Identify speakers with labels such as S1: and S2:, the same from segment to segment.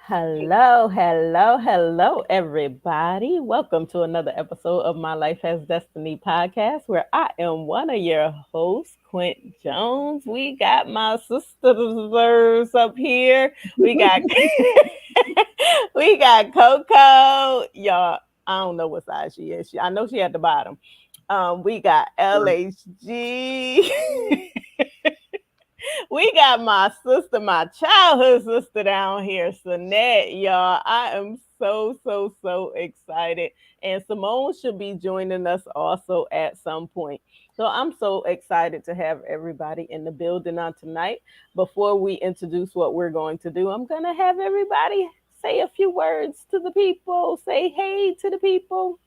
S1: Hello, hello, hello, everybody. Welcome to another episode of My Life Has Destiny podcast, where I am one of your hosts, Quint Jones. We got my sisters up here. We got we got Coco. Y'all, I don't know what size she is. I know she at the bottom. We got LHG. We got my sister, my childhood sister down here, Sanette, y'all. I am so excited. And Simone should be joining us also at some point. So I'm so excited to have everybody in the building on tonight. Before we introduce what we're going to do, I'm going to have everybody say a few words to the people. Say hey to the people.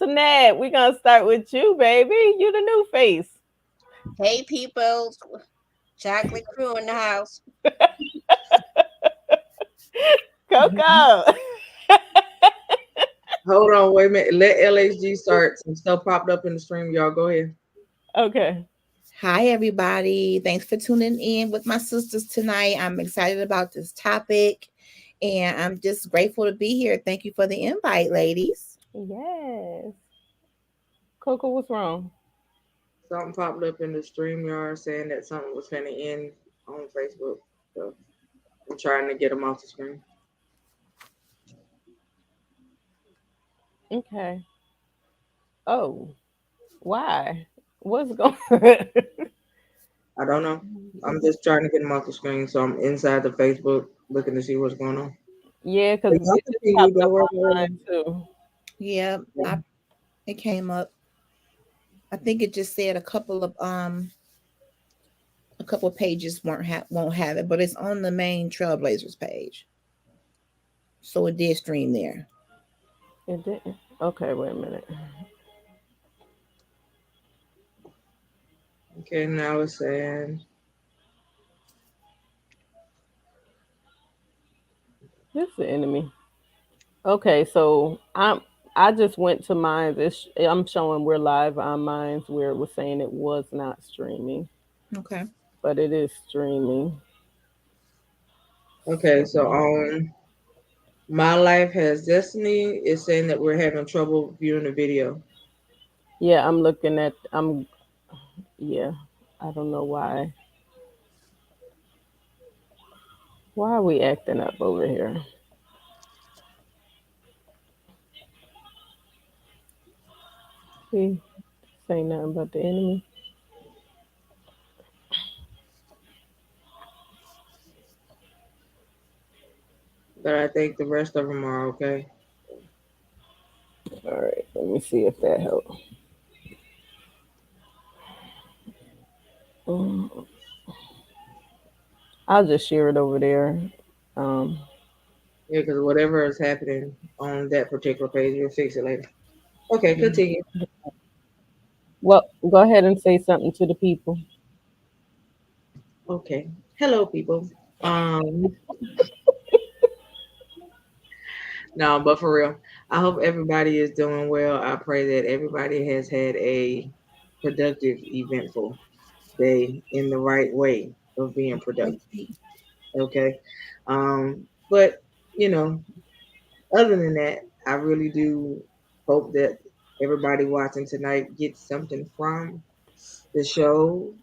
S1: Sanette, we're going to start with you, baby. You the new face.
S2: Hey people, chocolate crew in the house.
S1: Coco.
S3: Hold on, wait a minute. Let LHG start. Some stuff popped up in the stream. Y'all go ahead.
S1: Okay.
S4: Hi, everybody. Thanks for tuning in with my sisters tonight. I'm excited about this topic and I'm just grateful to be here. Thank you for the invite, ladies.
S1: Yes. Coco, what's wrong?
S3: Something popped up in the stream yard saying that something was finna end on Facebook. So I'm trying to get them off the screen.
S1: Okay. Oh, why? What's going on?
S3: I don't know. I'm just trying to get them off the screen. So I'm inside the Facebook looking to see what's going on.
S1: Yeah, because
S3: But y'all
S1: it just
S3: continue.
S1: popped
S3: Don't
S1: up
S3: worry
S1: on
S3: about
S1: mine
S3: it.
S1: too.
S4: Yeah, it came up. I think it just said a couple of pages won't have it, but it's on the main Trailblazers page. So it did stream there.
S1: It didn't. Okay, wait a minute.
S3: Okay, now it's saying
S1: This is the enemy. Okay, so I just went to mine. I'm showing we're live on mines where it was saying it was not streaming,
S4: Okay.
S1: but it is streaming.
S3: okay.
S1: So
S3: So My Life Has Destiny is saying that we're having trouble viewing the video.
S1: yeah, I'm looking at. Yeah. I don't know why. Why are we acting up over here? See, say nothing about the enemy.
S3: But I think the rest of them are okay.
S1: All right, let me see if that helps. Mm, I'll just share it over there. Um,
S3: Yeah, because whatever is happening on that particular page, you'll fix it later. Okay, continue.
S1: well, go ahead and say something to the people.
S3: Okay. Hello, people. Um, no, but for real, I hope everybody is doing well. I pray that everybody has had a productive, eventful day in the right way of being productive. Okay. But you know, other than that, I really do hope that everybody watching tonight gets something from the show.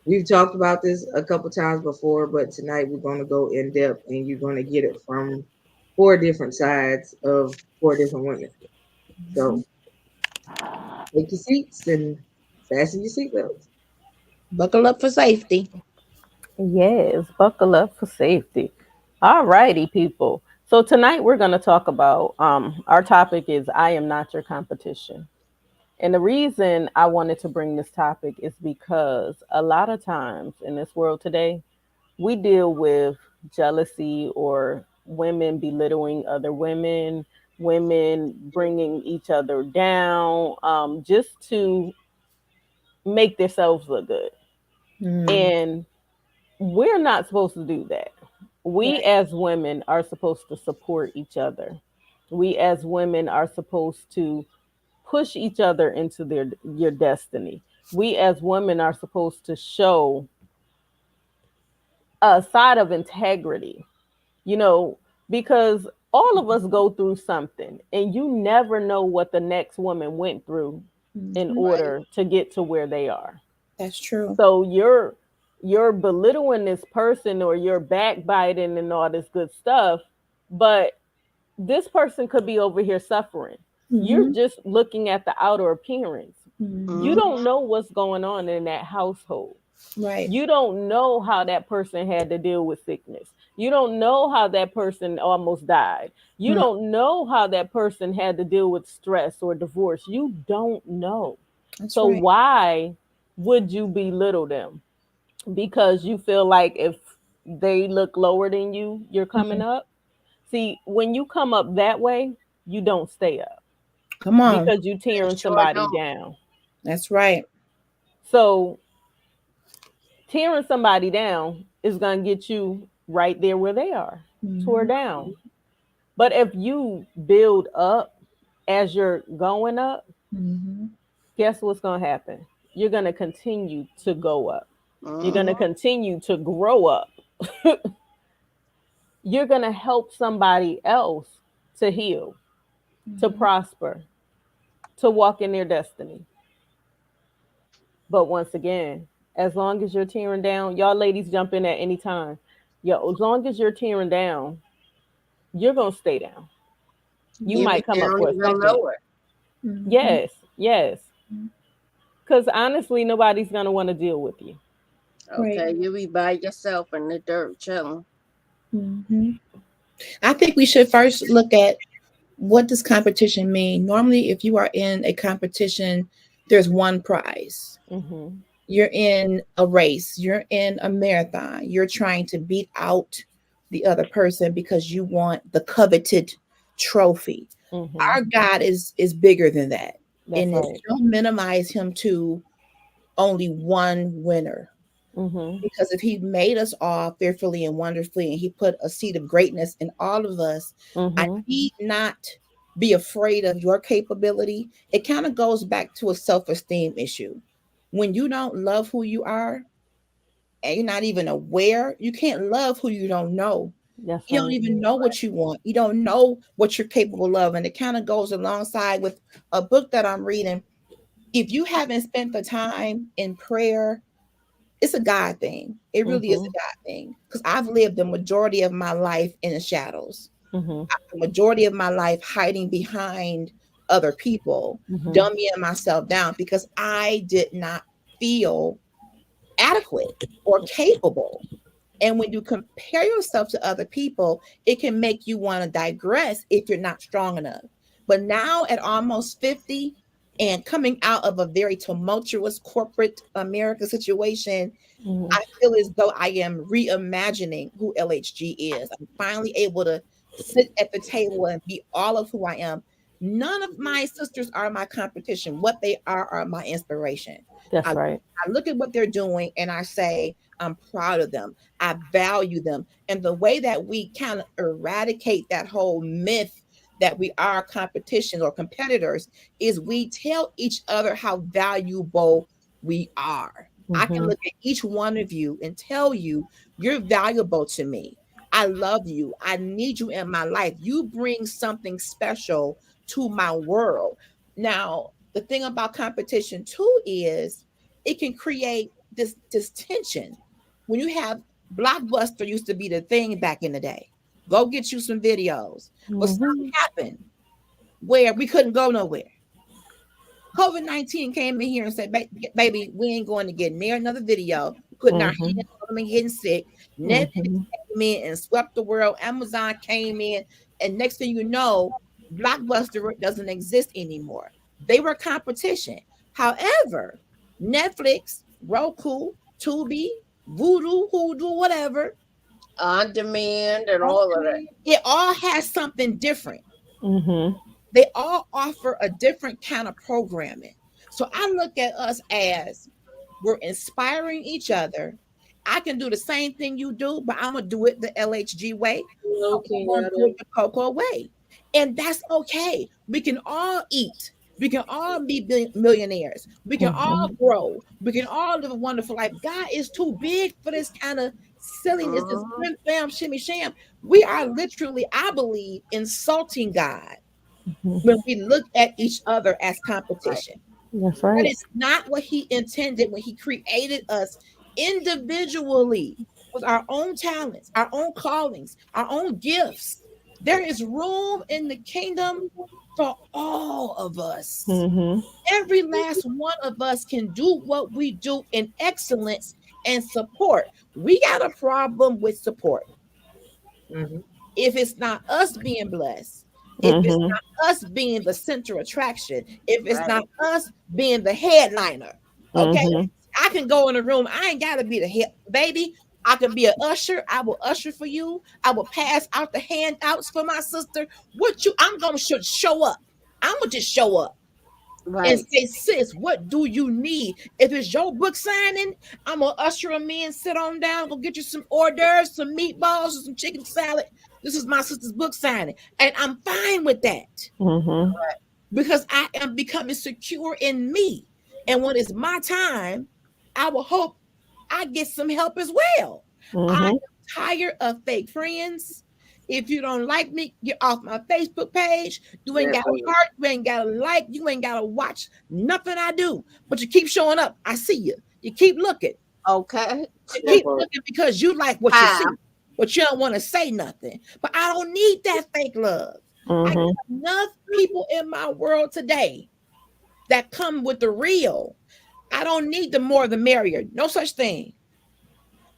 S3: We've talked about this a couple times before, but tonight we're going to go in depth and you're going to get it from four different sides of four different women. So take your seats and fasten your seatbelts.
S4: Buckle up for safety.
S1: Yes, buckle up for safety. All righty, people. So tonight we're going to talk about our topic is I am not your competition. And the reason I wanted to bring this topic is because a lot of times in this world today, we deal with jealousy or women belittling other women, women bringing each other down just to make themselves look good.
S4: Mm,
S1: And we're not supposed to do that. We
S4: right.
S1: as women are supposed to support each other. We as women are supposed to push each other into their your destiny. We as women are supposed to show a side of integrity. you know, because all of us go through something, and you never know what the next woman went through in
S4: Mhm.
S1: order to get to where they are.
S4: That's true.
S1: So you're belittling this person, or you're backbiting and all this good stuff, but this person could be over here suffering. You're
S4: Mhm.
S1: just looking at the outer appearance. You
S4: Mhm.
S1: don't know what's going on in that household.
S4: Right.
S1: You don't know how that person had to deal with sickness. You don't know how that person almost died. You
S4: Mm.
S1: don't know how that person had to deal with stress or divorce. You don't know.
S4: That's
S1: So
S4: right.
S1: why would you belittle them? Because you feel like if they look lower than you, you're coming
S4: Mhm.
S1: up. See, when you come up that way, you don't stay up
S4: Come on.
S1: because you
S2: They
S1: tearing
S2: sure
S1: somebody
S2: don't.
S1: down.
S4: That's right.
S1: So tearing somebody down is going to get you right there where they are, tore
S4: Mhm.
S1: down. But if you build up as you're going up,
S4: Mhm.
S1: guess what's going to happen? You're going to continue to go up. You're going to
S2: Mhm.
S1: continue to grow up. You're going to help somebody else to heal, to
S4: Mhm.
S1: prosper, to walk in their destiny. But once again, as long as you're tearing down, y'all ladies jump in at any time. Yo, as long as you're tearing down, you're gonna stay down. You
S2: You
S4: Mhm.
S2: be
S1: might come up
S2: down
S1: for a
S2: even
S1: second.
S2: lower.
S4: Mhm.
S1: Yes, yes. Because honestly, nobody's gonna want to deal with you.
S4: Right.
S2: Okay, you be by yourself in the dirt chilling.
S4: Mhm. I think we should first look at what does competition mean. Normally, if you are in a competition, there's one prize.
S1: Hmm.
S4: You're in a race, you're in a marathon, you're trying to beat out the other person because you want the coveted trophy.
S1: Hmm.
S4: Our God is bigger than that.
S1: That's
S4: And
S1: right.
S4: don't minimize him to only one winner.
S1: Hmm.
S4: Because if he made us all fearfully and wonderfully and he put a seed of greatness in all of us, I
S1: Hmm.
S4: need not be afraid of your capability. It kind of goes back to a self-esteem issue. When you don't love who you are and you're not even aware, you can't love who you don't know.
S1: That's
S4: You don't
S1: right.
S4: even know what you want. You don't know what you're capable of. And it kind of goes alongside with a book that I'm reading. If you haven't spent the time in prayer, it's a God thing. It really is
S1: Hmm.
S4: a God thing. Because I've lived the majority of my life in the shadows.
S1: Hmm.
S4: The majority of my life hiding behind other people,
S1: Hmm.
S4: dumbing myself down because I did not feel adequate or capable. And when you compare yourself to other people, it can make you want to digress if you're not strong enough. But now at almost 50 and coming out of a very tumultuous corporate America situation,
S1: Hmm.
S4: I feel as though I am reimagining who LHG is. I'm finally able to sit at the table and be all of who I am. None of my sisters are my competition. What they are my inspiration. I,
S1: That's right.
S4: I look at what they're doing and I say, I'm proud of them. I value them. And the way that we kind of eradicate that whole myth that we are competition or competitors is we tell each other how valuable we are. I can
S1: Hmm.
S4: look at each one of you and tell you you're valuable to me. I love you. I need you in my life. You bring something special to my world. Now, the thing about competition too is it can create this tension. When you have Blockbuster used to be the thing back in the day. Go get you some videos. But something
S1: Hmm.
S4: happened where we couldn't go nowhere. COVID-19 came in here and said, baby, we ain't going to get near another video, putting our
S1: Hmm.
S4: hands on them and getting sick. Netflix
S1: Hmm.
S4: came in and swept the world. Amazon came in. And next thing you know, Blockbuster doesn't exist anymore. They were competition. However, Netflix, Roku, Tubi, Voodoo, Hoodoo, whatever,
S2: On demand and all of that.
S4: it all has something different.
S1: Hmm.
S4: They all offer a different kind of programming. So I look at us as we're inspiring each other. I can do the same thing you do, but I'm gonna do it the LHG way.
S3: Okay,
S4: I'm gonna do it the Coco way, and that's okay. We can all eat. We can all be millionaires. We can all
S1: Hmm.
S4: grow. We can all live a wonderful life. God is too big for this kind of Silliness is
S2: Mhm.
S4: flim flam, shimmy sham. We are literally, I believe, insulting God
S1: Mhm.
S4: when we look at each other as
S2: Right.
S4: competition.
S1: That's
S4: That
S1: right.
S4: is not what he intended when he created us individually with our own talents, our own callings, our own gifts. There is room in the kingdom for all of us.
S1: Mm-hmm.
S4: Every last one of us can do what we do in excellence and support. We got a problem with support.
S3: Mhm.
S4: If it's not us being blessed, if it's
S1: Mm-hmm.
S4: not us being the center attraction, if it's
S2: Right.
S4: not us being the headliner, okay?
S1: Mm-hmm.
S4: I can go in a room. I ain't gotta be the head, baby. I can be an usher. I will usher for you. I will pass out the handouts for my sister. What you? I'm gonna show up. I'm gonna just show up and
S2: Right.
S4: say, sis, what do you need? If it's your book signing, I'm gonna usher them in, sit on down, go get you some hors d'oeuvres, some meatballs, or some chicken salad. This is my sister's book signing, and I'm fine with that
S1: Mm-hmm.
S4: because I am becoming secure in me. And when it's my time, I will hope I get some help as well. I
S1: Mm-hmm.
S4: am tired of fake friends. If you don't like me, get off my Facebook page. You ain't
S3: That
S4: got a
S3: part.
S4: heart, you ain't got to like, you ain't got to watch nothing I do. But you keep showing up. I see you. You keep looking.
S2: Okay.
S4: You
S3: That
S4: keep
S3: part.
S4: looking because you like what you see,
S2: How?
S4: but you don't want to say nothing. But I don't need that fake love. I got
S1: Mm-hmm.
S4: enough people in my world today that come with the real. I don't need the more the merrier. No such thing.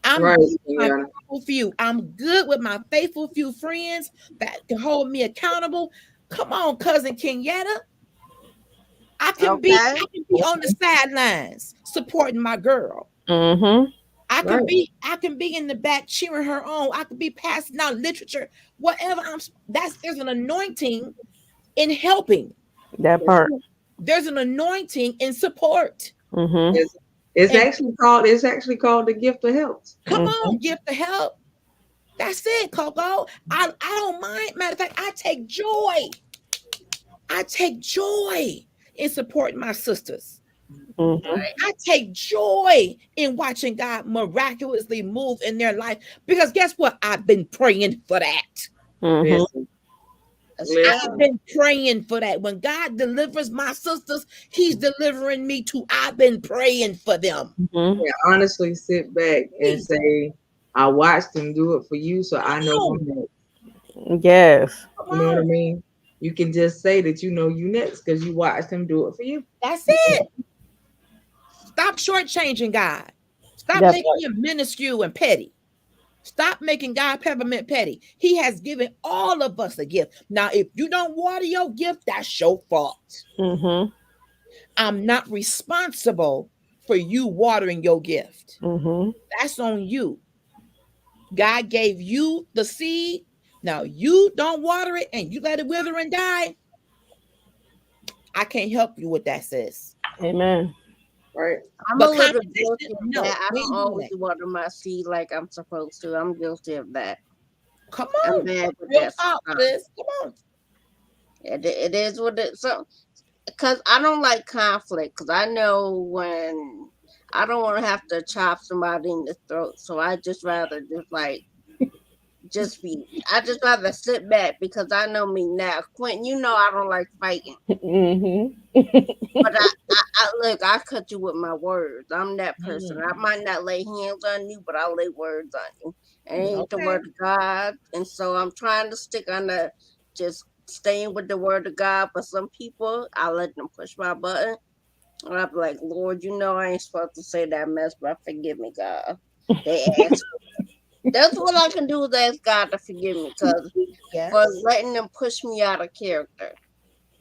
S4: I'm
S3: Right,
S4: good with my
S3: Kenyatta.
S4: faithful few. I'm good with my faithful few friends that can hold me accountable. Come on, cousin Kenyatta.
S2: Okay.
S4: I can be on the sidelines supporting my girl.
S1: Mm-hmm.
S3: Right.
S4: I can be in the back cheering her on. I could be passing out literature, whatever. There's an anointing in helping.
S1: That
S3: That's
S1: part.
S3: right.
S4: There's an anointing in support.
S1: Mm-hmm.
S3: It's
S4: And
S3: actually called the gift of helps.
S4: come
S1: Mm-hmm.
S4: on, give the help. That's it, Coco. I don't mind. Matter of fact, I take joy. I take joy in supporting my sisters.
S1: Mm-hmm.
S2: Right.
S4: I take joy in watching God miraculously move in their life because guess what? I've been praying for that.
S1: Mm-hmm.
S3: Listen,
S2: That's
S4: I've
S3: listen.
S2: good.
S4: been praying for that. When God delivers my sisters, He's delivering me too. I've been praying for them.
S1: Mm-hmm.
S3: Yeah, honestly, sit back and say, I watched him do it for you, so I know
S4: Come
S3: you next.
S1: Yes.
S3: You know what I
S4: on.
S3: mean? You can just say that you know you next because you watched him do it for you.
S4: That's it. Stop shortchanging God. Stop
S1: That
S4: making
S1: part.
S4: Him minuscule and petty. Stop making God peppermint petty. He has given all of us a gift. Now, if you don't water your gift, that's your fault.
S1: Mm-hmm.
S4: I'm not responsible for you watering your gift.
S1: Mm-hmm.
S4: That's on you. God gave you the seed. Now you don't water it and you let it wither and die. I can't help you with that, sis.
S1: Amen.
S3: Right?
S2: I'm a
S4: But
S2: little
S4: competition,
S2: guilty of
S4: no,
S2: that. I
S4: we
S2: don't
S4: ain't doing
S2: always
S4: that.
S2: water my seed like I'm supposed to. I'm guilty of that.
S4: Come
S2: I'm
S4: on.
S2: bad with
S4: Real
S2: that
S4: talk,
S2: sometimes.
S4: sis. Come on.
S2: It is what it so because I don't like conflict because I know when I don't want to have to chop somebody in the throat. So I just rather just like just be. I just rather sit back because I know me now. Quentin, you know I don't like fighting.
S1: Mm-hmm.
S2: But I look, I cut you with my words. I'm that person.
S4: Mm,
S2: I might not lay hands on you, but I'll lay words on you. And it ain't the
S4: okay.
S2: word of God. And so I'm trying to stick on the just staying with the word of God. But some people, I let them push my button. And I'll be like, Lord, you know I ain't supposed to say that mess, but forgive me, God. They ask. That's what I can do is ask God to forgive me because for
S4: Yes.
S2: letting them push me out of character.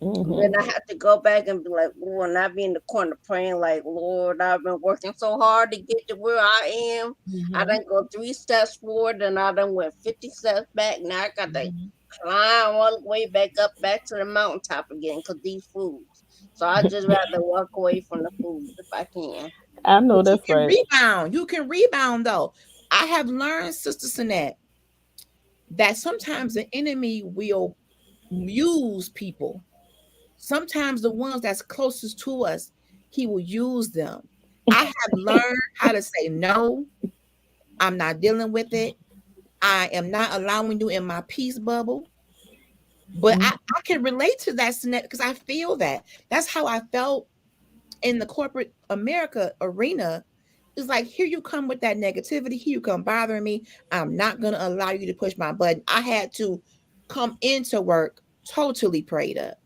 S2: Then
S1: Mm-hmm.
S2: I have to go back and be like, Lord, and I be in the corner praying, like, Lord, I've been working so hard to get to where I am. I
S4: Mm-hmm.
S2: done go 3 steps forward, and I done went 50 steps back. Now I got to
S4: Mm-hmm.
S2: climb all the way back up, back to the mountaintop again, because these foods. So I just rather walk away from the food if I can.
S1: I know
S4: But you
S1: that's
S4: can
S1: right.
S4: rebound. You can rebound though. I have learned, Sister Sinette, that sometimes the enemy will use people. Sometimes the ones that's closest to us, he will use them. I have learned how to say no. I'm not dealing with it. I am not allowing you in my peace bubble. But I can relate to that because I feel that. That's how I felt in the corporate America arena. It's like, here you come with that negativity. Here you come bothering me. I'm not going to allow you to push my button. I had to come into work totally prayed up.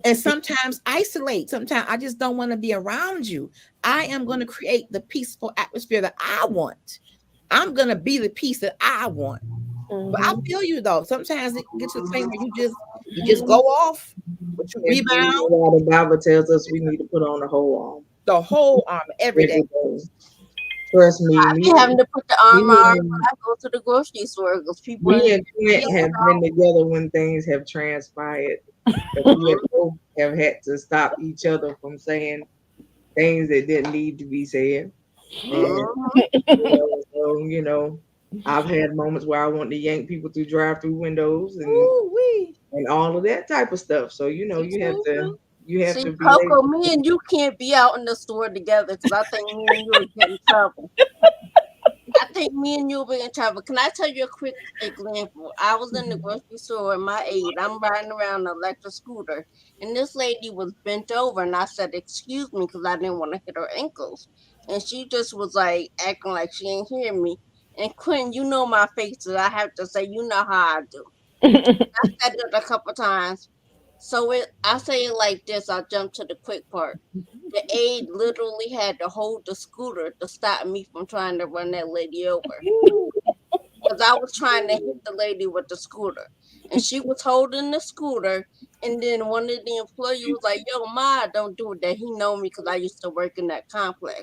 S4: And sometimes isolate. Sometimes I just don't want to be around you. I am going to create the peaceful atmosphere that I want. I'm going to be the peace that I want. But I feel you though. Sometimes it gets to the point where you just go off, but you rebound.
S3: The Bible tells us we need to put on the whole arm.
S4: The whole arm every day.
S3: Trust me.
S2: I be having to put the armor on when I go to the grocery store because people.
S3: Me and Clint have been together when things have transpired. We have had to stop each other from saying things that didn't need to be said. And, you know, I've had moments where I want to yank people through drive-through windows and all of that type of stuff. So you know, you have to
S2: See, Coco, me and you can't be out in the store together because I think me and you will get in trouble. I think me and you will be in trouble. Can I tell you a quick example? I was in the grocery store in my aid. I'm riding around an electric scooter, and this lady was bent over, and I said, "Excuse me," because I didn't want to hit her ankles, and she just was like acting like she ain't hear me. And Quinn, you know my face, so I have to say, you know how I do. I said it a couple times. So I say it like this. I'll jump to the quick part. The aide literally had to hold the scooter to stop me from trying to run that lady over. Because I was trying to hit the lady with the scooter. And she was holding the scooter. And then one of the employees was like, "Yo, Ma, don't do that." He know me because I used to work in that complex.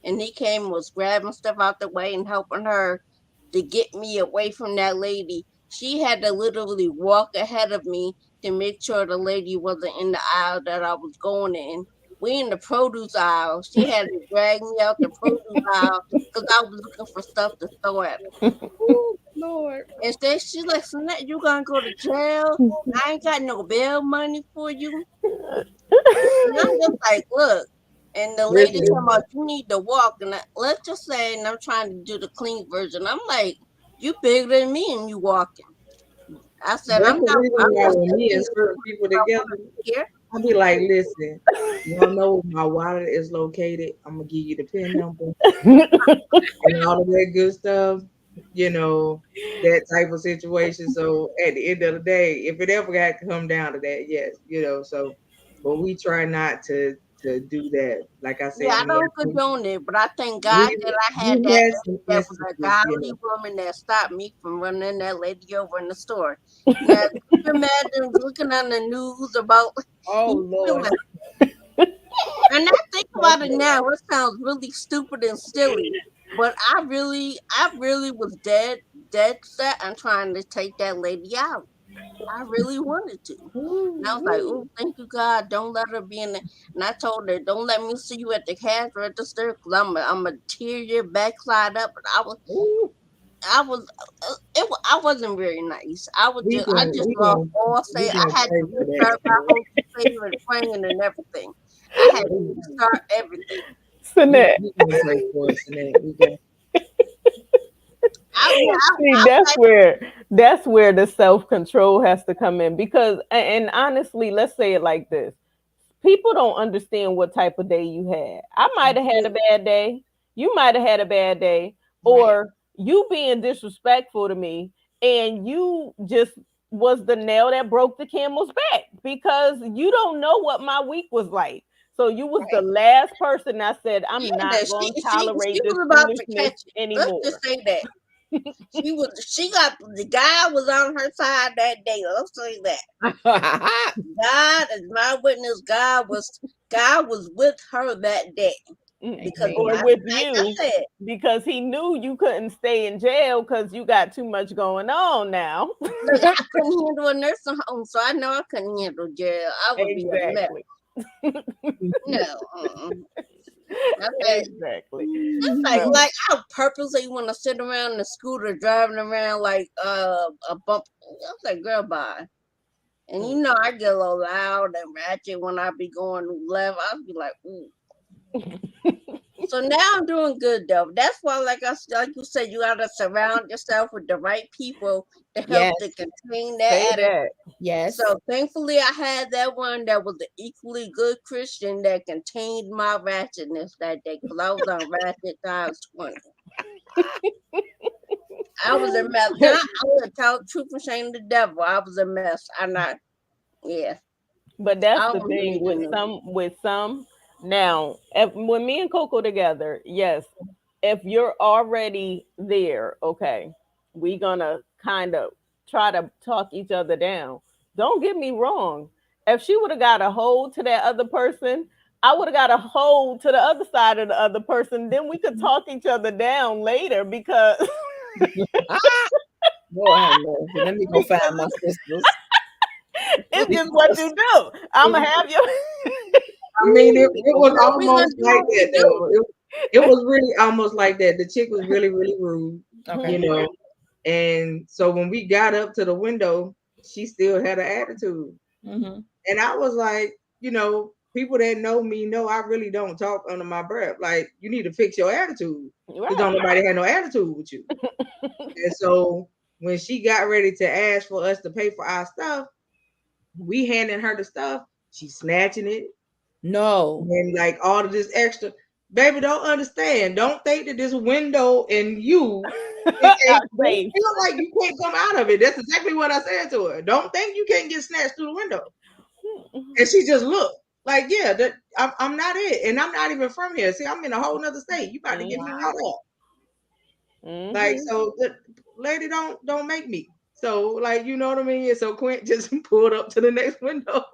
S2: And he came and was grabbing stuff out the way and helping her to get me away from that lady. She had to literally walk ahead of me to make sure the lady wasn't in the aisle that I was going in. We in the produce aisle. She had to drag me out the produce aisle because I was looking for stuff to throw at her.
S4: Ooh, Lord.
S2: And then she's like, "Sonette, you gonna go to jail? I ain't got no bail money for you." And I'm just like, look. And the lady talking about you need to walk. And let's just say, and I'm trying to do the clean version. I'm like, you bigger than me and you walking. I said, I'm not
S3: me and certain people together.
S2: Here.
S3: I'll be like, listen, y'all know where my wallet is located. I'm gonna give you the PIN number and all of that good stuff. You know, that type of situation. So at the end of the day, if it ever got to come down to that, yes, you know. So, but we try not to do that. Like I said,
S2: yeah, I don't condone it, but I thank God that I had that was a godly woman that stopped me from running that lady over in the store. Now, can you imagine looking on the news about?
S4: Oh Lord.
S2: And I think about it now, it sounds really stupid and silly. But I really was dead set on trying to take that lady out. I really wanted to. And I was like, "Oh, thank you, God. Don't let her be in there." And I told her, "Don't let me see you at the cash register because I'm going to tear your backside up." But I wasn't very nice. I just lost all say. I had to restart my whole favorite praying and everything. I had to restart everything.
S1: Sonette. See, that's where the self-control has to come in, because, and honestly, let's say it like this: people don't understand what type of day you had. I might have had a bad day. You might have had a bad day, or you being disrespectful to me, and you just was the nail that broke the camel's back, because you don't know what my week was like. So you was the last person that said, "I'm not going to tolerate this foolishness anymore."
S2: Let's just say that. The guy was on her side that day. Let's say that. God is my witness. God was with her that day.
S1: Because with you, because he knew you couldn't stay in jail because you got too much going on now.
S2: Look, I couldn't handle a nursing home, so I know I couldn't handle jail. I would be a mess. No.
S1: Exactly.
S2: It's like I purposely want to sit around the scooter driving around like a bump. I was like, girl, bye. And you know I get a little loud and ratchet when I be going left. I'll be like, ooh. So now I'm doing good though. That's why, like you said, you gotta surround yourself with the right people to help
S4: Yes.
S2: to contain
S1: Say
S2: that attitude.
S1: that.
S4: Yes.
S2: So thankfully, I had that one that was an equally good Christian that contained my ratchetness that day, because I was on ratchet times 20. I was a mess. And I would tell the truth and shame the devil. I was a mess. I'm not. Yeah,
S1: But that's
S2: I
S1: the
S2: was
S1: thing
S2: making
S1: with
S2: it.
S1: some now when me and Coco together, yes, if you're already there, okay, we gonna kind of try to talk each other down. Don't get me wrong. If she would have got a hold to that other person, I would have got a hold to the other side of the other person. Then we could talk each other down later because
S4: Lord have mercy. Let me go find my sisters.
S1: it's just what you do. I'ma have you.
S3: I mean, it was
S2: So we gonna
S3: almost
S2: do
S3: like
S2: what we
S3: that
S2: do.
S3: though. It was really almost like that. The chick was really, really rude,
S4: Okay.
S3: you know. And so when we got up to the window, she still had an attitude.
S4: Mm-hmm.
S3: And I was like, you know, people that know me know I really don't talk under my breath. Like, you need to fix your attitude. Because don't
S1: Right.
S3: nobody have no attitude with you. And so when she got ready to ask for us to pay for our stuff, we handing her the stuff. She's snatching it.
S4: No.
S3: And like all of this extra. Baby, don't understand. Don't think that this window and you don't
S1: Safe.
S3: feel like you can't come out of it. That's exactly what I said to her. Don't think you can't get snatched through the window. And she just looked like, yeah, I'm not it. And I'm not even from here. See, I'm in a whole nother state. You about to get me
S1: Mhm.
S3: caught up. Like,
S1: Mhm.
S3: so lady, don't make me. So, like, you know what I mean? And so Quint just pulled up to the next window.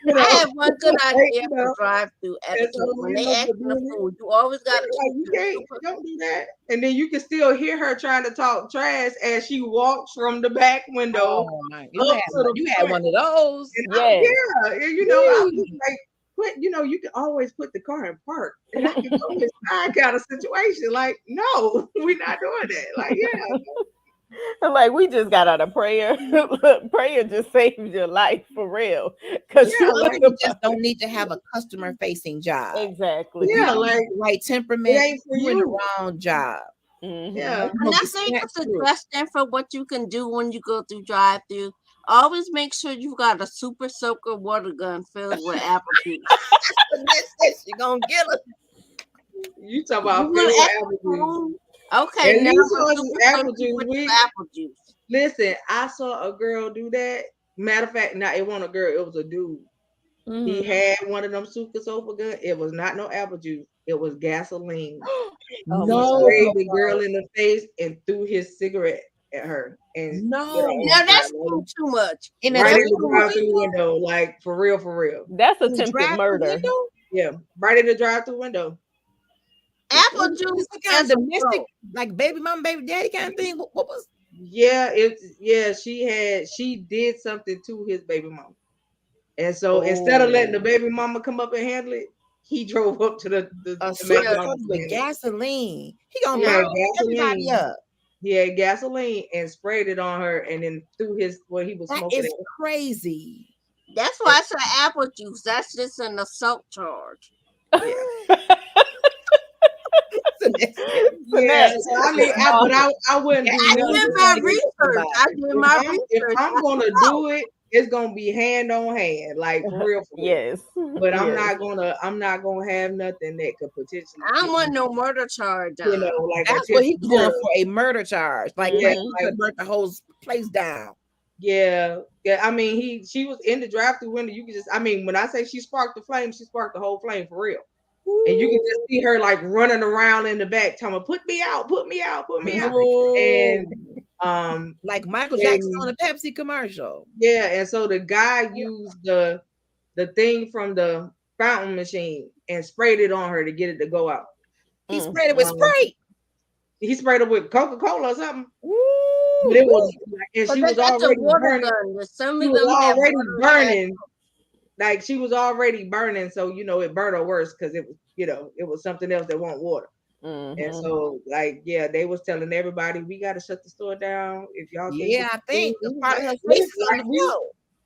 S3: You know,
S2: I have one good
S3: like,
S2: idea
S3: you
S2: for
S3: know,
S2: drive-through
S3: and
S2: attitude.
S3: so,
S2: When
S3: you
S2: they
S3: know,
S2: ask
S3: but
S2: for the
S3: doing it,
S2: food, you always gotta
S3: like,
S2: keep
S3: you
S2: your
S3: can't,
S2: super.
S3: don't do that. And then you can still hear her trying to talk trash as she walks from the back window
S4: Oh my!
S3: up to the
S4: You had
S3: front.
S4: one of those.
S3: And
S1: Yes.
S3: and, you know, I was like, Quint, you know, you can always put the car in park and I can go inside kind of situation. Like, no, we're not doing that. Like, yeah.
S1: Like we just got out of prayer. Prayer just saved your life for real. Cause
S3: Yeah,
S1: you
S4: Some
S3: like,
S1: think
S4: people just
S1: about
S4: don't need to have a customer facing job.
S1: exactly.
S4: If you
S3: yeah,
S4: don't have
S3: like,
S4: the right
S3: it
S4: temperament,
S3: ain't for
S4: you're in the
S3: you.
S4: wrong job.
S1: Mhm.
S3: Yeah.
S4: You're
S2: And
S4: gonna
S2: I
S4: get
S2: think a
S4: snatched through.
S2: suggestion for what you can do when you go through drive-through, always make sure you got a super soaker water gun filled with apple juice.
S4: You're gonna get us.
S3: You talk
S2: You
S3: about
S2: want
S3: filled with
S2: extra
S3: apple juice.
S2: food? Okay,
S3: At
S2: now
S3: least
S2: a
S3: yours is
S2: super
S3: apple
S2: soaker
S3: juice.
S2: with
S3: We
S2: your apple juice.
S3: listen, I saw a girl do that. Matter of fact, now it wasn't a girl, it was a dude. He had one of them super soaker guns. It was not no apple juice, it was gasoline.
S1: Oh
S3: He
S1: my
S4: No,
S3: sprayed
S1: God.
S3: the girl in the face and threw his cigarette at her and get her
S4: no.
S2: Now
S3: inside
S2: that's too much.
S4: In the
S3: right
S2: That's
S3: in the
S2: too
S4: drive-through
S2: much.
S3: drive-through
S4: window.
S3: window, like for real, for real.
S1: That's
S4: In the
S1: attempted
S4: drive-through
S1: murder.
S4: window.
S3: Yeah, right in the drive-through window.
S2: Apple
S4: Was
S2: juice
S4: this some kind
S2: is
S4: of domestic,
S2: gross.
S4: like baby mom, baby daddy kind of thing? What was?
S3: Yeah, she did something to his baby mama. And so instead of letting the
S1: Oh.
S3: baby mama come up and handle it, he drove up to
S4: A
S3: the
S4: super
S3: McDonald's.
S4: soaker with
S3: And
S4: gasoline. He gonna
S3: he
S4: burn
S3: had
S4: everybody
S3: gasoline.
S4: up.
S3: He had gasoline and sprayed it on her and then threw his what he was
S4: That
S3: smoking
S4: is
S3: at.
S4: crazy.
S2: That's why I said apple juice. That's just an assault charge.
S3: Yeah. Yeah.
S1: Finesse.
S3: So I mean, I wouldn't do
S2: I
S3: none of
S2: did
S3: this.
S2: my research. I did my
S3: If
S2: research.
S3: I'm gonna do it, it's gonna be hand on hand, like for real, for real.
S1: Yes.
S3: But I'm
S1: Yes.
S3: not gonna have nothing that could potentially
S2: I don't
S3: get
S2: want
S3: me,
S2: no murder charge
S3: you
S2: on.
S3: know, like
S4: That's what he's
S3: attempted
S4: going
S3: murder.
S4: for, a murder charge. Like
S3: Yeah,
S4: he
S3: like
S4: could burn the whole place down.
S3: yeah. I mean, she was in the drive-through window. You could just, I mean, when I say she sparked the flame, she sparked the whole flame for real. And you can just see her like running around in the back, telling me, "Put me out, put me out, put me out." And
S4: Like Michael Jackson
S3: and
S4: on a Pepsi commercial.
S3: yeah, and so the guy used the thing from the fountain machine and sprayed it on her to get it to go out.
S4: He sprayed it with
S3: Um,
S4: spray.
S3: He sprayed it with Coca-Cola or something.
S4: Ooh,
S3: But it was and
S2: But
S3: she
S2: they
S3: was
S2: got the
S3: already
S2: water
S3: burning.
S2: gun. Some
S3: She
S2: of
S3: was
S2: them have
S3: already
S2: water
S3: burning. Like she was already burning, so you know it burned her worse because it was, you know, it was something else that want water. And
S1: Mhm.
S3: so, like, yeah, they was telling everybody we got to shut the store down if y'all can't
S4: yeah,
S3: get
S4: I
S3: the
S4: think
S3: food.
S4: a part of her face
S3: Listen,
S4: is on the floor.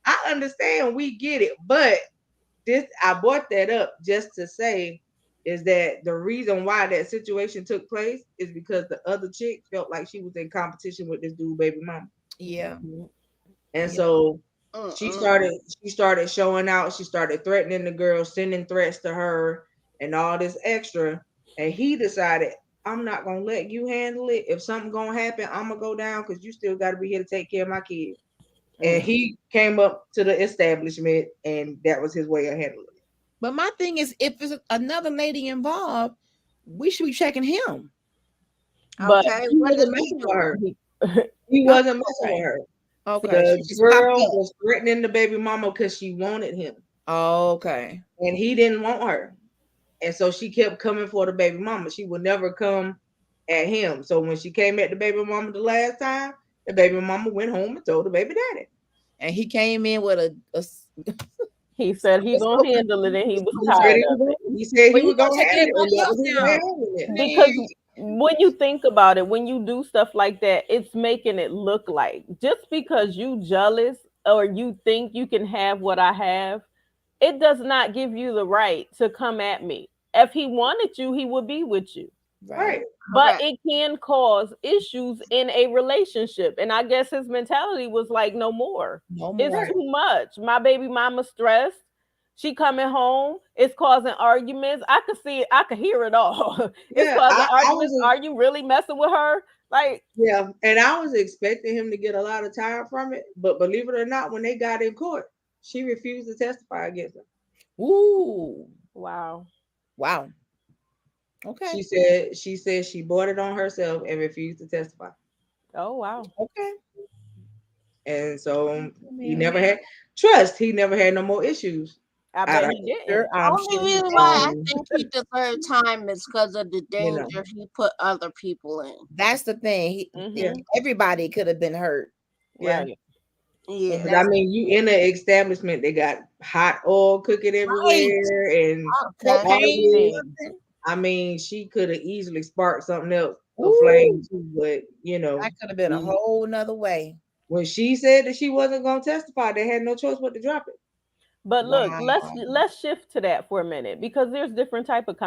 S3: I understand, we get it, but this I brought that up just to say is that the reason why that situation took place is because the other chick felt like she was in competition with this dude baby mama.
S4: Yeah.
S3: And
S4: Yeah.
S3: so she
S2: Mm-mm.
S3: started showing out. She started threatening the girl, sending threats to her and all this extra. And he decided, I'm not gonna let you handle it. If something gonna happen, I'm gonna go down because you still gotta be here to take care of my kids. And he came up to the establishment, and that was his way of handling it.
S4: But my thing is, if there's another lady involved, we should be checking him.
S1: But
S2: Okay,
S3: He
S2: what did
S3: wasn't
S2: he
S3: messing
S2: do?
S3: with her.
S1: he,
S3: He wasn't messing
S4: Okay.
S3: with her.
S4: Okay.
S3: The
S4: She just popped
S3: girl
S4: up.
S3: was threatening the baby mama because she wanted him,
S4: Okay.
S3: and he didn't want her. And so she kept coming for the baby mama. She would never come at him. So when she came at the baby mama the last time, the baby mama went home and told the baby daddy.
S4: And he came in with a
S1: he said he gonna handle it, and he was
S3: He said
S1: tired
S3: he
S1: of it.
S4: Well,
S3: was
S4: you gonna
S3: gonna
S4: take
S3: handle it, and
S4: everybody
S3: that
S4: else
S3: was his way
S4: down.
S3: of handling it.
S1: Because when you think about it, when you do stuff like that, it's making it look like just because you jealous or you think you can have what I have, it does not give you the right to come at me. If he wanted you, he would be with you.
S3: Right.
S1: But
S2: Okay.
S1: it can cause issues in a relationship. And I guess his mentality was like, no more.
S4: No
S1: It's
S4: more.
S1: too much. My baby mama stressed. She coming home. It's causing arguments. I could see it. I could hear it all. It's
S3: Yeah,
S1: causing
S3: I
S1: arguments.
S3: was
S1: Are you really messing with her? Like,
S3: yeah, and I was expecting him to get a lot of time from it, but believe it or not, when they got in court, she refused to testify against him.
S4: Ooh.
S1: wow.
S4: Wow. Okay.
S3: She said she bought it on herself and refused to testify.
S1: Oh, wow.
S4: Okay.
S3: And so he
S4: Man.
S3: never had trust. He never had no more issues.
S1: I
S3: I,
S1: bet he didn't.
S4: I'm
S2: Only
S4: sure.
S2: reason why I
S3: um,
S2: think he deserved time is because of the
S3: you know,
S2: danger he put other people in.
S4: That's the thing.
S3: yeah,
S4: Everybody could have been hurt.
S3: yeah.
S1: Right.
S2: Yeah.
S3: But I mean, you in the establishment, they got hot oil cooking everywhere, and
S2: Okay.
S3: all
S4: Propane.
S3: this. I mean, she could have easily sparked something else, a
S4: Ooh.
S3: flame too. But you know,
S4: That could have been a whole nother way.
S3: when she said that she wasn't going to testify, they had no choice but to drop it.
S1: But look, let's
S4: Wow.
S1: let's shift to that for a minute because there's different type of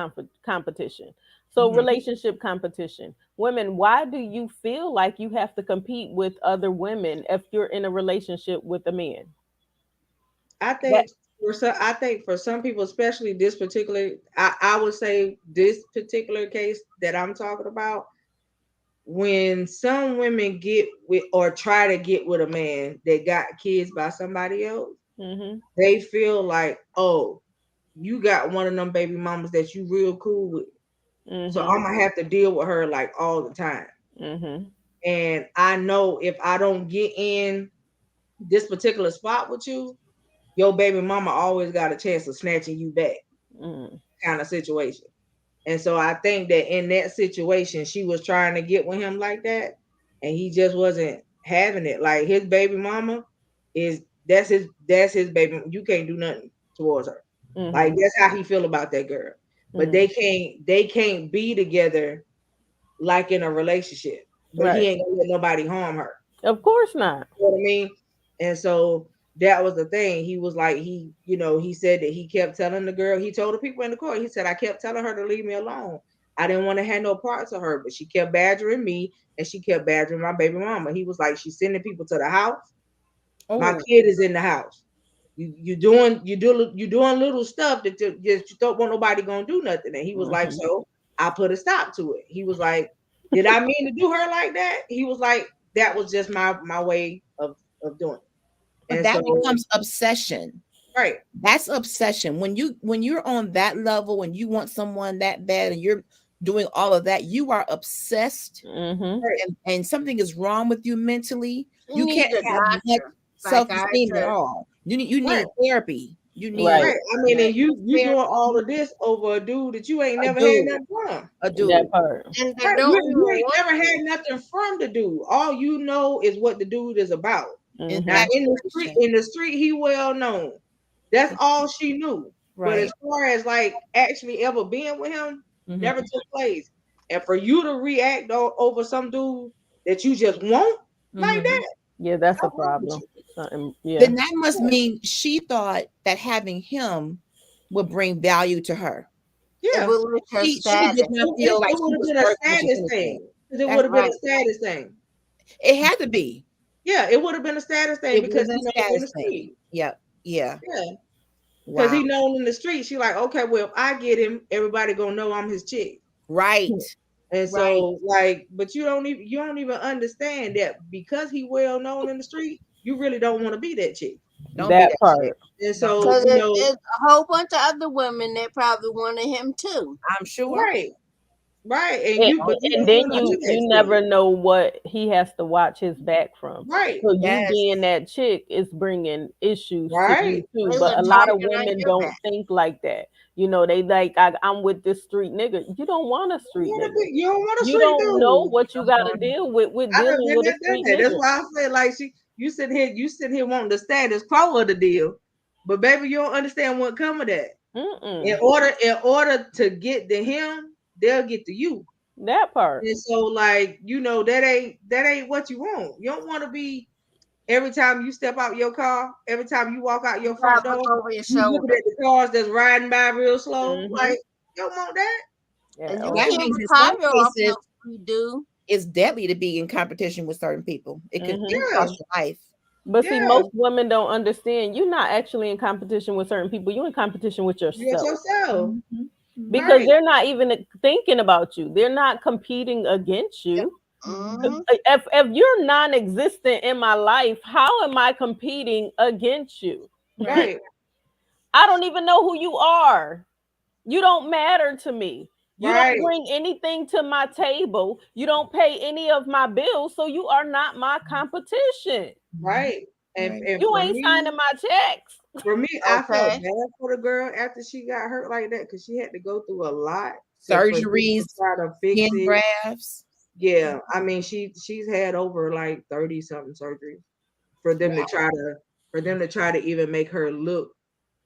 S1: competition. So
S4: Mhm.
S1: relationship competition. Women, why do you feel like you have to compete with other women if you're in a relationship with a man?
S3: I
S1: That
S3: think I think for some people, especially this particular, I would say this particular case that I'm talking about, when some women get with or try to get with a man that got kids by somebody else,
S1: mhm.
S3: they feel like, oh, you got one of them baby mamas that you real cool with. So
S1: Mhm.
S3: I'm gonna have to deal with her like all the time.
S1: Mhm.
S3: And I know if I don't get in this particular spot with you, your baby mama always got a chance of snatching you back,
S1: Mhm.
S3: kind of situation. And so I think that in that situation, she was trying to get with him like that, and he just wasn't having it. Like his baby mama is that's his baby. You can't do nothing towards her. Like
S1: Mhm.
S3: that's how he feel about that girl. But
S1: Mhm.
S3: they can't be together like in a relationship. But he
S1: Right.
S3: ain't gonna let nobody harm her.
S1: Of course not.
S3: You know what I mean? And so that was the thing. He was like, he said that he kept telling the girl, he told the people in the court, he said, I kept telling her to leave me alone. I didn't want to have no parts of her, but she kept badgering me and she kept badgering my baby mama. He was like, she's sending people to the house. My
S4: Oh,
S3: kid is in the house. You doing little stuff that you don't want nobody gonna do nothing. And he was like,
S1: Mhm.
S3: so I put a stop to it. He was like, did I mean to do her like that? He was like, that was just my way of doing it.
S4: but
S3: And
S4: that
S3: so,
S4: becomes obsession.
S3: right,
S4: That's obsession. When you're on that level, when you want someone that bad and you're doing all of that, you are obsessed,
S1: Mhm.
S3: right,
S4: and something is wrong with you mentally.
S2: You
S4: You
S2: need
S4: can't
S2: a
S4: have much
S2: doctor,
S4: self-esteem at
S2: psychiatrist.
S4: all. You
S3: right,
S4: need therapy. You
S1: Right.
S4: need
S3: right. I mean, and you doing
S4: therapy,
S3: all of this over a dude that you ain't
S4: a
S3: never had
S4: dude,
S3: nothing from.
S4: a
S1: That
S4: dude.
S1: part.
S2: And they
S3: Right.
S2: don't even
S3: You ain't
S2: want
S3: never
S2: you.
S3: had nothing from the dude. All you know is what the dude is about. Now
S1: Mhm.
S4: Infatuation.
S3: in the street, he well known. That's all she knew. But
S4: Right.
S3: as far as like actually ever being with him,
S4: Mhm.
S3: never took place. And for you to react over some dude that you just want like
S4: Mhm.
S3: that,
S1: Yeah, that's a
S3: what's wrong with
S1: problem.
S3: you?
S1: Yeah.
S4: Then that must mean she thought that having him would bring value to her.
S3: Yeah,
S2: It will lift her
S4: She
S2: status.
S4: did not feel like
S3: it
S4: she
S3: would have
S4: was
S3: been a
S4: worth much of
S3: status
S4: anything.
S3: thing. Because it
S4: That's
S3: would have been
S2: right.
S3: a status thing.
S4: It had to be.
S3: Yeah, it would have been a status thing
S4: It
S3: because
S4: was
S3: he
S4: a
S3: known in the
S4: status thing.
S3: street.
S4: Yep. Yeah.
S3: Yeah, because
S4: Wow.
S3: he known in the street. She like, okay, well, if I get him, everybody gonna know I'm his chick.
S4: Right.
S3: And
S4: Right.
S3: so, like, but you don't even understand that because he well known in the street, you really don't want to be that chick.
S4: Don't
S1: That
S4: be that
S1: part.
S4: shit.
S3: And so,
S2: Because
S3: you know,
S2: there's a whole bunch of other women that probably wanted him too.
S4: I'm sure.
S3: right, right, and
S1: And,
S3: you, but you
S1: and
S3: don't
S1: then
S3: want to do that
S1: you
S3: shit.
S1: never know what he has to watch his back from.
S3: Right,
S1: So you
S4: Yes.
S1: being that chick is bringing issues to
S3: right.
S1: you too.
S2: It's
S1: But
S2: a
S1: a lot of
S2: target on
S1: women
S2: your
S1: don't
S2: back.
S1: think like that. You know, they like I'm with this street nigga. You don't want a street nigga.
S3: You don't want to
S1: You
S3: street
S1: don't know
S3: dude.
S1: what you got to deal with
S3: I done
S1: dealing
S3: been
S1: with a
S3: there, done
S1: street
S3: that. That's
S1: nigga.
S3: why I said like you sitting here wanting the status quo of the deal, but baby, you don't understand what come of that.
S1: Mm-mm.
S3: In order to get to him, they'll get to you.
S1: That part.
S3: And so, like, you know, that ain't what you want. You don't want to be every time you step out your car, every time you walk out your front door,
S2: Look over your
S3: you looking
S2: shoulder.
S3: at the cars that's riding by real slow.
S1: Mhm.
S3: Like, you don't want that.
S1: Yeah.
S2: And you
S4: That
S2: can't
S4: means in some
S2: retire off
S4: cases-
S2: no street dude.
S4: It's deadly to be in competition with certain people. It could
S1: Mhm.
S4: cost your life.
S1: But see,
S3: Yeah.
S1: most women don't understand. You're not actually in competition with certain people. You're in competition with
S3: You
S1: yourself.
S3: got yourself.
S1: Because
S3: Right.
S1: they're not even thinking about you. They're not competing against you.
S2: Mhm.
S1: If you're non-existent in my life, how am I competing against you?
S3: Right.
S1: I don't even know who you are. You don't matter to me. You
S3: Right.
S1: don't bring anything to my table. You don't pay any of my bills, so you are not my competition.
S3: Right. And,
S4: Right.
S3: and
S1: You
S3: for
S1: ain't
S3: me,
S1: signing my checks.
S3: for me, I felt
S2: Okay.
S3: bad for the girl after she got hurt like that because she had to go through a lot for them to
S4: Surgeries,
S3: try to fix
S4: skin
S3: it.
S4: grafts.
S3: Yeah, I mean she's had over like 30 something surgeries for them to try to even make her look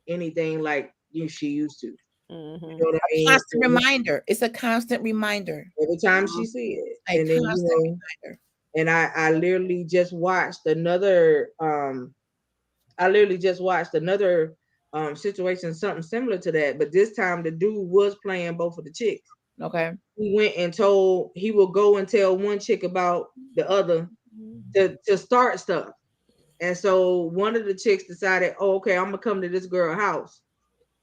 S3: anything like she used to.
S1: Mhm.
S3: You know what I mean?
S4: Constant reminder. It's a constant reminder.
S3: Every time she see it,
S4: A
S3: and then
S4: constant reminder.
S3: and I literally just watched another situation something similar to that, but this time the dude was playing both of the chicks.
S4: Okay.
S3: He went and he will go and tell one chick about the other to start stuff. And so one of the chicks decided, oh, okay, I'm gonna come to this girl house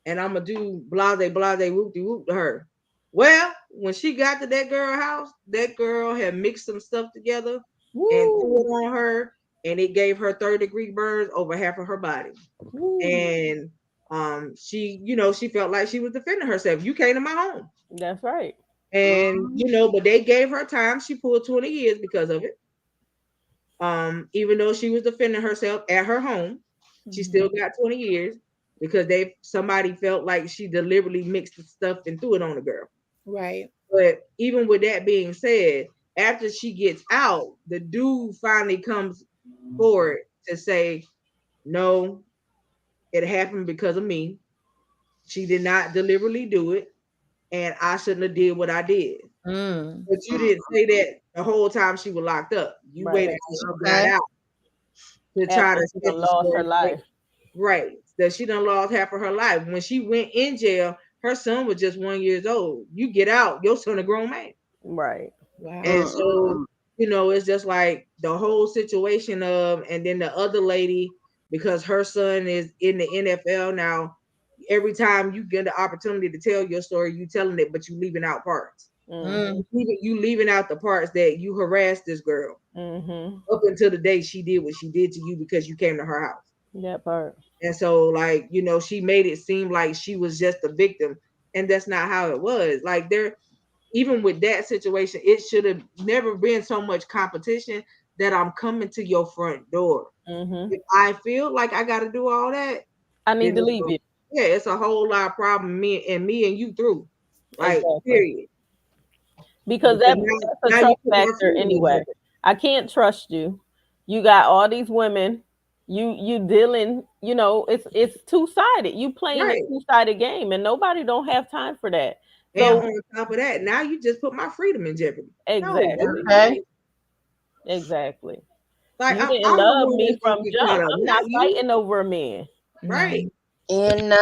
S3: and I'm gonna do blase blase whoop de whoop to her. Well, when she got to that girl house, that girl had mixed some stuff together and threw it on her, and it gave her 3rd-degree burns over half of her body. And she, she felt like she was defending herself. You came to my home.
S1: That's right.
S3: And but they gave her time. She pulled 20 years because of it. Even though she was defending herself at her home, she still got 20 years because somebody felt like she deliberately mixed the stuff and threw it on the girl.
S4: Right.
S3: But even with that being said, after she gets out, the dude finally comes forward to say, no, it happened because of me. She did not deliberately do it, and I shouldn't have did what I did. But you didn't say that the whole time she was locked up. You waited till she got out to try
S1: After
S3: to
S1: she done lost her life.
S3: Right. That she done lost half of her life. When she went in jail, her son was just 1 year old. You get out, your son a grown man.
S1: Right.
S4: Wow.
S3: And so, it's just like the whole situation of, and then the other lady, because her son is in the NFL now, every time you get the opportunity to tell your story, you telling it, but you leaving out parts. You leaving out the parts that you harassed this girl up until the day she did what she did to you because you came to her house.
S1: That part.
S3: And so, like, she made it seem like she was just a victim, and that's not how it was. Like, even with that situation, it should have never been so much competition that I'm coming to your front door. If I feel like I got to do all that,
S1: I need to leave you.
S3: Yeah, it's a whole lot of problem me and you through. Like,
S1: Exactly.
S3: period.
S1: Because that's a trust factor anyway. I can't trust you. You got all these women. You dealing, it's two-sided. You playing a two-sided game, and nobody don't have time for that.
S3: So on top of that, now you just put my freedom in jeopardy.
S1: Exactly.
S3: No,
S1: Exactly.
S3: Like,
S1: you didn't love me from jump. I'm not fighting over a man.
S3: Right.
S2: And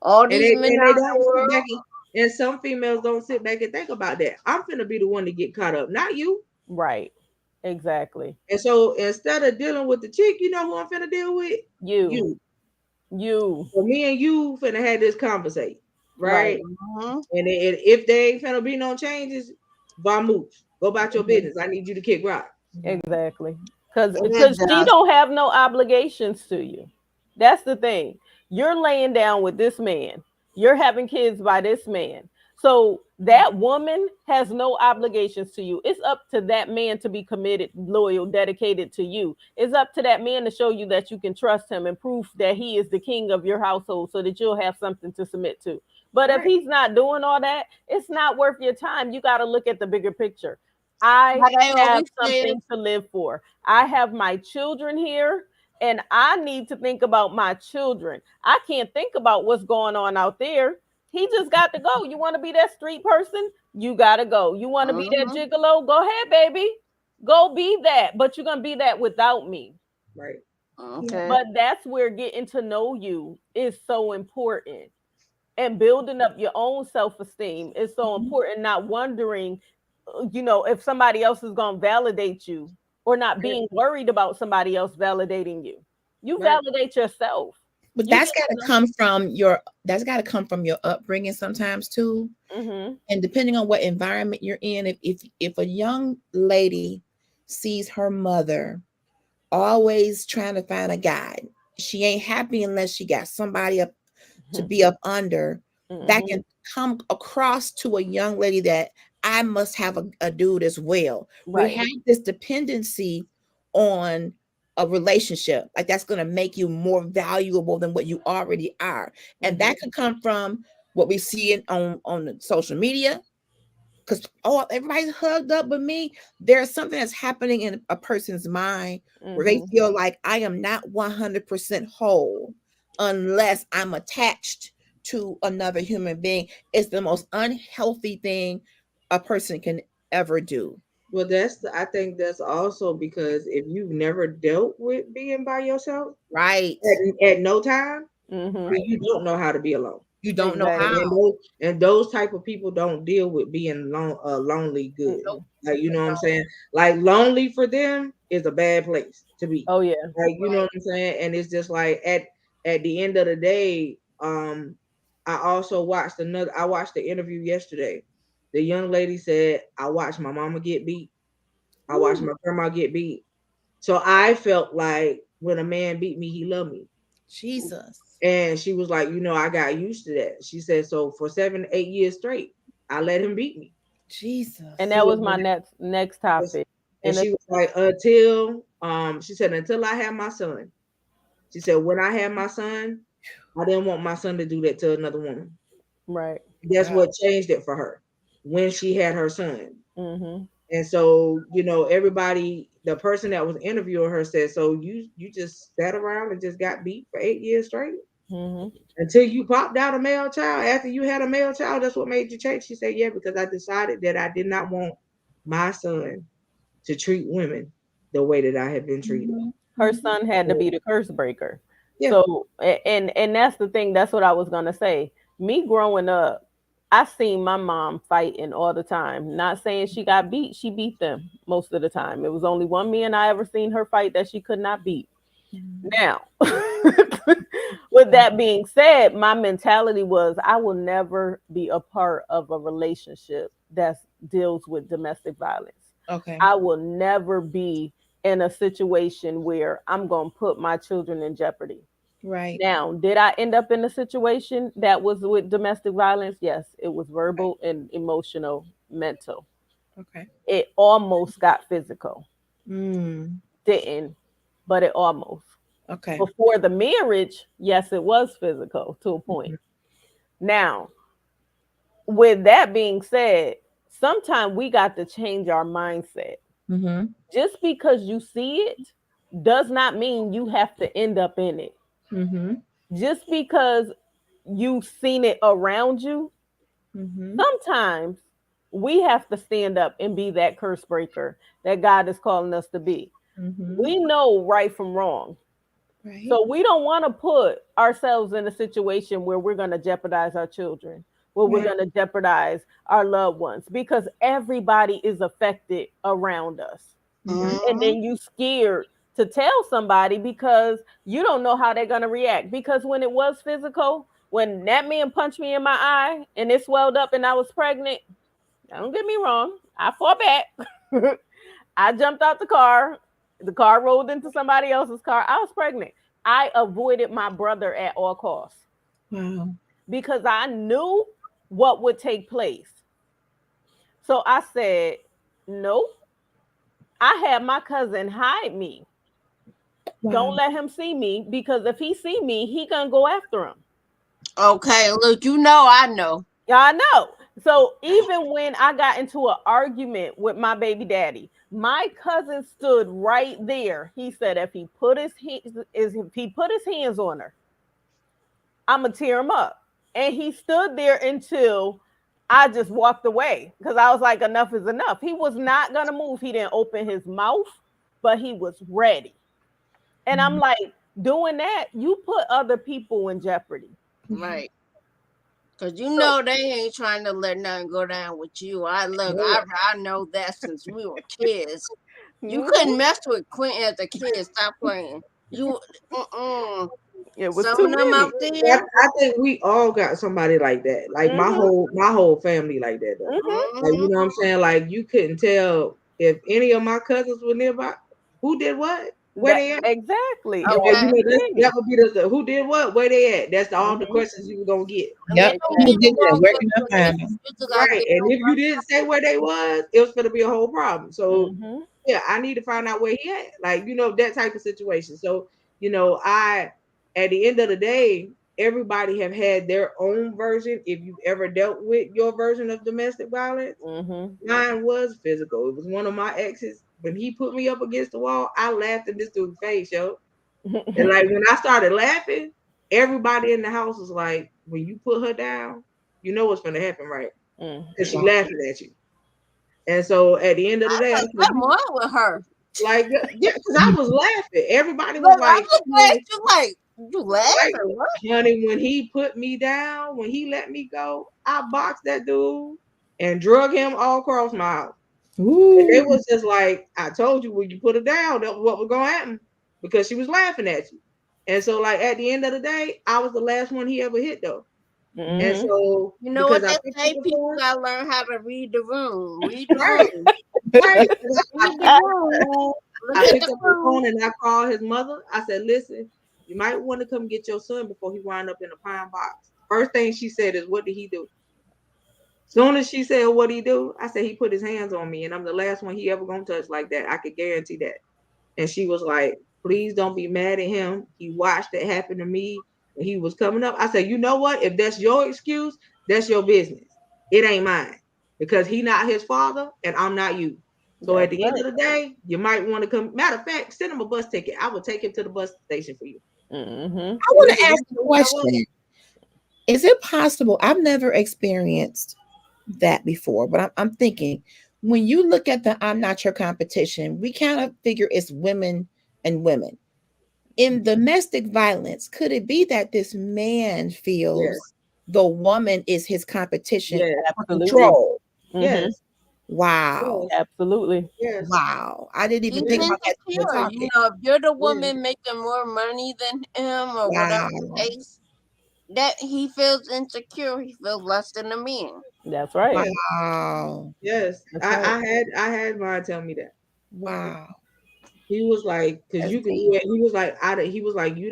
S2: All
S3: And
S2: these men
S3: they
S2: out in the
S3: don't sit
S2: world.
S3: back and some females don't sit back and think about that. I'm finna be the one to get caught up, not you.
S1: Right. Exactly.
S3: And so instead of dealing with the chick, you know who I'm finna deal with?
S1: You.
S3: You.
S1: You.
S3: So me and you finna have this conversation,
S1: Right.
S3: right?
S2: Mhm.
S3: And if there ain't finna be no changes, vamoose. Go about your business. I need you to kick rock.
S1: Exactly. Because
S2: It
S1: she
S2: does.
S1: don't have no obligations to you. That's the thing. You're laying down with this man. You're having kids by this man. So that woman has no obligations to you. It's up to that man to be committed, loyal, dedicated to you. It's up to that man to show you that you can trust him and prove that he is the king of your household so that you'll have something to submit to. But if
S3: Right.
S1: he's not doing all that, it's not worth your time. You got to look at the bigger picture. I
S2: Like I
S1: have
S2: always said,
S1: something to live for. I have my children here and I need to think about my children. I can't think about what's going on out there. He just got to go. You want to be that street person? You got to go. You want to be that
S2: mhm,
S1: gigolo? Go ahead, baby. Go be that. But you're going to be that without me.
S3: Right.
S2: okay.
S1: But that's where getting to know you is so important. And building up your own self-esteem is so important, not wondering if somebody else is going to validate you or not
S3: Right.
S1: being worried about somebody else validating you. You
S3: Right.
S1: validate yourself.
S4: But
S1: You get to
S4: that's got to come from your upbringing sometimes too.
S1: know.
S4: And depending on what environment you're in, if a young lady sees her mother always trying to find a guy, she ain't happy unless she got somebody up to be up under, that
S1: Mhm.
S4: can come across to a young lady that I must have a dude as well. We
S1: Right.
S4: have this dependency on a relationship, like that's going to make you more valuable than what you already are, and that can come from what we see on the social media. Because everybody's hugged up with me. There's something that's happening in a person's mind where they
S1: Mhm.
S4: feel like I am not 100% whole unless I'm attached to another human being. It's the most unhealthy thing a person can ever do.
S3: Well, I think that's also because if you've never dealt with being by yourself
S4: Right.
S3: at no time,
S1: Mhm.
S3: then you don't know how to be alone.
S4: You don't know
S3: And,
S1: Exactly.
S4: how.
S3: and those and those type of people don't deal with being lonely good.
S1: Mm-mm.
S3: Like you know what I'm saying? Like lonely for them is a bad place to be.
S1: Oh yeah.
S3: Like you know what I'm saying? And it's just like at the end of the day, I watched the interview yesterday. The young lady said, I watched my mama get beat. I watched
S4: Ooh,
S3: my grandma get beat. So I felt like when a man beat me, he loved me.
S4: Jesus.
S3: And she was like, I got used to that. She said, so for 7, 8 years straight, I let him beat me.
S1: And
S4: Jesus.
S3: She
S1: that
S3: was
S1: was my next
S3: like,
S1: topic.
S3: and
S1: And
S3: she was like, until I had my son. She said, when I had my son, I didn't want my son to do that to another woman.
S1: right.
S3: That's
S4: Wow.
S3: what changed it for her when she had her son.
S1: Mhm.
S3: And so, everybody, the person that was interviewing her said, so you just sat around and just got beat for 8 years straight
S1: Mhm.
S3: until you popped out a male child. After you had a male child, that's what made you change. She said, yeah, because I decided that I did not want my son to treat women the way that I had been treated.
S4: Mhm,
S1: Her
S4: mhm.
S1: son had to be the curse breaker.
S3: Yeah.
S1: So and that's the thing. That's what I was gonna say. Me growing up, I seen my mom fighting all the time. Not saying she got beat. She beat them most of the time. It was only one man I ever seen her fight that she could not beat. Now, with that being said, my mentality was I will never be a part of a relationship that deals with domestic violence.
S4: Okay.
S1: I will never be in a situation where I'm going to put my children in jeopardy.
S4: Right.
S1: Now, did I end up in a situation that was with domestic violence? Yes, it was
S4: Right.
S1: verbal and emotional, mental.
S4: Okay.
S1: It almost got physical.
S4: Mm.
S1: Didn't, but it almost.
S4: Okay.
S1: Before the marriage, yes, it was physical to a point. Now, with that being said, sometimes we got to change our mindset.
S4: Mm-hmm.
S1: Just because you see it does not mean you have to end up in it.
S4: Mm-hmm.
S1: Just because you've seen it around you,
S4: Mm-hmm.
S1: sometimes we have to stand up and be that curse breaker that God is calling us to be.
S4: Mm-hmm.
S1: We know right from wrong.
S4: Right.
S1: So we don't want to put ourselves in a situation where we're going to jeopardize our children, where we're
S4: Right.
S1: going to jeopardize our loved ones, because everybody is affected around us.
S4: Mhm.
S1: And then you scared to tell somebody because you don't know how they're going to react. Because when it was physical, when that man punched me in my eye and it swelled up and I was pregnant, don't get me wrong, I fought back. I jumped out the car. The car rolled into somebody else's car. I was pregnant. I avoided my brother at all costs
S4: Wow.
S1: because I knew what would take place. So I said, nope. I had my cousin hide me. Don't
S4: Wow.
S1: let him see me, because if he see me, he gonna go after him.
S2: Okay, look, you know I know.
S1: Yeah, I know. So even when I got into an argument with my baby daddy, my cousin stood right there. He said if he put his hands on her, I'm gonna tear him up. And he stood there until I just walked away because I was like, enough is enough. He was not gonna move. He didn't open his mouth, but he was ready. And I'm like, doing that, you put other people in jeopardy.
S2: Right. Cause you
S1: So,
S2: know they ain't trying to let nothing go down with you. I know that since we were kids. You couldn't
S1: mhm,
S2: mess with Quentin as a kid. Stop playing. You,
S1: it was
S2: some
S1: too
S2: of them
S1: many.
S2: out there.
S3: I think we all got somebody like that. Like
S1: Mhm,
S3: my whole family like that though.
S1: mhm.
S3: Like you know what I'm saying? Like you couldn't tell if any of my cousins were nearby who did what, where
S1: That
S3: they at.
S1: exactly. It was
S3: And
S2: Okay.
S3: you
S1: too
S3: know that
S1: many.
S3: would be the who did what, where they at. That's all the
S1: Mhm,
S3: questions you were gonna get.
S2: And we
S4: Yep.
S2: don't
S4: Who
S2: even
S1: exactly.
S4: did that?
S2: know
S4: Where
S2: what
S4: can I
S2: they
S4: find them?
S2: you just gotta
S3: Right.
S2: get
S3: And
S2: them
S3: if you didn't say where they was, it was gonna be a whole problem. So
S1: Mhm,
S3: yeah, I need to find out where he at. Like, you know, that type of situation. So, you know, I at the end of the day, everybody have had their own version. If you've ever dealt with your version of domestic violence,
S1: mhm.
S3: mine was physical. It was one of my exes. When he put me up against the wall, I laughed in this dude's face, yo. And like when I started laughing, everybody in the house was like, when you put her down, you know what's gonna happen, right? Because she
S1: Mhm.
S4: Wow.
S3: laughing at you. And so at the end of the day, I
S2: like,
S3: said,
S2: what's wrong with her?
S3: like, yeah, because I was laughing. Everybody was
S2: Look, I'm
S3: like,
S2: looking at you like you
S3: right,
S2: laughing. What?
S3: honey, when he put me down, when he let me go, I boxed that dude and drug him all across my house. And they
S4: Ooh.
S3: was just like, I told you when you put her down, that was what was gonna happen because she was laughing at you. And so, like at the end of the day, I was the last one he ever hit though. And
S1: Mhm.
S3: so
S2: You know
S3: because
S2: what
S3: I
S2: they
S3: picked up
S2: say?
S3: the
S2: People
S3: phone,
S2: gotta learn how to read the room. Read the
S3: right,
S2: room.
S3: right. 'Cause I
S2: Read the
S3: picked
S2: room. Look
S3: I
S2: at
S3: picked
S2: the
S3: up the
S2: room.
S3: phone and I called his mother. I said, listen, you might want to come get your son before he wind up in a pine box. First thing she said is, what did he do? Soon as she said, what did he do? I said, he put his hands on me and I'm the last one he ever gonna touch like that. I could guarantee that. And she was like, please don't be mad at him. He watched it happen to me when he was coming up. I said, you know what? If that's your excuse, that's your business. It ain't mine because he not his father and I'm not you. So at
S1: That's
S3: the end of
S1: right.
S3: the day, you might want to come. Matter of fact, send him a bus ticket. I would take him to the bus station for you.
S1: Mhm.
S4: I
S3: Say,
S4: want to
S3: listen,
S4: ask a
S3: you know what?
S4: question. Is it possible? I've never experienced that before, but I'm thinking when you look at the I'm not your competition, we kind of figure it's women and women. In domestic violence, could it be that this man
S3: Yes,
S4: feels the woman is his competition
S3: yes,
S4: for
S1: Absolutely.
S4: control?
S1: Mhm.
S3: yes,
S4: Wow.
S3: yes,
S1: Absolutely.
S3: yes,
S4: Wow. I didn't even
S2: He's
S4: think
S3: yes,
S4: about that till we're
S2: insecure. You
S4: talking.
S2: know, if you're the
S3: yes.
S2: woman making more money than him or whatever the
S4: Wow.
S2: case, that he feels insecure. He feels less than a man.
S1: That's right.
S3: Yes,
S4: Wow.
S3: yes.
S1: That's right.
S3: I had mine tell me that.
S4: Wow.
S3: He was like, because
S4: That's
S3: you can do
S4: deep.
S3: it. He was like, you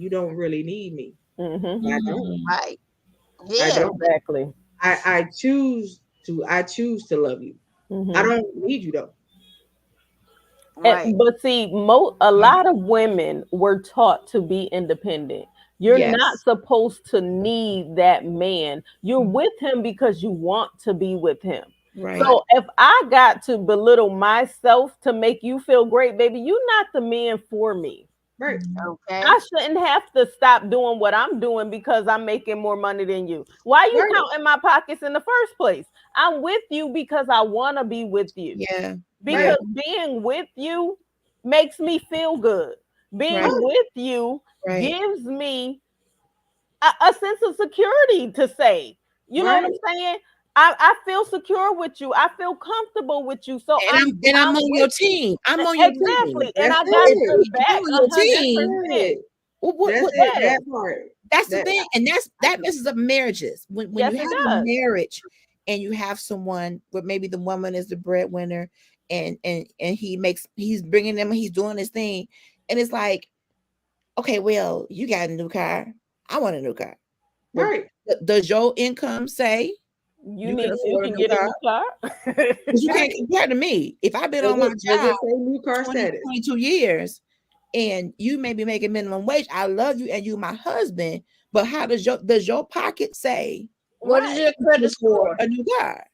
S3: don't really need me.
S1: Mhm.
S3: I don't.
S4: Mm.
S2: Right.
S3: I
S2: Yeah.
S3: don't.
S1: Exactly.
S3: I choose to love you. I
S1: Mhm.
S3: don't need you though.
S2: Right.
S1: But see, a lot of women were taught to be independent. You're not
S4: Yes.
S1: supposed to need that man. You're with him because you want to be with him.
S4: Right.
S2: Right.
S1: So if I got to belittle myself to make you feel great, baby, you're not the man for me.
S3: Right.
S2: Okay.
S1: I shouldn't have to stop doing what I'm doing because I'm making more money than you. Why you
S3: Right.
S1: counting my pockets in the first place? I'm with you because I want to be with you.
S4: Yeah. Yeah.
S3: Right.
S1: Because being with you makes me feel good. Being
S4: Right.
S1: with you
S4: Right.
S1: gives me a sense of security to say, you know what I'm
S3: Right.
S1: saying? I feel secure with you. I feel comfortable with you. So
S4: And I'm
S1: I'm
S4: on your
S1: with you.
S4: team. I'm on your team.
S1: Exactly. And
S3: That's
S1: I got
S4: If,
S1: your
S3: it.
S4: if I'm
S1: back
S4: on
S1: a
S4: your
S1: hundred
S4: team,
S3: That's
S1: percent.
S3: it.
S4: what
S3: That's it.
S1: Yes.
S3: That part.
S4: that's the
S3: That
S4: thing, and that messes up marriages. When you
S1: Yes, it
S4: have a
S1: does.
S4: marriage and you have someone where maybe the woman is the breadwinner, and he's bringing them, he's doing his thing, and it's like, okay, well, you got a new car, I want a new car. Well,
S3: right.
S4: does your income say you can
S1: You
S4: afford a
S1: can
S4: new
S1: get a
S4: car?
S1: new car.
S4: Because you can't
S3: Right.
S4: compare to me. If I've been
S3: Does
S4: on my
S3: it
S4: job
S3: say new car
S4: 20,
S3: status?
S4: 22 years, and you may be making minimum wage, I love you and you my husband, but how does your pocket say
S2: What is
S1: Right.
S2: your
S4: you can
S2: credit
S4: afford
S2: score?
S4: a new car?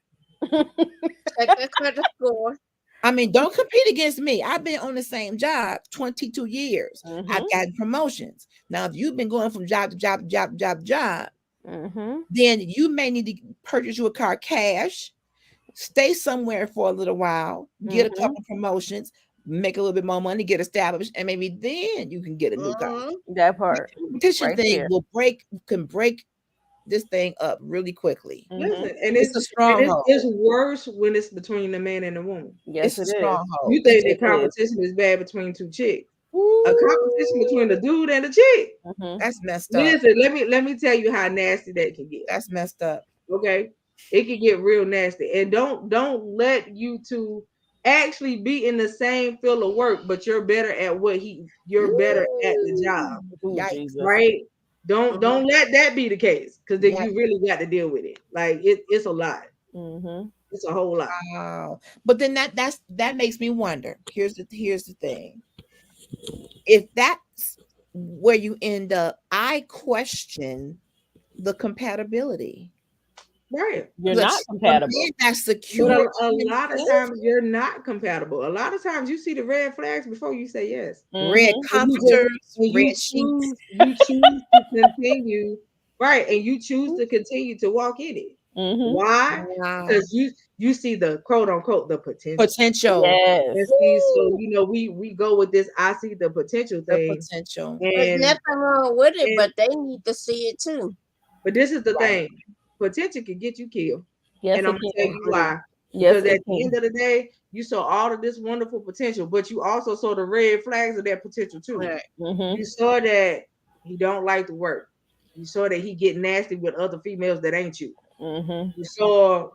S2: Check your credit score.
S4: I mean, don't compete against me. I've been on the same job 22 years. I've
S1: Mm-hmm.
S4: gotten promotions. Now, if you've been going from job to job, job,
S1: Mm-hmm.
S4: then you may need to purchase you a car cash, stay somewhere for a little while, get a
S1: Mm-hmm.
S4: couple promotions, make a little bit more money, get established, and maybe then you can get a new car.
S2: Mm-hmm.
S1: That
S4: The
S1: part
S4: competition
S1: right
S4: thing
S1: there.
S4: can break this thing up really quickly.
S1: Mm-hmm.
S3: Listen, and
S4: It's a stronghold.
S3: it's worse when it's between the man and the woman.
S1: Yes,
S4: It's a
S1: it is.
S3: You
S4: stronghold.
S3: think
S1: It
S3: that
S1: is.
S3: competition is bad between two chicks? A competition between the
S4: Ooh,
S3: dude and the chick.
S1: Mm-hmm.
S4: that's messed up.
S3: Listen, let me tell you how nasty that can get.
S4: That's messed up.
S3: Okay, it can get real nasty, and don't let you two actually be in the same field of work, but you're better at the job,
S4: Ooh,
S1: Ooh,
S4: yikes.
S1: Jesus.
S3: right? Don't
S2: Mm-hmm.
S3: don't let that be the case, because then
S4: Yeah.
S3: you really got to deal with it. Like it's a lot.
S1: Mm-hmm.
S3: It's a whole lot.
S4: Wow. But then that makes me wonder. Here's the thing. If that's where you end up, I question the compatibility.
S3: Right.
S1: You're
S4: Look,
S1: not
S4: a
S1: compatible.
S4: man that's
S3: But
S4: secure
S3: a
S4: in
S3: lot of
S4: himself,
S3: times you're not compatible. A lot of times you see the red flags before you say yes.
S4: red
S1: Mm-hmm.
S3: And you just
S4: comforters,
S3: and
S4: red sheets.
S3: you choose to continue, right, and you choose to continue to walk in it.
S1: Mm-hmm.
S3: Why?
S4: Wow.
S3: Because you see the quote unquote the potential.
S4: Potential.
S1: Yes.
S3: And see, so
S4: Woo,
S3: we go with this I see the potential
S4: the
S3: thing.
S4: potential.
S2: There's
S3: And
S2: nothing wrong with it,
S3: and
S2: but they need to see it too.
S3: but this is the
S4: Right.
S3: thing. Potential can get you killed.
S1: Yes,
S3: And I'm
S1: it
S3: gonna tell
S1: can.
S3: you why.
S1: Yes,
S3: Because
S1: it
S3: at the end
S1: can.
S3: of the day, you saw all of this wonderful potential, but you also saw the red flags of that potential too.
S2: Right.
S1: Mm-hmm.
S3: You saw that he don't like to work. You saw that he get nasty with other females that ain't you.
S1: Mm-hmm.
S3: You saw,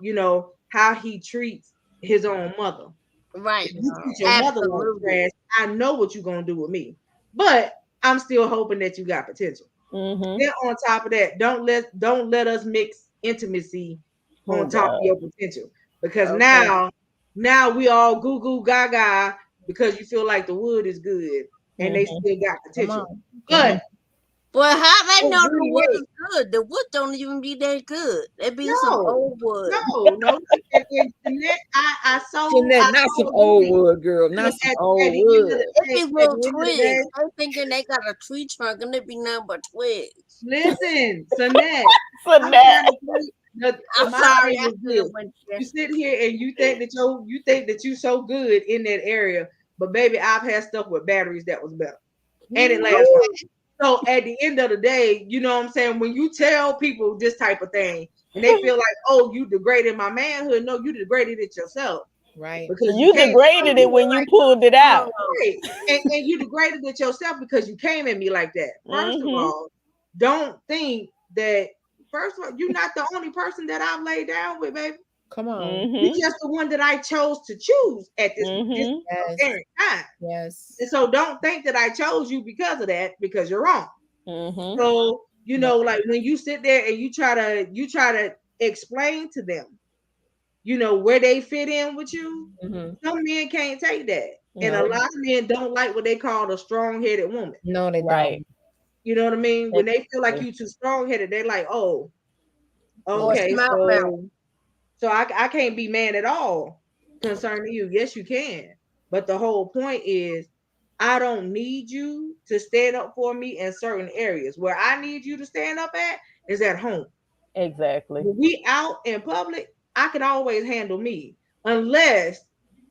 S3: how he treats his own mother.
S2: Right.
S3: If you
S4: Wow.
S3: treat your mother like
S2: Absolutely.
S3: trash, I know what you're gonna do with me. But I'm still hoping that you got potential.
S1: Mm-hmm.
S3: Then on top of that, don't let us mix intimacy
S1: Oh
S3: on top of
S1: God.
S3: your potential, because
S2: Okay.
S3: now we all goo goo gaga because you feel like the wood is good and they
S1: Mm-hmm.
S3: still got
S4: Come
S3: potential.
S4: on. Come
S3: But
S4: on.
S2: Well, how they
S3: oh,
S2: know the
S3: really
S2: wood
S3: wait.
S2: is good? The wood don't even be that good. It be some
S3: No,
S2: old wood.
S3: no. And Jeanette,
S4: Jeanette,
S3: I
S4: not some
S3: so
S4: old
S3: agree.
S4: wood, girl. Not
S3: Because
S4: some
S3: at
S4: old
S3: the end of
S4: wood.
S3: the
S2: It
S3: day,
S2: be
S3: at
S2: little
S3: the end of the
S2: twigs.
S3: day,
S2: I'm thinking they got a tree trunk and it be nothing but twigs.
S3: listen, Jeanette, I'm
S1: Finette.
S3: trying to tell you,
S2: I'm
S3: my
S2: sorry
S3: thing
S2: I
S3: is
S2: said
S3: this.
S2: what
S3: You sit here and you think that you so good in that area, but baby, I've had stuff with batteries that was better. And it lasts
S2: okay.
S3: longer. So at the end of the day, you know what I'm saying? When you tell people this type of thing and they feel like, oh, you degraded my manhood. No, you degraded it yourself
S4: Right.
S3: because you
S1: You
S3: came
S2: Some
S1: degraded it
S2: people
S1: when you
S2: like
S1: pulled it
S2: strong.
S1: out.
S3: right. And you degraded it yourself because you came at me like that. First of
S1: Mm-hmm.
S3: all, don't think that, first of all, you're not the only person that I've laid down with, baby.
S4: Come on.
S3: You're
S1: Mm-hmm.
S3: just the one that I chose to choose at this
S1: Mm-hmm.
S4: Yes.
S3: apparent time.
S4: Yes.
S3: And so don't think that I chose you because of that, because you're wrong.
S1: Mm-hmm.
S3: So,
S4: No.
S3: like when you sit there and you try to explain to them, where they fit in with you,
S4: Mm-hmm.
S3: some men can't take that. And a
S1: No.
S3: lot of men don't like what they call a strong-headed woman.
S4: No, they
S1: Right.
S4: don't.
S3: You know what I mean? When they feel like
S1: Exactly.
S3: you too strong-headed, they're like, oh,
S2: Or
S3: okay,
S2: smart mouth.
S3: so I can't be mad at all concerning you. Yes, you can. But the whole point is I don't need you to stand up for me in certain areas. Where I need you to stand up at is at home.
S1: Exactly.
S3: When we out in public, I can always handle me. Unless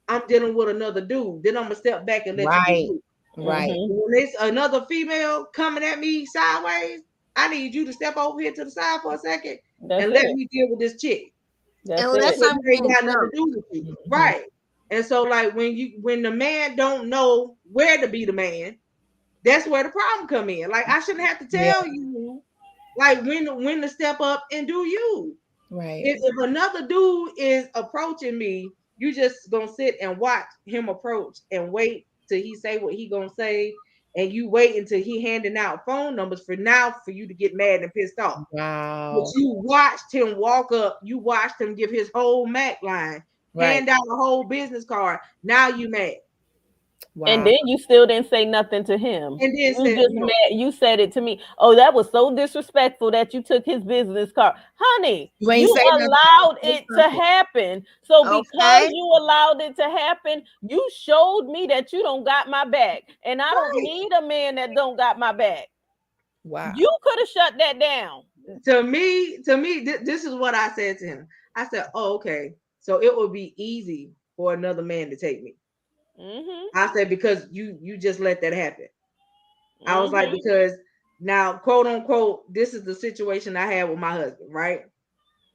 S3: I'm dealing with another dude. Then I'm gonna step back and let you do
S4: Right.
S3: you.
S4: Right.
S1: Mhm.
S3: When there's another female coming at me sideways, I need you to step over here to the side for a second
S1: That's
S3: and let
S1: it.
S3: me deal with this chick.
S1: That's
S2: Unless
S1: it.
S3: Because
S2: I'm
S3: you ain't
S2: being
S3: got nothing to
S2: dumped.
S3: do with you.
S4: Mhm.
S3: Right. And so like when the man don't know where to be the man, that's where the problem come in. Like I shouldn't have to
S4: Yeah.
S3: tell you like when to step up and do you.
S4: Right.
S3: If another dude is approaching me, you just gonna sit and watch him approach and wait till he say what he gonna say, and you wait until he handing out phone numbers for you to get mad and pissed off. But
S4: Wow.
S3: you watched him walk up, you watched him give his whole Mac line,
S4: Right.
S3: hand out a whole business card. Now you mad.
S1: And
S4: Wow.
S1: then you still didn't say nothing to him.
S3: And then
S1: You
S3: said
S1: just
S3: no.
S1: mad. You said it to me. Oh, that was so disrespectful that you took his business card. Honey,
S4: You ain't
S1: you
S4: say nothing.
S1: allowed it to happen. So because
S2: Okay.
S1: you allowed it to happen, you showed me that you don't got my back. And I don't
S3: Right.
S1: need a man that don't got my back.
S4: Wow.
S1: You could have shut that down.
S3: To me, this is what I said to him. I said, "Oh, okay. So it would be easy for another man to take me."
S1: Mm-hmm.
S3: I said, "Because you just let that happen." I was like,
S1: Mm-hmm.
S3: "Because now, quote unquote, this is the situation I had with my husband, right?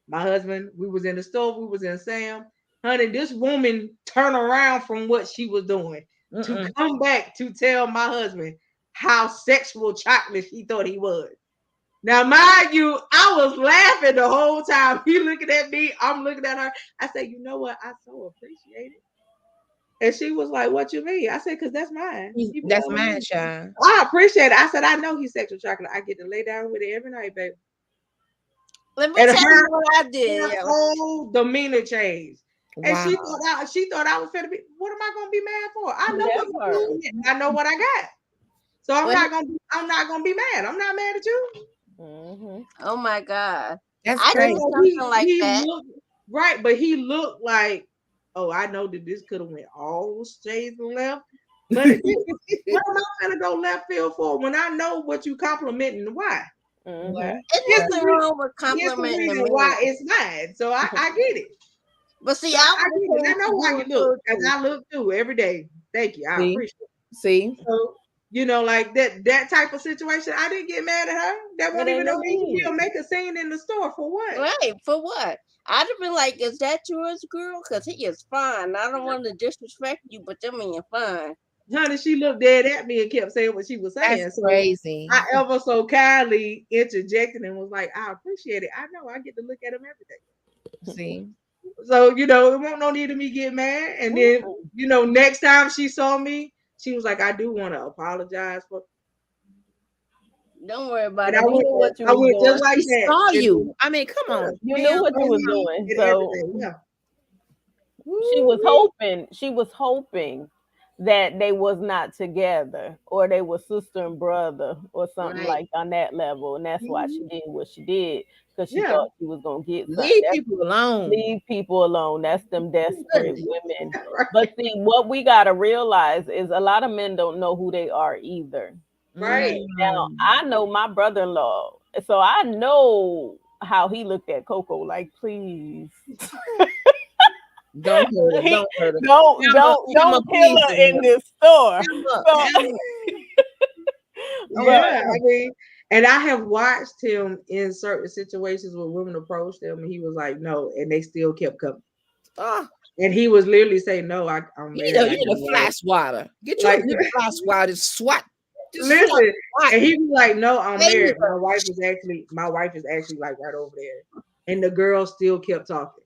S3: My husband, we was in the store, we was in Sam. Honey, this woman turned around from what she was doing to
S4: Mm-mm.
S3: come back to tell my husband how sexual chocolate she thought he was. Now, mind you, I was laughing the whole time. He looking at me, I'm looking at her. I said, you know what? I so appreciate it. And she was like, what you mean? I said, because that's mine. He
S4: That's
S3: belong to
S4: mine,
S3: me.
S4: child.
S3: I appreciate it. I said, I know he's sexual chocolate. I get to lay down with it every night, baby.
S2: Let me
S3: And
S2: tell
S3: her,
S2: you what I did.
S3: her whole demeanor changed. And
S4: Wow.
S3: she thought I was finna be, what am I gonna be mad for? I know
S1: That
S3: what
S1: part.
S3: you're doing and I know what I got. So I'm not gonna be mad. I'm not mad at you.
S1: Mm-hmm.
S2: Oh my God.
S4: That's
S2: I
S3: And
S2: did
S4: crazy.
S3: so
S2: something like
S3: he
S2: that.
S3: looked right, but he looked like, oh, I know that this could have went all shades of left, but it didn't. What am I gonna go left field for when I know what you complimenting and why?
S1: Mm-hmm.
S2: There's
S3: Here's the,
S2: nothing
S3: re-
S2: wrong with
S3: here's the
S2: complimenting a
S3: reason
S2: man.
S3: why it's mine. So I get it.
S2: But see,
S3: So
S2: I
S3: I
S2: would
S3: get it. I
S2: have
S3: know
S2: to
S3: how
S2: do
S3: you
S2: it
S3: look, because
S2: too.
S3: I look too every day. Thank you. I
S4: See?
S3: appreciate it.
S4: See?
S3: So, like that type of situation, I didn't get mad at her. That
S1: It
S3: won't
S1: ain't
S3: even
S1: no
S3: no big
S1: need.
S3: deal. Make a scene in the store for what?
S2: Right, for what? I'd have been like, is that yours, girl? Because he is fine. I don't want to disrespect you, but that man fine.
S3: Honey, she looked dead at me and kept saying what she was saying.
S4: That's
S3: So
S4: crazy.
S3: I ever so kindly interjected and was like, I appreciate it. I know I get to look at him every day.
S4: See?
S3: So, it won't no need of me get mad. And then, next time she saw me, she was like, I do want to apologize for.
S2: Don't worry about
S3: And
S2: it.
S3: I
S2: You
S3: went,
S2: knew what you
S3: I
S2: was
S3: went just
S2: doing.
S3: like
S4: He
S3: that.
S4: saw
S3: And
S4: you. I mean, come on.
S1: You
S4: man.
S1: knew what you was
S3: then-
S1: doing.
S3: and
S1: So
S3: everything. Yeah.
S1: she was hoping that they was not together or they were sister and brother or something
S2: Right.
S1: like on that level. And that's why she
S3: Mhm.
S1: did what she did, because she
S3: Yeah.
S1: thought she was gonna get something.
S4: Leave people alone.
S1: Leave people alone. That's them desperate women.
S3: Right.
S1: But see, what we gotta realize is a lot of men don't know who they are either.
S3: Right.
S1: Now, I know my brother-in-law, so I know how he looked at Coco. Like, please,
S4: Don't hurt her.
S1: He-
S4: Don't hurt her.
S1: don't
S4: Emma,
S1: kill her
S4: please,
S1: in this store.
S4: Emma,
S1: So-
S4: Emma.
S3: Yeah, I mean, and I have watched him in certain situations where women approached him, and he was like, "No," and they still kept coming.
S4: Oh,
S3: And he was literally saying, "No, I'm
S4: you
S3: married."
S4: need
S3: I
S4: a
S3: can't
S4: flash water. Get
S3: Like-
S4: your flash water. Swat. Just
S3: Listen,
S4: swat.
S3: and he was like, "No, I'm
S4: Baby.
S3: married. My wife is actually like right over there." And the girl still kept talking,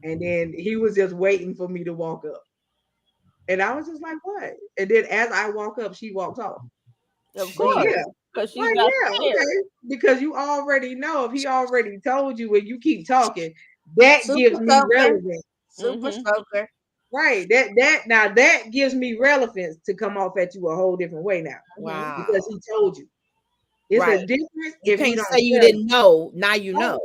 S3: and then he was just waiting for me to walk up, and I was just like, "What?" And then as I walk up, she walks off.
S1: Of
S3: So,
S1: course,
S3: yeah.
S1: because she
S3: Like,
S1: got
S3: yeah,
S1: scared.
S3: okay. Because you already know if he already told you and you keep talking, that
S2: Super
S3: gives me
S2: soaker.
S3: relevance.
S2: Super
S1: Mhm.
S2: soaker.
S3: Right. That gives me relevance to come off at you a whole different way now.
S4: Wow.
S3: Because he told you. It's a
S4: Right.
S3: difference
S4: You
S3: if he
S4: can't
S3: don't
S4: say you
S3: tell
S4: didn't know. Now you
S3: Oh,
S4: know.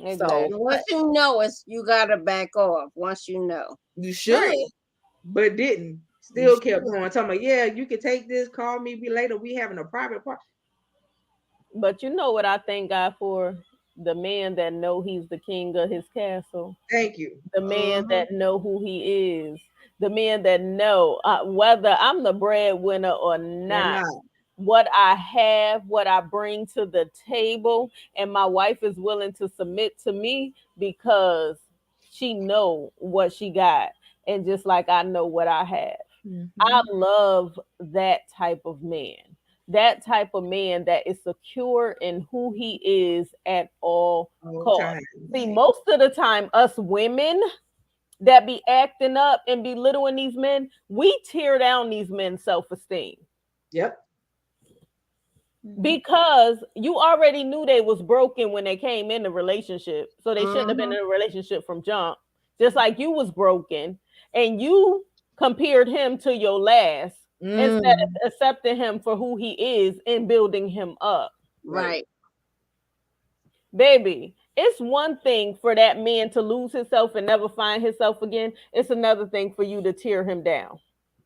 S1: Exactly.
S2: Once you know it, you gotta back off. Once you know.
S4: You should.
S3: Right. But didn't. Still kept going. Talking about, yeah, you can take this, call me, be later. We having a private part.
S1: But you know what I thank God for? The man that know he's the king of his castle.
S3: Thank you.
S1: The man
S3: Uh-huh.
S1: that know who he is. The men that know whether I'm the breadwinner or
S3: Or
S1: not,
S3: not.
S1: what I have, what I bring to the table, and my wife is willing to submit to me because she know what she got, and just like I know what I have. I
S4: Mhm.
S1: love that type of man. That type of man that is secure in who he is at all
S3: All
S1: costs.
S3: time.
S1: See, most of the time, us women that be acting up and belittling these men, we tear down these men's self-esteem
S3: Yep.
S1: because you already knew they was broken when they came in the relationship, so they shouldn't have been
S3: Uh-huh.
S1: in a relationship from jump. Just like you was broken and you compared him to your last instead
S3: Mm.
S1: of accepting him for who he is and building him up.
S3: Right.
S2: Right.
S1: Baby, it's one thing for that man to lose himself and never find himself again. It's another thing for you to tear him down.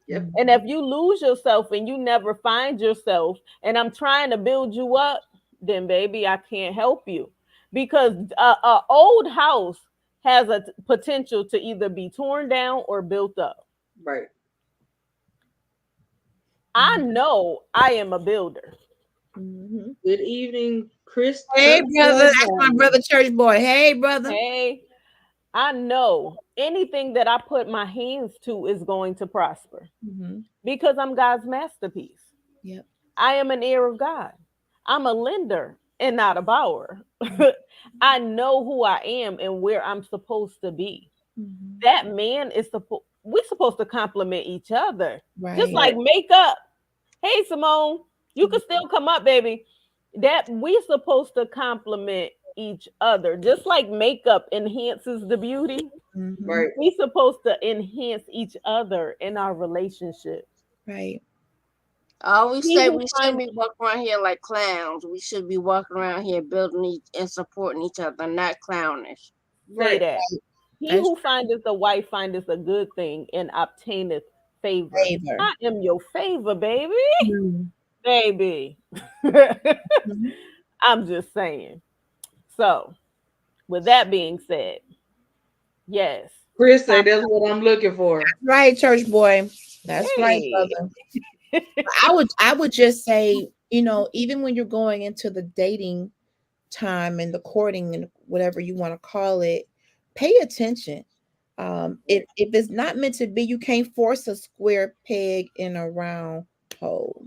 S3: Yep.
S1: And if you lose yourself and you never find yourself, and I'm trying to build you up, then baby, I can't help you because a old house has a potential to either be torn down or built up.
S3: Right.
S1: I know I am a builder.
S4: Mhm.
S3: Good evening, Chris.
S4: Hey,
S3: Church
S4: brother.
S3: Boy
S4: That's my
S3: Brown.
S4: brother, church boy. Hey, brother.
S1: Hey, I know anything that I put my hands to is going to prosper
S4: Mhm.
S1: because I'm God's masterpiece.
S4: Yep.
S1: I am an heir of God. I'm a lender and not a borrower. I know who I am and where I'm supposed to be.
S4: Mhm.
S1: That man is supposed we're supposed to complement each other. Just
S4: Right.
S1: like makeup. Hey Simone, you can still come up, baby. That we're supposed to complement each other. Just like makeup enhances the beauty,
S4: Mhm.
S3: Right.
S1: we supposed to enhance each other in our relationship.
S4: Right.
S2: I always
S1: He
S2: say
S1: who
S2: we shouldn't
S1: finds
S2: be walking around here like clowns. We should be walking around here building and supporting each other, not clownish.
S1: say
S3: Right.
S1: that. He
S4: That's
S1: who findeth a wife findeth a good thing and obtaineth favor.
S4: favor.
S1: I am your favor, baby.
S4: Mhm.
S1: Baby.
S4: Mhm.
S1: I'm just saying. So, with that being said, yes.
S3: Chris say that's what I'm looking for.
S4: Right, church boy. That's right,
S1: Hey.
S4: brother. I would just say, even when you're going into the dating time and the courting and whatever you want to call it, pay attention. If it's not meant to be, you can't force a square peg in a round hole.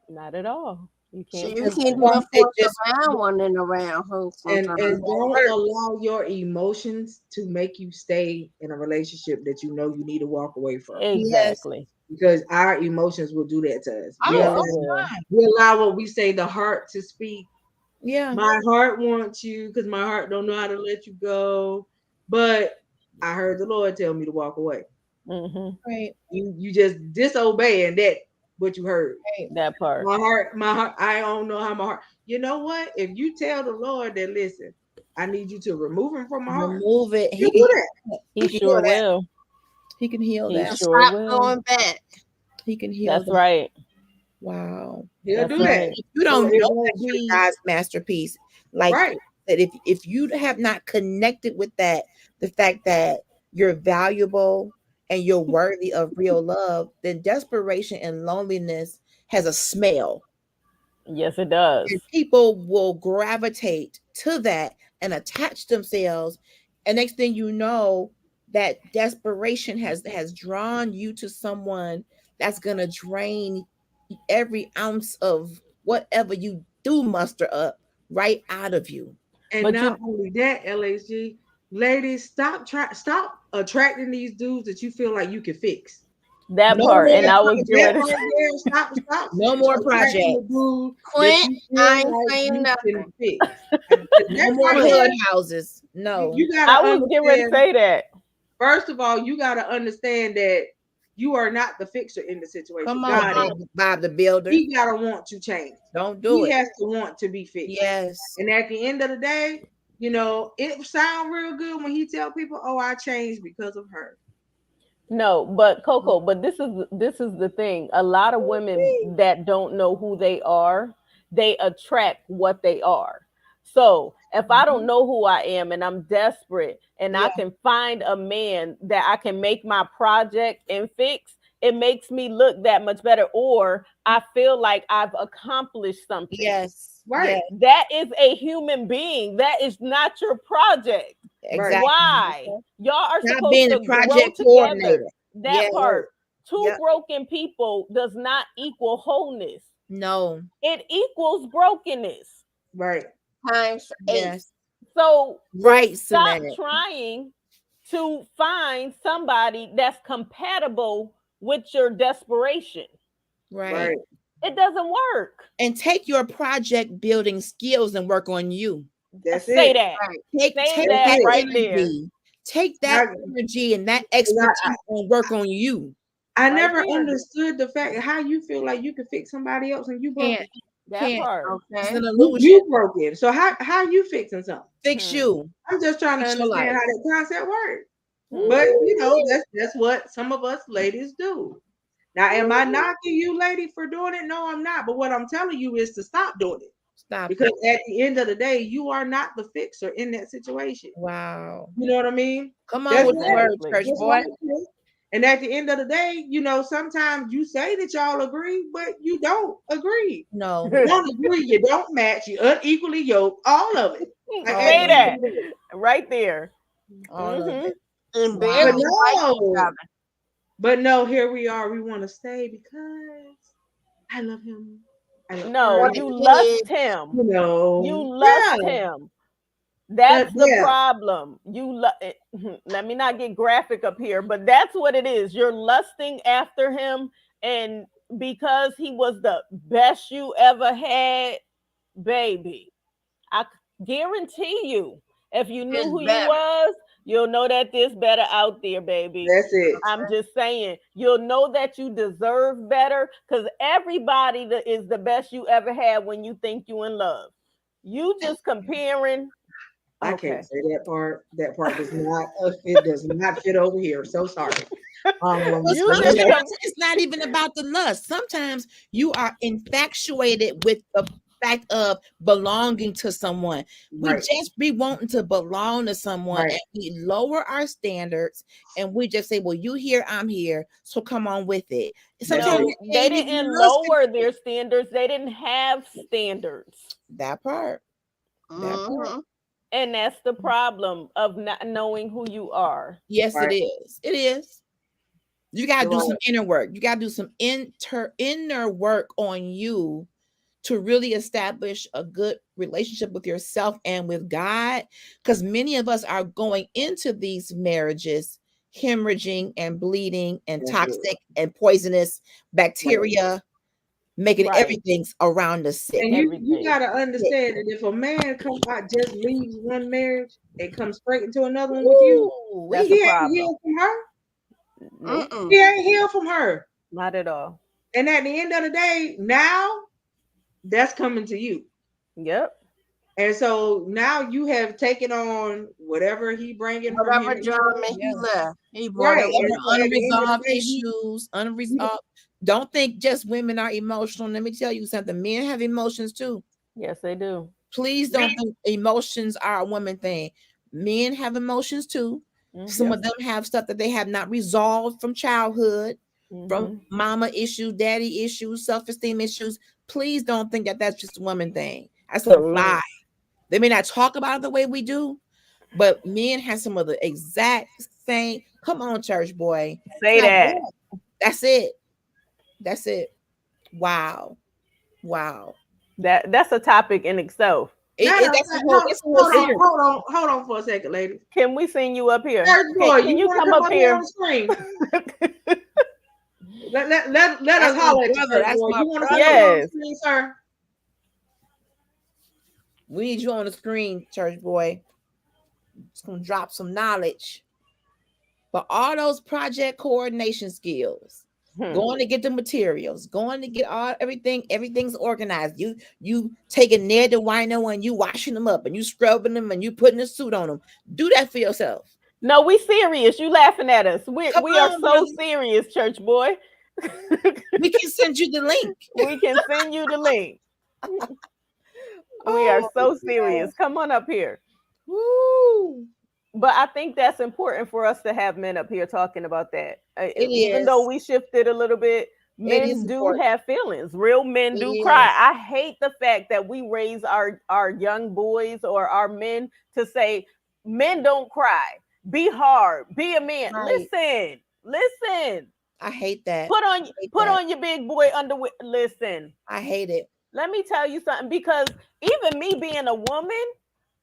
S1: Not at all. You
S2: So
S1: can't
S2: you
S1: force
S2: can't
S1: it.
S2: do it
S4: Once it
S2: force
S4: just
S2: around one in around hope
S3: And
S2: sometimes.
S3: don't
S4: work.
S3: allow your emotions to make you stay in a relationship that you know you need to walk away from.
S4: Yes.
S1: Exactly.
S3: Because our emotions will do that to us.
S1: Yes,
S4: Oh,
S1: it
S4: all the
S1: will.
S4: time.
S3: We allow what we say the heart to speak.
S4: Yeah.
S3: My heart wants you because my heart don't know how to let you go. But I heard the Lord tell me to walk away.
S1: Hmm.
S4: Right.
S3: You just disobeying that what you heard.
S4: Right.
S1: That part.
S3: My heart, I don't know how my heart. You know what? If you tell the Lord that, listen, I need you to remove him from my heart,
S4: Remove it.
S3: he'll do that.
S1: He
S4: He can heal
S1: sure
S4: that.
S1: will.
S4: He can heal
S1: He
S4: that.
S2: And
S1: sure
S2: stop
S1: will.
S2: going back.
S4: He can heal
S1: That's
S4: that.
S1: right.
S4: Wow.
S3: He'll
S1: That's
S3: do that.
S1: right.
S4: If you
S3: So
S4: don't
S3: it
S4: know that
S3: won't
S4: you're
S3: be
S4: God's masterpiece, like
S3: right.
S4: that, if you have not connected with that, the fact that you're valuable and you're worthy of real love, then desperation and loneliness has a smell.
S1: Yes, it does.
S4: And people will gravitate to that and attach themselves. And next thing you know, that desperation has drawn you to someone that's gonna drain every ounce of whatever you do muster up right out of you.
S3: And
S1: But
S3: not
S1: you
S3: only that, LHG, ladies, stop attracting these dudes that you feel like you can fix.
S1: that
S4: No
S1: part,
S4: more
S1: and I was getting
S3: That
S1: ready to
S3: right there, stop
S4: no more
S3: attracting the
S4: projects.
S3: dude that
S2: Quint,
S3: you
S2: I
S3: feel
S2: ain't
S3: like
S2: saying
S3: you can
S2: nothing.
S3: fix. And
S4: No
S3: that
S4: more
S3: right
S4: hood
S3: there,
S4: houses. No.
S3: you gotta
S1: I was getting ready to
S3: understand.
S1: say that.
S3: First of all, you gotta understand that you are not the fixer in the situation.
S4: Come on,
S3: God is.
S4: Bob the Builder.
S3: He gotta want to change.
S4: Don't do
S3: He
S4: it.
S3: has to want to be fixed.
S4: Yes.
S3: And at the end of the day, it sounds real good when he tell people, "Oh, I changed because of her."
S1: No, but Coco, but this is the thing. A lot of women that don't know who they are, they attract what they are. So If I don't know who I am and I'm desperate and I
S4: Yeah.
S1: can find a man that I can make my project and fix, it makes me look that much better. Or I feel like I've accomplished something.
S4: Yes.
S3: Right.
S4: Yes,
S1: That is a human being. That is not your project.
S4: exactly.
S1: Why? Y'all are
S4: Stop
S1: supposed
S4: being a
S1: to grow
S4: project
S1: together.
S4: coordinator.
S1: That
S4: Yeah.
S1: part. Two
S4: Yep.
S1: broken people does not equal wholeness.
S4: No.
S1: It equals brokenness.
S3: Right.
S2: Times 8.
S4: Yes.
S1: So
S4: Right,
S1: stop
S4: Sinette.
S1: trying to find somebody that's compatible with your desperation.
S4: Right.
S3: Right.
S1: It doesn't work.
S4: And take your project building skills and work on you.
S3: That's
S1: Say
S3: it.
S1: that.
S2: Right.
S4: Take
S1: Say
S4: that
S1: that right there.
S4: energy. Take that energy and that expertise and work on you.
S3: I
S1: Right
S3: never
S1: there.
S3: understood the fact how you feel like you could fix somebody else and you broke.
S4: Can't.
S1: That
S4: Can't.
S1: part.
S4: It's
S2: Okay.
S4: an
S3: You,
S4: illusion.
S3: you broken. So how you fixing something?
S4: Fix
S1: Hmm.
S4: you.
S3: I'm just trying to
S4: Fix your
S3: understand
S4: life.
S3: how that concept works.
S1: Hmm.
S3: But you know, that's what some of us ladies do. Now, am I knocking you, lady, for doing it? No, I'm not. But what I'm telling you is to stop doing it.
S4: Stop
S3: Because
S4: it.
S3: at the end of the day, you are not the fixer in that situation.
S4: Wow.
S3: You know what I mean?
S4: Come on
S3: That's
S4: with the
S3: right.
S4: word,
S1: Exactly.
S4: church
S3: That's
S4: boy.
S3: right, sis. And at the end of the day, you know, sometimes you say that y'all agree, but you don't agree.
S4: No.
S3: You don't agree, you don't match, you unequally yoked, all of it. Like, at
S1: Say
S3: the
S1: that
S3: end of the day.
S1: right there.
S4: All of
S1: Mhm.
S4: it.
S2: And
S4: Wow.
S2: barely
S3: But
S2: like each
S3: no,
S2: other.
S3: but no, here we are. We want to stay because I love him. I love
S1: No,
S3: her.
S1: you
S2: Yeah.
S1: lust him.
S3: You know,
S1: You lust
S3: yeah.
S1: him. That's the
S3: yeah.
S1: problem. Let me not get graphic up here, but that's what it is. You're lusting after him, and because he was the best you ever had, baby, I guarantee you, if you knew
S2: It's
S1: who you
S2: better.
S1: was, you'll know that there's better out there, baby.
S3: That's it.
S1: I'm just saying, you'll know that you deserve better because everybody that is the best you ever had when you think you in love. You just comparing.
S3: I
S1: Okay.
S3: can't say that part. That part does not. It does not fit over here. So sorry.
S4: Well,
S1: You just
S4: sometimes it's not even about the lust. Sometimes you are infatuated with the fact of belonging to someone. We
S3: Right.
S4: just be wanting to belong to someone,
S3: Right.
S4: and we lower our standards, and we just say, "Well, you here, I'm here, so come on with it." Sometimes
S1: No,
S4: it
S1: they
S4: ain't even
S1: didn't
S4: lust.
S1: lower their standards. They didn't have standards.
S4: That part. That part.
S2: Mhm.
S1: And that's the problem of not knowing who you are.
S4: Yes, it
S3: Right.
S4: is. It is. You got to
S3: You're
S4: do
S3: right.
S4: some inner work. You got to do some inner work on you to really establish a good relationship with yourself and with God. Because many of us are going into these marriages hemorrhaging and bleeding and
S3: That's it.
S4: toxic and poisonous bacteria, making
S1: Right.
S4: everything's around us sick.
S3: And you
S1: Everything.
S3: gotta understand that if a man comes out just leaves one marriage and comes straight into another one with you,
S4: Ooh,
S1: That's
S3: he
S1: a
S3: ain't
S1: problem.
S3: healed from her.
S1: Nope,
S2: Mm-mm.
S3: He ain't healed from her.
S1: not at all.
S3: And at the end of the day, now that's coming to you.
S1: Yep.
S3: And so now you have taken on whatever he bringing from
S2: Whatever
S3: him.
S2: drama he
S4: Yeah.
S2: left, he brought
S3: Right.
S2: it
S3: And
S2: with
S3: so at the end of the
S4: Unresolved
S3: day,
S4: issues, unresolved. Don't think just women are emotional. Let me tell you something. Men have emotions too.
S1: Yes, they do.
S4: Please don't think emotions are a woman thing. Men have emotions too.
S1: Mhm.
S4: Some of them have stuff that they have not resolved from childhood, from
S1: Mhm.
S4: mama issues, daddy issues, self-esteem issues. Please don't think that that's just a woman thing. That's a lie. They may not talk about it the way we do, but men have some of the exact same. Come on, church boy.
S1: Say that.
S4: That's it. That's it. Wow. Wow.
S1: That's a topic in itself.
S4: That's a whole, it's a whole series.
S3: hold on for a second, lady.
S1: Can we send you up here?
S3: Church boy,
S1: Can
S3: you
S1: you
S3: want to
S1: come
S3: come
S1: up
S3: up here
S1: here?
S3: on the screen? let us
S4: That's my
S3: holler at you,
S4: brother.
S3: church
S4: That's
S3: boy.
S4: my
S3: You want to
S4: brother.
S3: come up on the
S1: Yes.
S3: screen, sir?
S4: We need you on the screen, church boy. It's gonna drop some knowledge. But all those project coordination skills, going to get the materials, going to get everything's organized. You taking Ned the wino and you washing them up and you scrubbing them and you putting a suit on them. Do that for yourself.
S1: No, we serious. You laughing at us. We
S4: Come
S1: are
S4: on,
S1: so
S4: brother.
S1: serious, church boy.
S4: We can send you the link.
S1: We can send you the link. We are
S4: Oh,
S1: so
S4: yes.
S1: serious. Come on up here.
S4: Woo.
S1: But I think that's important for us to have men up here talking about that.
S4: It
S1: Even though
S4: is.
S1: we shifted a little bit,
S4: It is
S1: men do
S4: important.
S1: have feelings. Real men
S4: It
S1: do cry.
S4: is.
S1: I hate the fact that we raise our young boys or our men to say men don't cry. Be hard. Be a man.
S4: Right.
S1: Listen.
S4: I hate that.
S1: Put
S4: I
S1: on
S4: hate
S1: put
S4: that.
S1: on your big boy underwear. Listen.
S4: I hate it.
S1: Let me tell you something, because even me being a woman,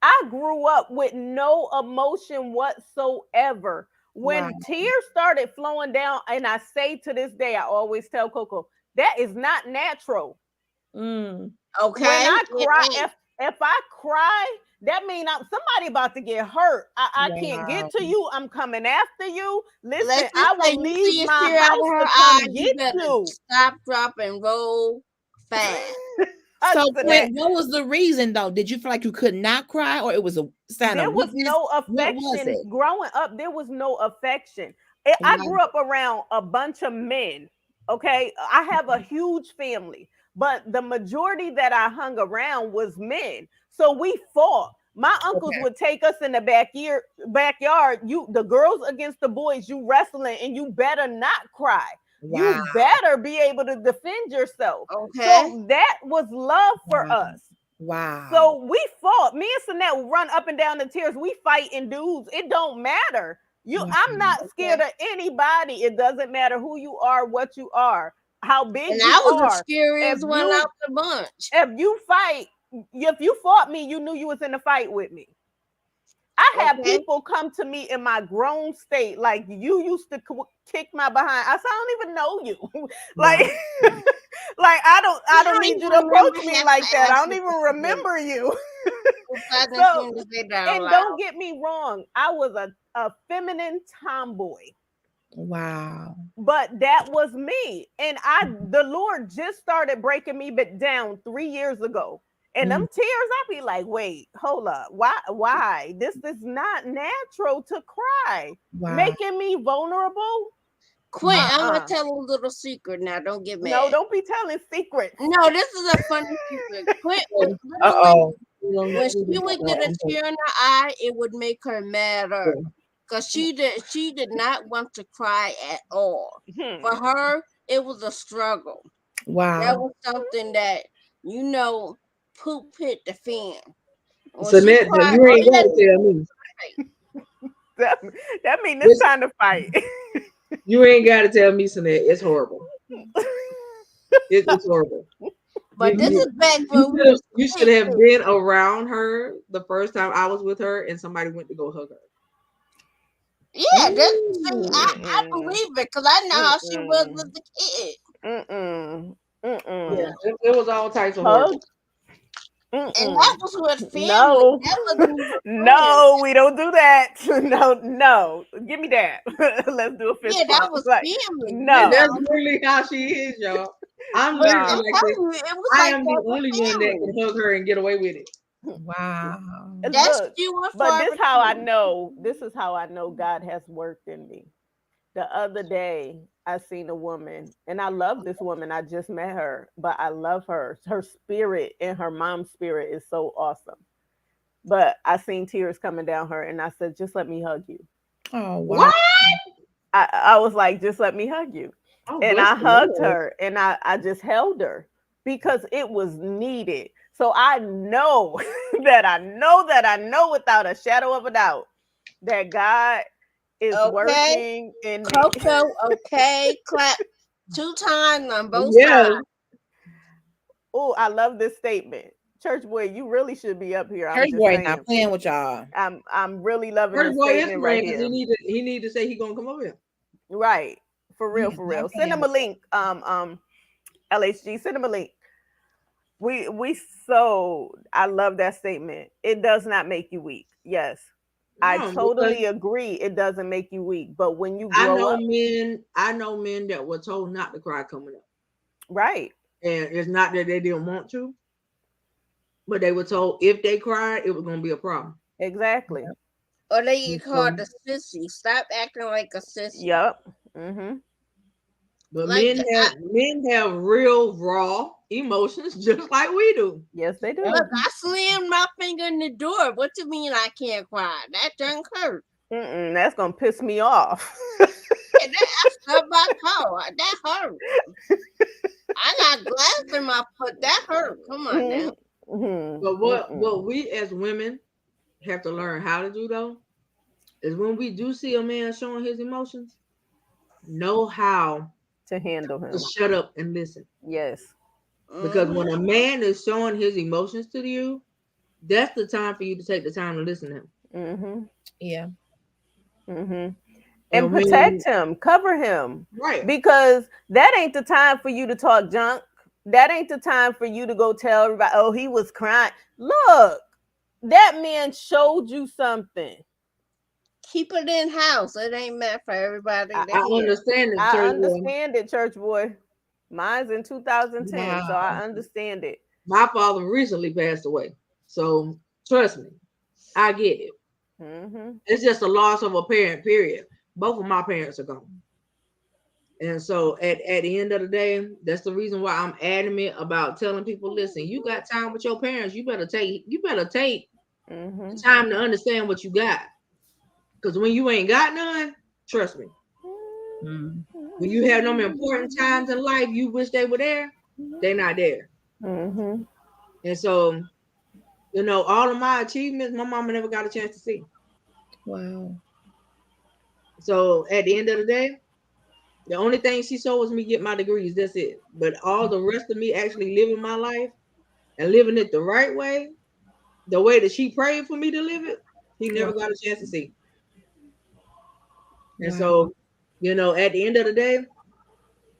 S1: I grew up with no emotion whatsoever.
S4: Wow.
S1: When tears started flowing down, and I say to this day, I always tell Coco, that is not natural.
S4: Mm.
S2: Okay.
S1: When I
S2: It
S1: cry,
S2: ain't.
S1: if I cry, that means somebody about to get hurt. I can't
S4: Wow.
S1: get to you. I'm coming after you. Listen,
S2: Let's just
S1: I
S2: say
S1: will
S2: you see
S1: leave
S2: a
S1: my
S2: tear out
S1: house
S2: of her
S1: to
S2: eye,
S1: come
S2: you
S1: get
S2: better
S1: you.
S2: stop, drop, and roll fast.
S4: So,
S1: Hush to
S4: Quint,
S1: that.
S4: what was the reason though? Did you feel like you could not cry, or it was a sign
S1: There
S4: of
S1: was
S4: weakness?
S1: no
S4: What was
S1: affection
S4: it?
S1: growing up. There was no affection. I
S4: Wow.
S1: grew up around a bunch of men. Okay, I have a huge family, but the majority that I hung around was men. So we fought. My uncles
S4: Okay.
S1: would take us in the backyard. You, the girls against the boys. You wrestling, and you better not cry.
S4: Wow.
S1: You better be able to defend yourself.
S2: Okay.
S1: So that was love for
S4: Wow.
S1: us.
S4: Wow.
S1: So we fought. Me and Sanette would run up and down the tears. We fighting dudes. It don't matter.
S4: Wow.
S1: I'm not scared
S2: Okay.
S1: of anybody. It doesn't matter who you are, what you are, how big
S2: And
S1: you
S2: I was the
S1: are.
S2: scariest
S1: If
S2: one
S1: you
S2: out the bunch.
S1: if you fight, if you fought me, you knew you was in a fight with me. I have
S2: Okay.
S1: people come to me in my grown state, like, you used to kick my behind. I said, I don't even know you. like,
S4: Wow.
S1: like I don't
S2: don't
S1: need
S2: even
S1: you to
S2: remember
S1: approach me
S2: half
S1: like
S2: the
S1: that. I don't
S2: answers
S1: even
S2: to the
S1: remember you.
S2: I didn't
S1: So,
S2: seem to say that out
S1: and
S2: loud.
S1: don't get me wrong, I was a feminine tomboy,
S4: Wow.
S1: but that was me. And the Lord just started breaking me down 3 years ago. And them tears, I'd be like, wait, hold up. Why? This is not natural to cry.
S4: Wow.
S1: Making me vulnerable?
S2: Quint, I'm gonna
S1: Uh-uh.
S2: tell a little secret now. Don't get mad.
S1: No, don't be telling secrets.
S2: No, this is a funny secret. Quint was literally,
S4: Uh-oh.
S2: when she would get a tear in her eye, it would make her madder. Because she did not want to cry at all. For her, it was a struggle. That
S4: Wow.
S2: was something that, poop hit the fan. When
S3: So
S2: she
S3: that
S2: cried,
S3: you ain't gotta tell me.
S1: That means it's time to fight.
S3: You ain't gotta tell me, Sanette. It's horrible. It's horrible.
S2: But this
S3: You,
S2: is back when we was
S3: you should
S2: kids.
S3: have been around her the first time I was with her, and somebody went to go hug her.
S2: Yeah, I believe it because I know how she was
S1: Mm-mm.
S2: with the kid.
S1: Mm-mm.
S3: Yeah,
S1: Mm-mm.
S3: it was all types of horrible.
S1: Hug?
S2: And
S1: Mm-mm.
S2: that was with family.
S1: No.
S2: That wasn't even friends.
S1: No, we don't do that. No. Give me that. Let's do a fist
S2: Yeah, that
S1: pump.
S2: was
S1: Like,
S2: family.
S1: no.
S3: That's literally how she is, y'all. I'm
S2: But
S3: literally
S2: I'm
S3: like this.
S2: telling you, it was
S3: I
S2: like
S3: am
S2: that
S3: the
S2: with
S3: only one that
S2: family.
S3: can hug her and get away with it.
S4: Wow.
S2: That's
S1: Look,
S2: few and
S1: but
S2: far
S1: this how I
S2: between.
S1: know. This is how I know God has worked in me. The other day, I seen a woman, and I love this woman. I just met her, but I love her. Her spirit and her mom's spirit is so awesome. But I seen tears coming down her, and I said, "Just let me hug you."
S4: Oh, wow.
S3: What?
S1: I was like, "Just let me hug you,"
S3: Oh,
S1: and
S3: bless
S1: I
S3: the
S1: hugged
S3: Lord.
S1: her, and I just held her because it was needed. So I know that I know without a shadow of a doubt that God is
S2: Okay,
S1: working in me.
S2: Coco. Okay, clap 2 times on both
S3: Yeah.
S2: sides.
S1: Oh, I love this statement. Church boy, you really should be up here. I'm
S4: Church
S1: just
S4: boy
S1: saying.
S4: not playing with y'all.
S1: I'm really loving
S3: First
S1: this
S3: boy is
S1: statement right
S3: because
S1: here.
S3: he need to say he gonna come over here.
S1: Right. For
S4: He
S1: real,
S4: is
S1: for
S4: not
S1: real. Send
S4: playing
S1: him a
S4: with
S1: link. LHG, send him a link. I love that statement. It does not make you weak. Yes. I
S3: No, because
S1: totally agree. It doesn't make you weak. But when you
S3: I
S1: grow
S3: know
S1: up,
S3: men that were told not to cry coming up.
S1: right.
S3: And it's not that they didn't want to, but they were told if they cried, it was gonna be a problem.
S1: Exactly.
S2: Or they get
S3: And
S2: called
S3: so,
S2: a sissy. Stop acting like a sissy.
S1: Yep. Mm-hmm.
S3: But
S2: Like
S3: men have real raw emotions just like we do.
S1: Yes, they do.
S2: look, I slammed my finger in the door. What you mean I can't cry? That doesn't hurt.
S1: That's gonna piss me off.
S2: And then I stubbed my toe. That hurt. I got glass in my foot. That hurt. Come on now.
S3: But what we as women have to learn how to do though is when we do see a man showing his emotions, know how
S1: To handle him.
S3: to shut up and listen.
S1: Yes.
S3: Because when a man is showing his emotions to you, that's the time for you to take the time to listen to him.
S1: Mm-hmm.
S4: Yeah.
S1: Mm-hmm. And
S3: And when-
S1: protect him, cover him.
S3: Right.
S1: Because that ain't the time for you to talk junk. That ain't the time for you to go tell everybody, oh, he was crying. Look, that man showed you something.
S2: Keep it in house. It ain't meant for everybody to
S3: I
S2: hear.
S3: understand it,
S1: I
S3: church boy.
S1: understand it, church boy. Mine's in 2010, so
S4: Wow.
S1: I understand it.
S3: My father recently passed away. So trust me, I get it.
S1: Mm-hmm.
S3: It's just a loss of a parent, period. Both of my parents are gone. And so at the end of the day, that's the reason why I'm adamant about telling people, listen, you got time with your parents, you better take
S1: Mm-hmm.
S3: time to understand what you got. Because when you ain't got none, trust me, when you have them important times in life, you wish they were there, they're not there.
S1: Mm-hmm.
S3: And so, you know, all of my achievements, my mama never got a chance to see.
S4: Wow.
S3: So at the end of the day, the only thing she saw was me get my degrees. That's it. But all the rest of me actually living my life and living it the right way, the way that she prayed for me to live it, he never got a chance to see. And so, you know, at the end of the day,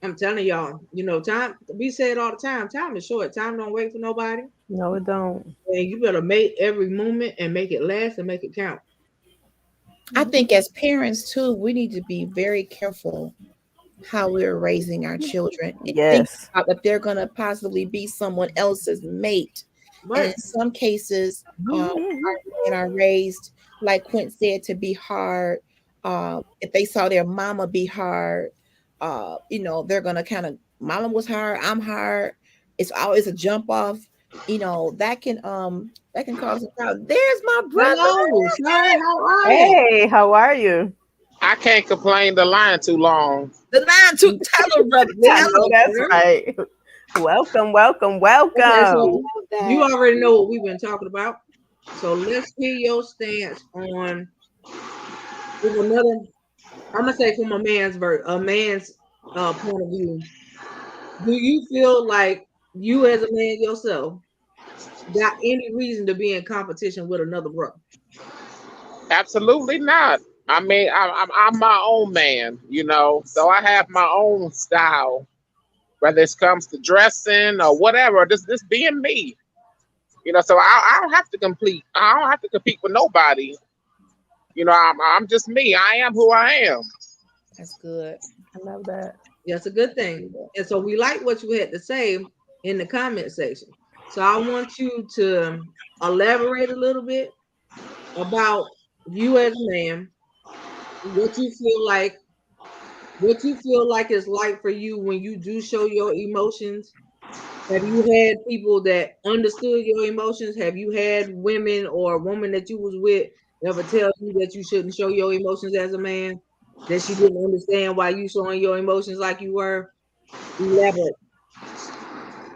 S3: I'm telling y'all, you know, time, we say it all the time, time is short. Time don't wait for nobody.
S1: No, it don't.
S3: And you better make every moment and make it last and make it count.
S4: I think as parents too, we need to be very careful how we're raising our children. And think
S1: Yes.
S4: about if they're going to possibly be someone else's mate. And
S3: Right.
S4: in some cases, our men are raised, like Quint said, to be hard. If they saw their mama be hard, you know, they're going to kind of, mama was hard, I'm hard. It's always a jump off. You know, that can cause a problem. There's my brother.
S3: Hello, sir. How are you?
S1: Hey, how are you?
S5: I can't complain. The line too long.
S4: The line to tell him, brother.
S1: I
S4: Tell
S1: know
S4: him,
S1: that's
S4: sir.
S1: right. Welcome, welcome, welcome.
S3: Okay, so you already know what we've been talking about. So let's hear your stance on with another. I'm gonna say from a man's point of view. Do you feel like you as a man yourself got any reason to be in competition with another brother?
S5: Absolutely not. I mean, I'm my own man, you know, so I have my own style, whether it comes to dressing or whatever. Just being me, you know. So I don't have to compete. I don't have to compete with nobody. You know, I'm just me. I am who I am.
S4: That's good.
S1: I love that.
S3: That's a good thing. And so we like what you had to say in the comment section. So I want you to elaborate a little bit about you as a man, what you feel like it's like for you when you do show your emotions. Have you had people that understood your emotions? Have you had women or a woman that you was with ever tell you that you shouldn't show your emotions as a man? That she didn't understand why you showing your emotions like you were? Elaborate.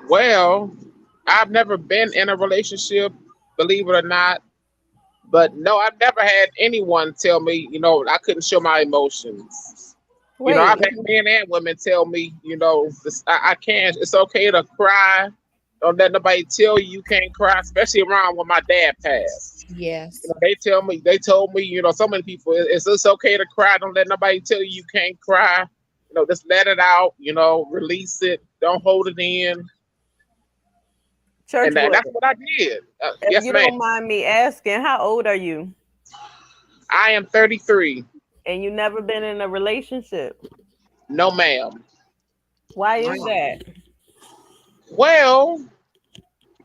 S5: Well, I've never been in a relationship, believe it or not. But no, I've never had anyone tell me, you know, I couldn't show my emotions.
S1: Wait,
S5: You know, I've had men and women tell me, you know, I can't. It's okay to cry. Don't let nobody tell you can't cry, especially around when my dad passed.
S4: Yes.
S5: You know, they told me, you know, so many people, it's okay to cry. Don't let nobody tell you can't cry. You know, just let it out. You know, release it. Don't hold it in.
S1: church
S5: And
S1: boy,
S5: that's what I did.
S1: if
S5: Yes,
S1: you
S5: ma'am.
S1: don't mind me asking, how old are you?
S5: I am 33.
S1: And you never been in a relationship?
S5: No, ma'am.
S1: Why is
S3: Wow.
S1: that?
S5: Well,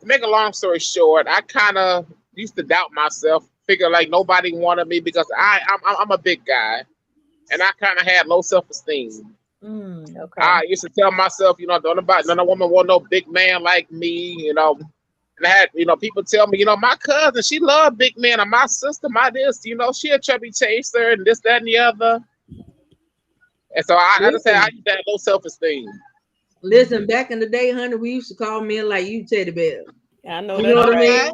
S5: to make a long story short, I kind of used to doubt myself, figure like nobody wanted me because I'm a big guy, and I kind of had low self-esteem.
S1: Okay.
S5: I used to tell myself, don't about none of woman want no big man like me, And I had, people tell me, my cousin, she loved big men, or my sister, my this, she a chubby chaser and this, that, and the other. And so I just said I used to have low self-esteem.
S3: Listen, back in the day, honey, we used to call men like you teddy bear.
S1: I know
S3: You know
S1: that's
S3: what I
S1: right.
S3: mean?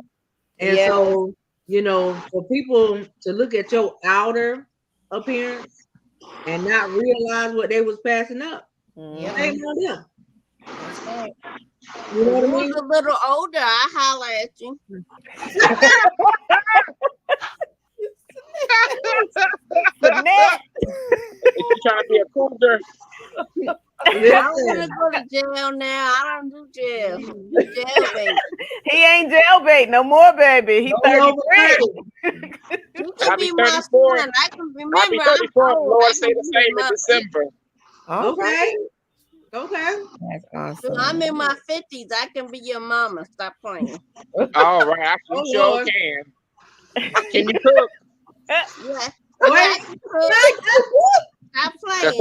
S3: And so, for people to look at your outer appearance and not realize what they was passing up,
S1: Mhm.
S3: shame on them.
S4: That's right.
S3: You know what I
S2: You
S3: mean?
S2: was a little older, I holler at you.
S1: Lynette.
S5: If you trying to be a cougar,
S2: I don't want
S3: Listen,
S2: to go to jail now. I don't do jail. You jail, baby.
S1: He ain't jailbait no more, baby. He
S3: don't
S1: 33.
S3: overdo.
S2: You
S5: I'll
S2: can
S5: be
S2: be my
S5: 34.
S2: son. I can
S5: I'll be
S2: remember. I'm
S5: 34. The
S2: old.
S5: Lord
S2: I
S5: say
S2: can
S5: the
S2: be
S5: same in
S2: my.
S5: December.
S4: All right.
S3: Okay.
S4: That's
S2: I'm
S4: awesome.
S2: in my 50s. I can be your mama. Stop playing.
S5: All right, I
S3: Oh,
S5: sure
S3: Lord.
S5: can. Can you cook?
S2: Yeah.
S3: Wait.
S2: I can cook. Stop playing.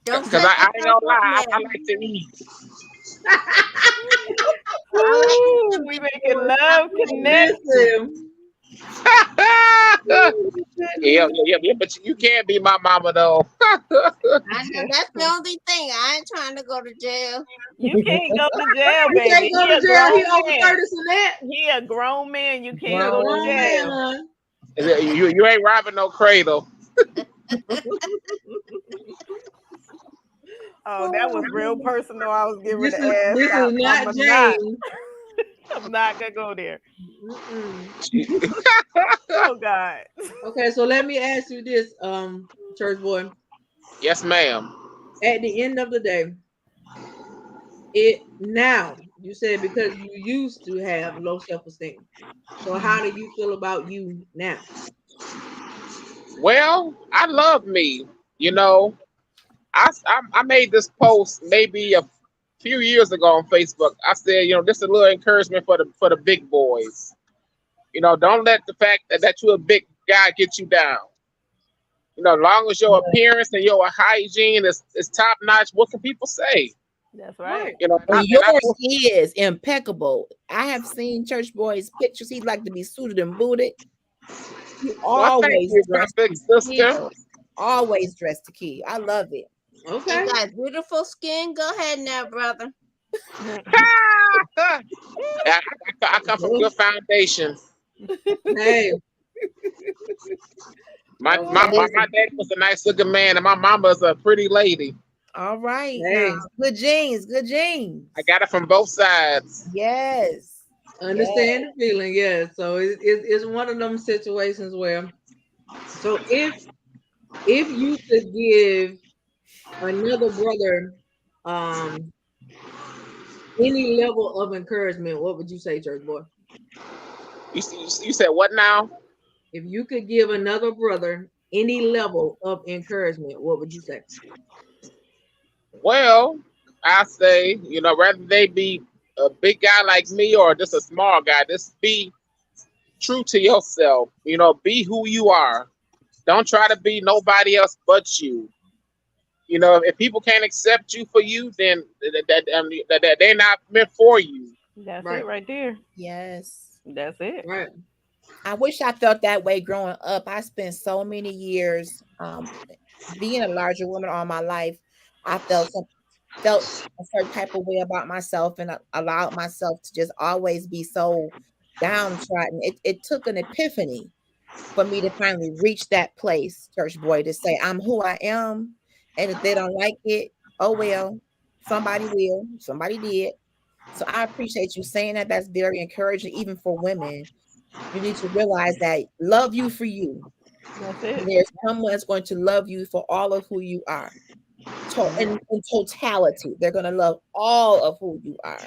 S2: Don't
S5: Because
S2: set
S5: I ain't
S2: yourself
S5: gonna
S2: up
S5: lie, I
S2: now.
S5: like to eat.
S1: Ooh, we making love connect.
S3: Listen.
S5: Yeah, but you can't be my mama though.
S2: I know that's the only thing. I ain't trying to go to jail.
S1: You can't go to jail,
S3: He can't
S1: baby.
S3: go
S1: He
S3: to
S1: a
S3: jail. He
S1: grown
S3: over
S1: man.
S3: 30 and that.
S1: He a grown man. You
S3: He a
S1: can't go to
S3: grown
S1: jail.
S3: man.
S5: You ain't robbing no cradle.
S1: Oh, that was real personal. I was getting
S3: This
S1: ready to ask.
S3: is not
S1: I'm
S3: James.
S1: I'm not gonna go there.
S3: Mm-mm.
S1: Oh God.
S3: Okay, so let me ask you this, church boy.
S5: Yes, ma'am.
S3: At the end of the day, now you said because you used to have low self-esteem. So how do you feel about you now?
S5: Well, I love me. I made this post maybe a few years ago on Facebook. I said, this is a little encouragement for the big boys. Don't let the fact that you're a big guy get you down. As long as your appearance and your hygiene is top notch, what can people say?
S1: That's right.
S5: And
S4: Well,
S5: I
S4: yours is impeccable. I have seen Church Boy's pictures. He'd like to be suited and booted. He
S5: well, thank
S4: always
S5: you, my
S4: dressed
S5: big
S4: to
S5: sister.
S4: kill. Always dressed to kill. I love it.
S3: Okay.
S2: You got beautiful skin. Go ahead now, brother.
S5: I come from good foundation.
S3: Hey,
S5: My dad was a nice looking man, and my mama's a pretty lady.
S4: All right.
S3: Hey.
S4: Now, good genes. Good genes.
S5: I got it from both sides.
S4: Yes.
S3: understand the feeling, yeah. So it's one of them situations where, so if you could give another brother any level of encouragement, what would you say, church boy?
S5: You said what now?
S3: If you could give another brother any level of encouragement, what would you say?
S5: Well, I say, rather they be a big guy like me or just a small guy, just be true to yourself. Be who you are. Don't try to be nobody else but you. If people can't accept you for you, then that they're not meant for you.
S1: That's
S3: Right.
S1: it right there.
S4: Yes.
S1: That's it.
S3: Right.
S4: I wish I felt that way growing up. I spent so many years being a larger woman all my life. I felt a certain type of way about myself and allowed myself to just always be so downtrodden. It took an epiphany for me to finally reach that place, church boy, to say I'm who I am. And if they don't like it, oh well, somebody will. Somebody did. So I appreciate you saying that. That's very encouraging, even for women. You need to realize that love you for you.
S1: That's
S4: And
S1: it.
S4: there's someone that's going to love you for all of who you are. In totality, they're going to love all of who you are.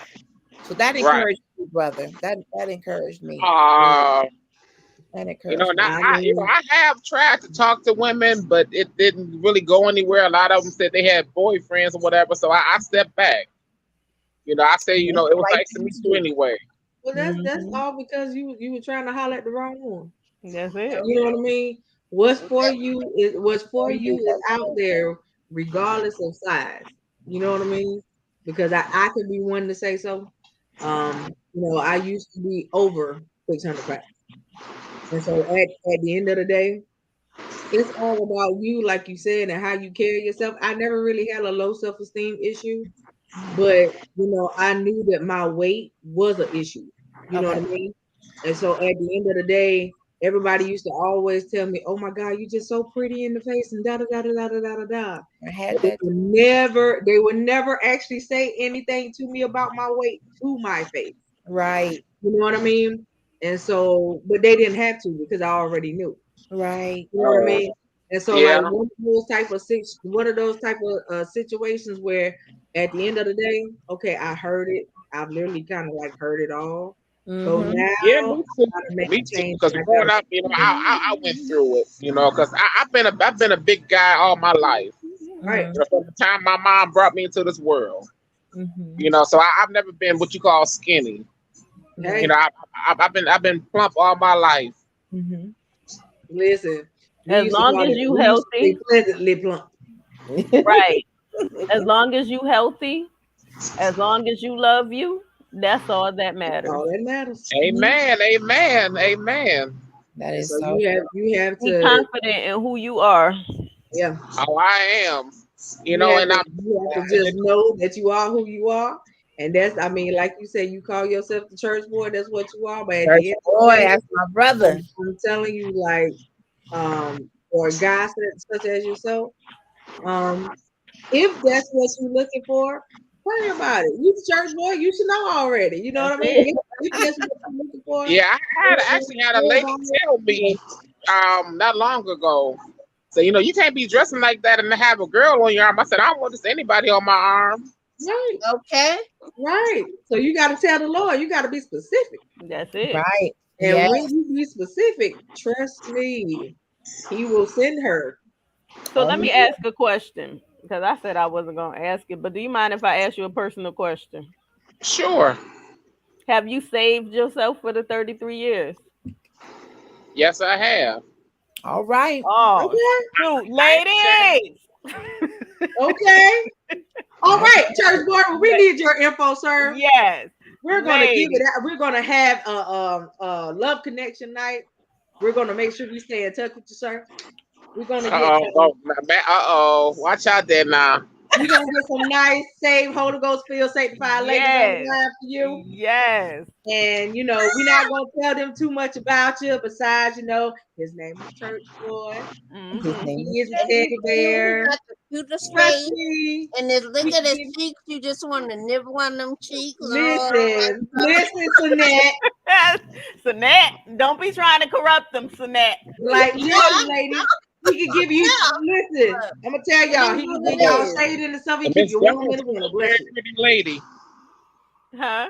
S4: So that
S5: Right.
S4: encouraged me, brother. That encouraged me. That encouraged me.
S5: I have tried to talk to women, but it didn't really go anywhere. A lot of them said they had boyfriends or whatever, so I stepped back. I say, it was
S4: Right
S5: nice to meet you anyway.
S3: Well, that's all because you were trying to holler at the wrong one.
S1: That's it.
S3: You know what I mean? What's for you is out there. regardless of size. You know what I mean? Because I could be one to say so. I used to be over 600 pounds. And so at the end of the day, it's all about you, like you said, and how you carry yourself. I never really had a low self-esteem issue, but I knew that my weight was an issue. You know what I mean? And so at the end of the day, everybody used to always tell me, "Oh my God, you're just so pretty in the face," and da da da da da da da da.
S4: I had that.
S3: They would never actually say anything to me about my weight to my face.
S4: Right.
S3: You know what I mean? And so, but they didn't have to because I already knew.
S4: Right.
S3: You know what I mean? And so,
S5: Yeah.
S3: like one of those type of situations where, at the end of the day, okay, I heard it. I've literally kind of like heard it all. So
S4: Mhm.
S3: now,
S5: Yeah, me too.
S3: I gotta make
S5: Me
S3: a
S5: too.
S3: change.
S5: Because growing up, I went through it. Because I've been a big guy all my life.
S3: Right.
S5: From the time my mom brought me into this world.
S4: Mhm.
S5: So I've never been what you call skinny.
S3: Hey,
S5: I've been plump all my life.
S4: Mhm.
S3: listen.
S1: As long as you healthy,
S3: pleasantly plump.
S1: right? As long as you healthy, as long as you love you, that's all that matters.
S3: All that matters.
S5: Amen. Amen. Amen.
S4: That is
S3: So
S4: so.
S3: you have
S1: Be
S3: to,
S1: confident in who you are.
S3: yeah.
S5: Oh, I am.
S3: You have to just know that you are who you are. And that's, I mean, like you said, you call yourself the church boy, that's what you are. But at the end of the
S4: Boy,
S3: day,
S4: that's my brother.
S3: I'm telling you, like, or guys such as yourself, if that's what you're looking for, pray about it. You the church boy, you should know already. You know what I mean? If that's what you're looking for.
S5: Yeah, I actually had a lady tell me not long ago. So you can't be dressing like that and have a girl on your arm. I said, I don't want this anybody on my arm.
S3: Right.
S2: Okay.
S3: Right. So you got to tell the Lord. You got to be specific.
S1: That's it.
S4: Right.
S3: And
S4: Yes.
S3: when you be specific, trust me, He will send her.
S1: So let me ask a question, because I said I wasn't going to ask it, but do you mind if I ask you a personal question?
S5: Sure.
S1: Have you saved yourself for the 33 years?
S5: Yes, I have.
S4: All right.
S1: Oh, shoot, ladies.
S3: Okay. All right, church boy, we need your info, sir.
S1: Yes.
S3: We're gonna give it out. We're gonna have a love connection night. We're gonna make sure we stay in touch with you, sir. We're gonna get
S5: watch out there now.
S3: we're gonna get some nice, saved, Holy Ghost filled, sanctified ladies on the line for you.
S1: Yes.
S3: And we're not gonna tell them too much about you. Besides, his name is Church Boy. He is a teddy bear.
S2: Got the cutest
S3: Trust
S2: face.
S3: me.
S2: And look at his cheeks. You just want to nibble on them cheeks.
S3: Listen, Sonette.
S1: Sonette, don't be trying to corrupt them, Sonette.
S3: Like, listen, lady. He can give you. Listen, I'm gonna tell y'all. He can give y'all shade into something. He keep you warm in the winter. Bless you.
S5: Pretty lady.
S1: Huh?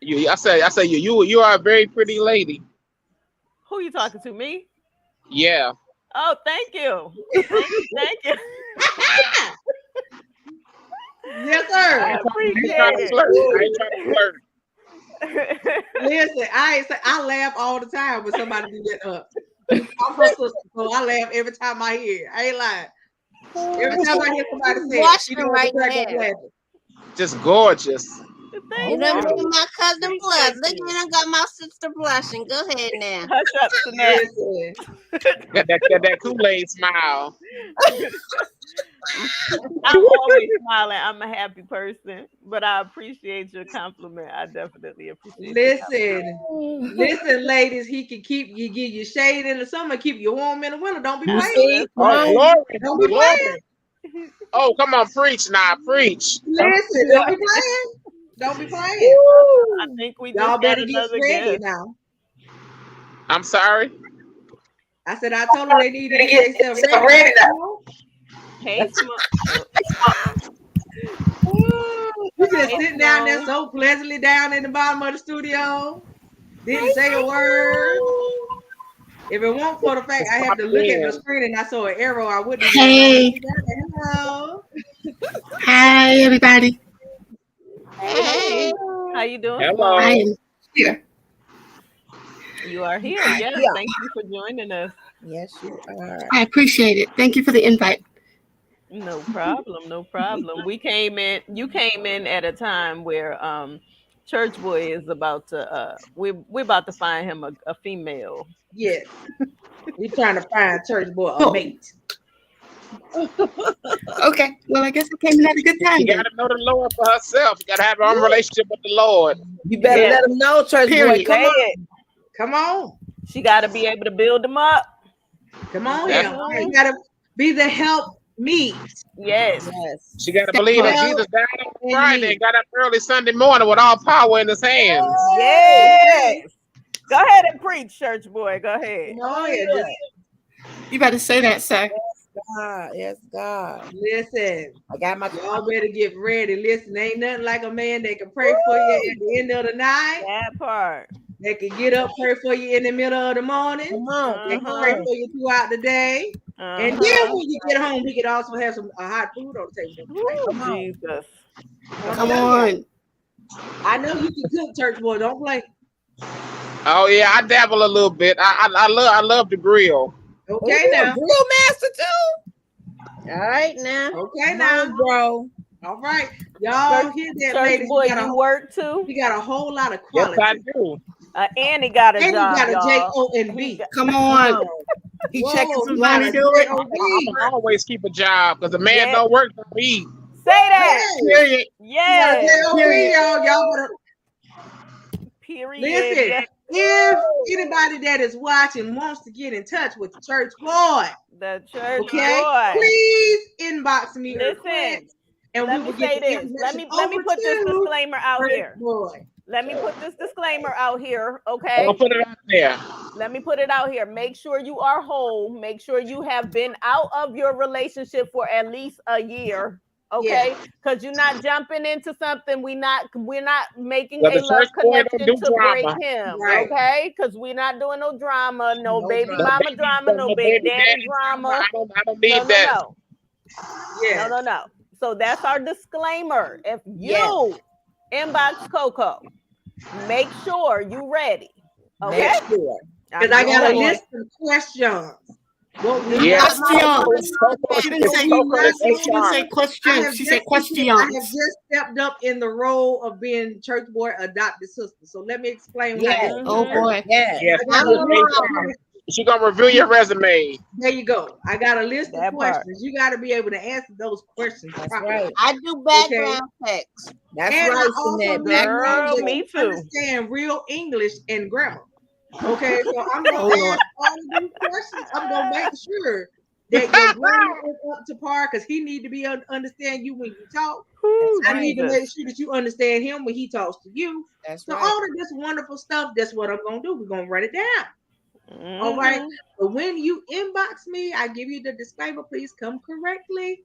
S5: I say you are a very pretty lady.
S1: Who you talking to? Me?
S5: Yeah.
S1: Oh, thank you. Thank you.
S3: Yes, sir.
S1: I appreciate
S5: I ain't trying to flirt.
S3: Listen, I laugh all the time when somebody do that up. I'm her sister, so I laugh every time I hear it. I ain't lying. Every time I hear somebody say
S2: Watch
S3: it,
S2: them right now.
S5: Just gorgeous.
S2: You done made my cousin blush. Look at I got my sister blushing. Go ahead now.
S1: Hush up, Sonette.
S5: Got that Kool-Aid smile.
S1: I'm always smiling. I'm a happy person, but I appreciate your compliment. I definitely appreciate it.
S3: Listen, ladies, he can give you shade in the summer, keep you warm in the winter. Don't be
S1: playing.
S5: Oh, glory.
S3: Don't be playing.
S5: Oh, come on, preach now, preach.
S3: Listen, don't be playing. Don't be playing.
S1: I think we
S3: y'all
S1: just
S3: better
S1: got
S3: get
S1: another
S3: ready
S1: guest.
S3: now.
S5: I'm sorry.
S3: I said I told them they need to get themselves ready now.
S1: Hey,
S3: you just sitting down there so pleasantly down in the bottom of the studio. Didn't say a word. If it weren't for the fact I had to look at the screen and I saw an arrow, I wouldn't.
S6: Hey.
S3: Hello.
S6: Hi, everybody.
S2: Hey.
S1: How you doing?
S5: Hello.
S6: I am here.
S1: You are here. Yes. Thank you for joining us.
S4: Yes, you are.
S6: I appreciate it. Thank you for the invite.
S1: No problem, no problem. You came in at a time where Church Boy is about to we're about to find him a female.
S3: Yes. We're trying to find church boy a
S6: Oh.
S3: mate.
S6: Okay. Well, I guess I came in at a good time
S5: You
S6: then.
S5: gotta know the Lord for herself. You gotta have your own relationship with the Lord.
S4: You better
S1: Yeah.
S4: let them know, church boy.
S6: Period.
S4: Come
S1: Say
S4: on.
S1: it.
S3: Come on.
S1: She gotta be able to build them up.
S3: Come on
S5: That's
S3: here.
S1: right.
S3: You gotta be the help me.
S1: Yes.
S4: Yes.
S5: She gotta
S6: That
S5: believe that
S6: part.
S5: Jesus died on
S3: in
S5: Friday
S3: me.
S5: and got up early Sunday morning with all power in his hands.
S1: Yes. Go ahead and preach, Church Boy. Go ahead.
S3: No, yeah, just
S6: You better say that, sir.
S4: God. Yes, God.
S3: listen.
S4: I got my
S3: Y'all better get ready. Listen, ain't nothing like a man that can pray for you at the end of the night.
S1: That part.
S3: That can get up, pray for you in the middle of the morning.
S4: Come on.
S3: They can
S1: Uh-huh.
S3: pray for you throughout the day. And then
S1: Uh-huh.
S3: when you get home, we can also have some hot food on the table.
S1: Ooh,
S4: Come on.
S1: Jesus.
S6: Come on.
S3: I know you can cook, church boy. Don't play.
S5: Oh yeah, I dabble a little bit. I love to grill.
S3: Okay
S4: Ooh,
S3: now.
S4: grill master too.
S2: All right now.
S3: Okay
S4: Come
S3: now.
S4: on, bro.
S3: All right. Y'all
S1: Church-
S3: hear that,
S1: Church
S3: ladies?
S1: Boy,
S3: We got,
S1: you work too?
S3: we got a whole lot of
S5: Yes,
S3: quality.
S5: I do.
S1: And he got a
S3: And you
S1: job,
S3: got a
S1: y'all.
S3: J-O-N-B.
S6: Come
S4: Come
S6: on.
S4: on. He
S3: Whoa,
S4: checking
S3: you
S4: some
S3: got
S6: Won't
S3: a
S6: he do it?
S3: J-O-B.
S5: I'm always keep a job because a man
S1: Yeah.
S5: don't work for me.
S1: Say that.
S3: Hey,
S6: Period.
S3: you got a
S1: Yes.
S3: J-O-B,
S6: Period.
S3: y'all better
S1: Period.
S3: listen. If anybody that is watching wants to get in touch with the church boy,
S1: The church
S3: okay,
S1: boy.
S3: please inbox me a
S1: Listen,
S3: request, and
S1: let
S3: we
S1: me
S3: will
S1: say
S3: get the
S1: this. Let me
S3: information
S1: put this
S3: over to
S1: disclaimer out
S3: church
S1: here.
S3: boy.
S1: Let me put this disclaimer out here, okay?
S5: I'll put it out there.
S1: Let me put it out here. Make sure you are whole. Make sure you have been out of your relationship for at least a year, okay? Because you're not jumping into something. We're not making
S5: But
S1: a
S5: the
S1: love
S5: church boy don't
S1: connection
S5: do
S1: to break
S5: drama.
S1: him,
S3: Right.
S1: okay? Because we're not doing no drama, no
S4: No
S1: baby
S4: drama.
S1: mama drama, no baby daddy drama.
S5: I don't need
S1: No, no,
S5: that.
S1: no.
S3: Yeah.
S1: No. So that's our disclaimer. If you
S4: Yes.
S1: inbox Coco, make sure you ready. Okay.
S4: Make sure.
S3: Because I got a
S6: boy.
S3: list of questions. What we
S5: Yeah.
S3: not
S6: Questions.
S5: Coco
S6: She
S5: is
S6: didn't say
S5: Coco is
S3: She
S6: She didn't say
S5: HR.
S3: I
S6: questions.
S3: have
S6: She said
S3: just I have
S6: questions.
S3: just stepped up in the role of being church boy adopted sister. So let me explain
S4: Yes.
S3: how this
S6: Oh
S3: works.
S6: boy.
S4: Yes.
S5: Yes,
S3: I got a list of
S2: Mom.
S3: questions.
S5: she gonna review your resume.
S3: There you go. I got a list
S1: That
S3: of
S1: part.
S3: questions. You got to be able to answer those questions
S4: That's
S3: properly.
S4: right.
S2: I do background checks.
S4: That's
S3: And I
S4: right,
S3: also
S4: Jeanette.
S3: need
S4: Background
S3: you
S1: Girl,
S3: to
S1: me too.
S3: understand real English and grammar. Okay, so I'm gonna
S6: Oh Lord.
S3: ask all of these questions. I'm gonna make sure that your grammar is up to par because he need to be understand you when you talk.
S1: Whew,
S3: I need to
S1: Jesus.
S3: make sure that you understand him when he talks to you.
S4: That's
S3: So
S4: right.
S3: all of this wonderful stuff, that's what I'm gonna do. We're gonna write it down. All right.
S1: Mhm.
S3: But when you inbox me, I give you the disclaimer. Please come correctly.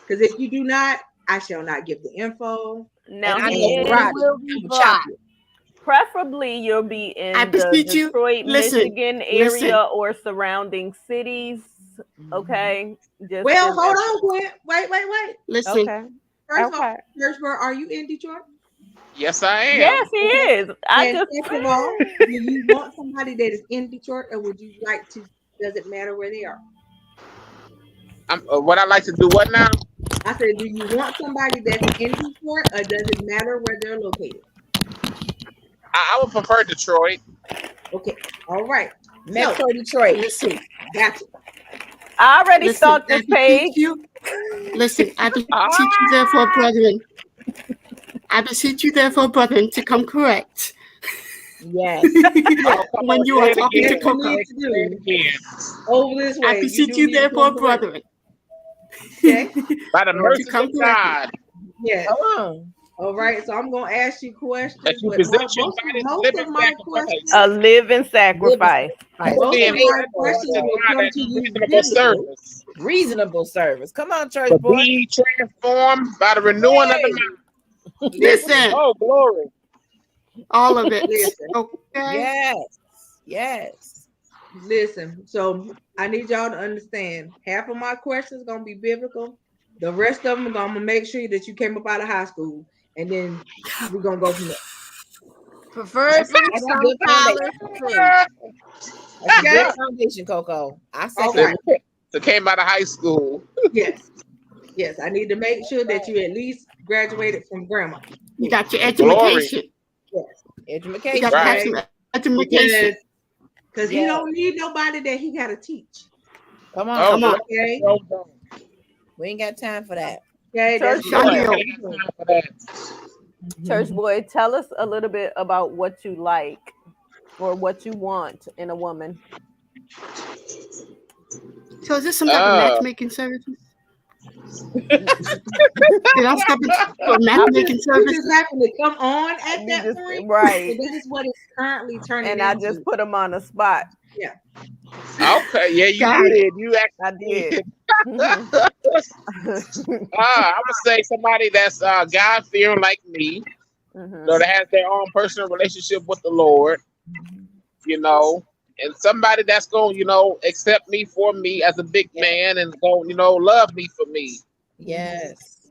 S3: Because if you do not, I shall not give the info.
S1: Now
S4: And I
S1: he
S4: know
S1: is
S4: Rodney.
S2: will be
S4: I'm gonna chop you.
S1: preferably you'll be in
S6: I
S1: the
S6: beseech you,
S1: Detroit,
S6: listen,
S1: Michigan area
S6: listen.
S1: or surrounding cities. Okay. Just
S3: Well,
S1: for
S3: hold
S1: reference.
S3: on, Gwen. Wait.
S6: Listen.
S1: Okay.
S3: First of all,
S1: Okay.
S3: Birchburg, are you in Detroit?
S5: Yes, I am.
S1: Yes, he is. I
S3: And
S1: just
S3: second of all, do you want somebody that is in Detroit, or would you like to? Does it matter where they are?
S5: What I like to do. What now?
S3: I said, do you want somebody that's in Detroit, or does it matter where they're located?
S5: I would prefer Detroit.
S3: Okay, all right.
S4: Metro Detroit.
S6: Listen.
S3: Gotcha.
S1: I already
S6: Listen.
S1: stalked
S6: I
S1: this page.
S6: beseech you. Listen. I beseech
S5: Ah,
S6: you, therefore, brethren. I beseech you, therefore, brethren, to come correct
S4: Yes.
S5: oh, come
S6: when
S5: on,
S6: you
S5: say
S6: are
S5: it
S6: talking
S5: again.
S6: to Coco.
S3: Need to
S5: Say it
S3: do
S5: again.
S3: over this way.
S6: I beseech
S3: do
S6: you,
S3: need to
S6: therefore,
S3: come correct.
S6: brethren,
S3: Okay.
S5: By the
S3: To
S5: mercy
S6: come
S5: of God,
S3: Yeah.
S4: Come on.
S3: All right. So I'm gonna ask you questions,
S5: that you
S3: but
S5: present your
S3: most
S5: body as a
S3: of
S5: living
S3: my
S5: sacrifice,
S3: questions,
S1: A living sacrifice.
S3: most
S5: holy
S3: of
S5: and
S3: my
S5: acceptable
S3: questions
S5: to
S3: will
S5: God
S3: come
S5: and
S3: to you
S5: reasonable
S3: visually.
S5: service.
S4: Reasonable service. Come on, church
S5: But
S4: boy.
S5: be transformed by the renewing of the mind.
S6: Listen.
S5: Oh, glory.
S6: All of it.
S3: Listen.
S6: Okay.
S4: Yes. Yes.
S3: Listen, so I need y'all to understand. Half of my questions gonna be biblical. The rest of them, I'm gonna make sure that you came up out of high school, and then we're gonna go from there.
S2: Preferably
S4: That's a
S2: some
S4: good
S2: Tyler
S4: foundation.
S2: too.
S4: That's a
S3: Okay.
S4: good foundation, Coco. I second
S3: Okay.
S4: it.
S5: So came out of high school.
S3: Yes. Yes, I need to make sure that you at least graduated from grandma.
S6: You got your
S5: Glory.
S6: education.
S3: Yes.
S6: You
S4: Education.
S6: got to have
S5: Right.
S6: some education.
S3: Because he don't need nobody that he got to teach.
S4: Come on.
S5: Oh,
S6: Come on.
S3: Okay.
S5: no, no.
S4: We ain't got time for that.
S3: Okay. That's
S1: Church
S6: Show
S1: boy.
S6: you.
S5: I ain't got time for that.
S1: Church boy, tell us a little bit about what you like or what you want in a woman.
S6: So is this some type of matchmaking service? Did I step into a matchmaking
S3: You
S6: service?
S3: just happen to come on at
S1: You
S3: that
S1: just-
S3: point.
S1: right.
S3: So that is what it's currently turning
S1: And I
S3: into.
S1: just put him on the spot.
S5: Okay, yeah, you
S6: Got it.
S5: did. You
S1: I
S5: actually
S1: did.
S5: I'm gonna say somebody that's God fearing like me,
S1: Mhm.
S5: that has their own personal relationship with the Lord, and somebody that's going, accept me for me as a big man and go, love me for me.
S4: Yes.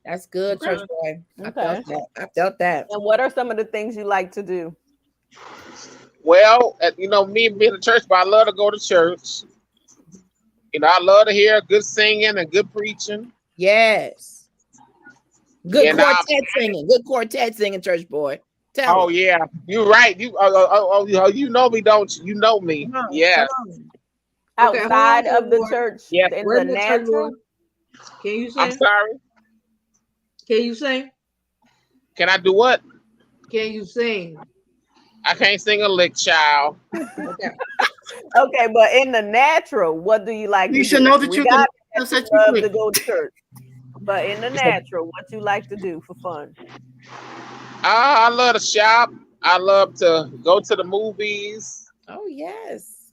S4: That's good, church boy. I
S1: Okay.
S4: felt that. I felt that.
S1: And what are some of the things you like to do?
S5: Well, me being a church, but I love to go to church. I love to hear good singing and good preaching.
S4: Yes. Good
S5: And,
S4: quartet singing. Good quartet singing, church boy. Tell
S5: Oh
S4: us.
S5: yeah, you're right. You you know me, don't you? You know me.
S4: Come on,
S5: Yeah.
S4: come on.
S3: Okay, hold
S1: Outside
S3: on,
S1: of the
S3: Lord.
S1: church,
S5: Yes.
S1: in
S3: Where's
S1: the
S3: the church
S1: natural.
S3: boy? Can you
S5: I'm
S3: sing?
S5: sorry.
S3: Can you sing?
S5: Can I do what?
S3: Can you sing?
S5: I can't sing a lick, child.
S3: Okay.
S1: Okay, but in the natural, what do you like
S6: You
S1: to
S6: should
S1: do?
S6: know the
S1: We
S6: truth
S1: got
S6: and set you
S1: love
S6: free.
S1: to go to church. But in the natural, what you like to do for fun?
S5: I love to shop. I love to go to the movies
S4: Oh, yes.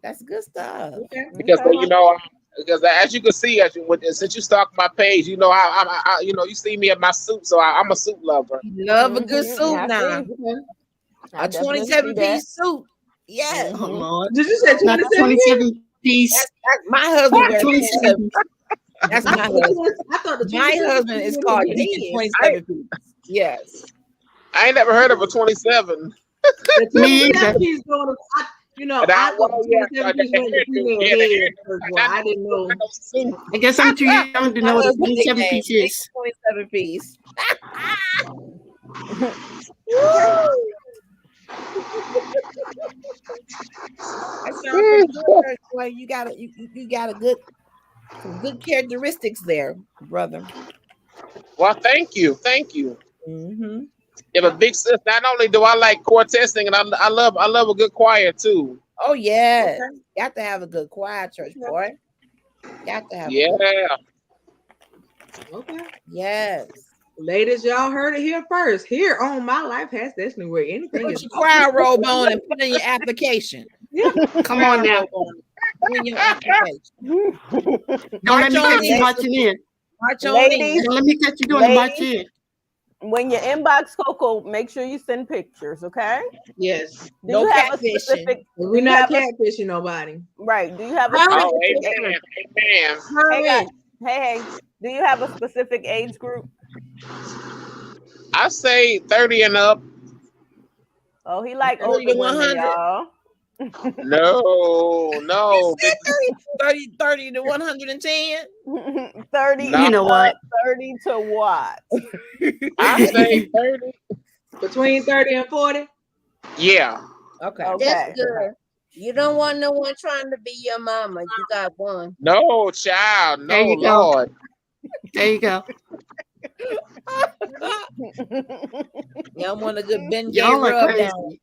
S4: That's good stuff.
S3: Okay.
S5: because
S1: Okay.
S5: because as you can see, since you stalked my page, I you see me in my suit, so I'm a suit lover.
S4: Love a good
S1: Mhm,
S4: suit
S1: I
S4: now.
S1: see.
S3: Okay.
S1: I
S4: A
S1: definitely see
S4: 27-piece suit. Yes.
S1: Mhm.
S6: Oh Lord.
S3: Did you say
S6: Not
S3: 27?
S6: 27 piece.
S4: That's my husband wears
S6: 27.
S4: 27. That's my husband.
S3: I thought the
S4: My
S3: 27
S4: husband is called Deacon 27 piece. Yes.
S5: I ain't never heard of a 27.
S3: The
S6: Me
S3: 27
S6: either.
S3: piece going to,
S5: And
S3: I thought the
S5: yeah,
S3: 27 piece went to female
S5: the
S3: head.
S5: hair,
S3: First of all, I didn't know.
S5: suit.
S6: I guess I'm too young to
S4: My
S6: know what a
S4: husband's
S6: 27
S4: nickname,
S6: piece is.
S4: 27 piece. That sounds pretty good, church boy. You got some good characteristics there, brother.
S5: Well, thank you.
S4: Mm-hmm.
S5: Yeah, but big sis, not only do I like quartet singing, I love a good choir too.
S4: Oh yes, got to have a good choir, church boy. Got to have a good,
S5: Yeah.
S3: Okay.
S4: yes.
S3: Ladies, y'all heard it here first. Here on My Life Has Destiny, where anything
S4: Put
S3: is
S4: your choir robe on and put in your application.
S6: Come on now.
S4: Put in your application.
S6: Don't let me catch you
S4: Ladies.
S6: marching in.
S4: March on
S1: Ladies.
S4: in.
S6: Don't let me catch you doing the march in.
S1: When you inbox Coco, make sure you send pictures, okay?
S3: Yes.
S1: Do
S4: No
S1: you have a
S4: catfishing.
S1: specific
S3: We're not catfishing nobody.
S1: right? Do you have a
S5: Oh,
S1: specific
S5: amen.
S1: Hey, guys. Hey, do you have a specific age group?
S5: I say 30 and up.
S1: Oh, he like
S4: 30
S1: older
S4: to
S1: women,
S4: 100.
S1: y'all.
S5: No.
S4: 30 to 110.
S1: 30
S5: No.
S6: You know what?
S1: 30 to what?
S5: I say 30.
S3: Between 30 and 40.
S5: Yeah.
S4: Okay.
S1: Okay.
S2: That's good. You don't want no one trying to be your mama. You got one.
S5: No, child.
S6: There
S5: No,
S6: you go.
S5: Lord.
S6: There you go.
S4: Y'all want a good Ben J
S6: Y'all are
S4: rub
S6: crazy.
S4: down.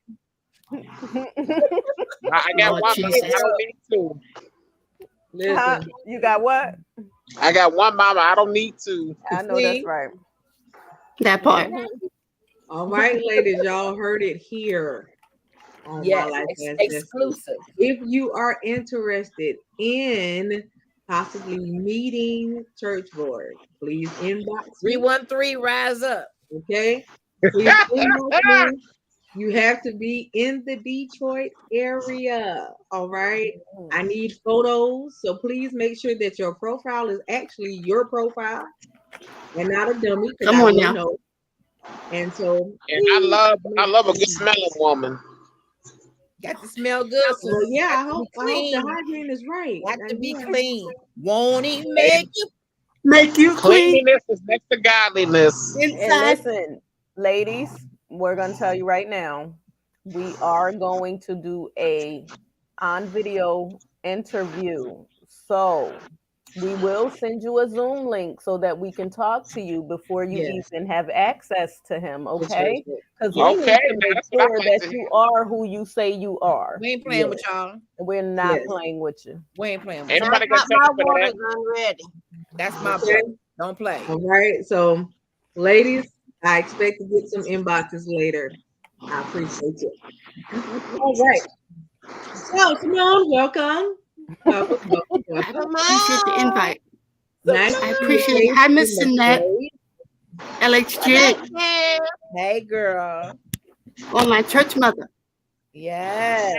S5: I got
S6: Lord
S5: one,
S6: Jesus.
S5: mama. I don't need two.
S3: Listen.
S1: Huh? You got what?
S5: I got one mama. I don't need two.
S1: I know that's right.
S6: That part.
S3: All right, ladies, y'all heard it here on My
S4: Yes,
S3: Life Has Destiny.
S4: exclusive.
S3: If you are interested in possibly meeting Church Board, please inbox me.
S4: 313 rise up.
S3: Okay, please inbox me. You have to be in the Detroit area. All right. I need photos. So please make sure that your profile is actually your profile and not a dummy. 'cause
S6: Come
S3: I
S6: on
S3: will
S6: now.
S3: know. And so
S5: And I love a good smelling woman.
S4: Got to smell good. So
S3: Well, yeah, I
S4: got to
S3: hope
S4: be clean.
S3: the hygiene is right.
S4: Got to be
S3: Yeah.
S4: clean. Won't he make you
S6: Make you clean
S5: Cleanliness is next to godliness.
S1: And
S6: inside.
S1: listen, ladies, we're gonna tell you right now, we are going to do a on video interview. So we will send you a Zoom link so that we can talk to you before you
S3: Yes.
S1: even have access to him, okay? Because we
S5: Okay,
S1: need to
S5: now
S1: make
S5: that's what I
S1: sure
S5: like
S1: that
S5: to
S1: you are who you say you are.
S4: We ain't playing with y'all.
S1: We're not
S3: Yes.
S1: playing with you.
S4: We ain't playing with
S5: Ain't
S4: y'all.
S5: nobody
S2: I got
S5: gonna
S2: my
S5: take you for
S2: water
S5: that.
S2: gun ready.
S4: That's my
S3: Okay.
S4: boy. Don't play.
S3: All right. So, ladies, I expect to get some inboxes later. I appreciate it. All right. So, Simone, welcome. Welcome.
S6: I appreciate the invite.
S3: Nice.
S6: I appreciate it. Hi, Miss Annette. LHJ.
S4: Hey, girl.
S6: Or my church mother.
S4: Yes.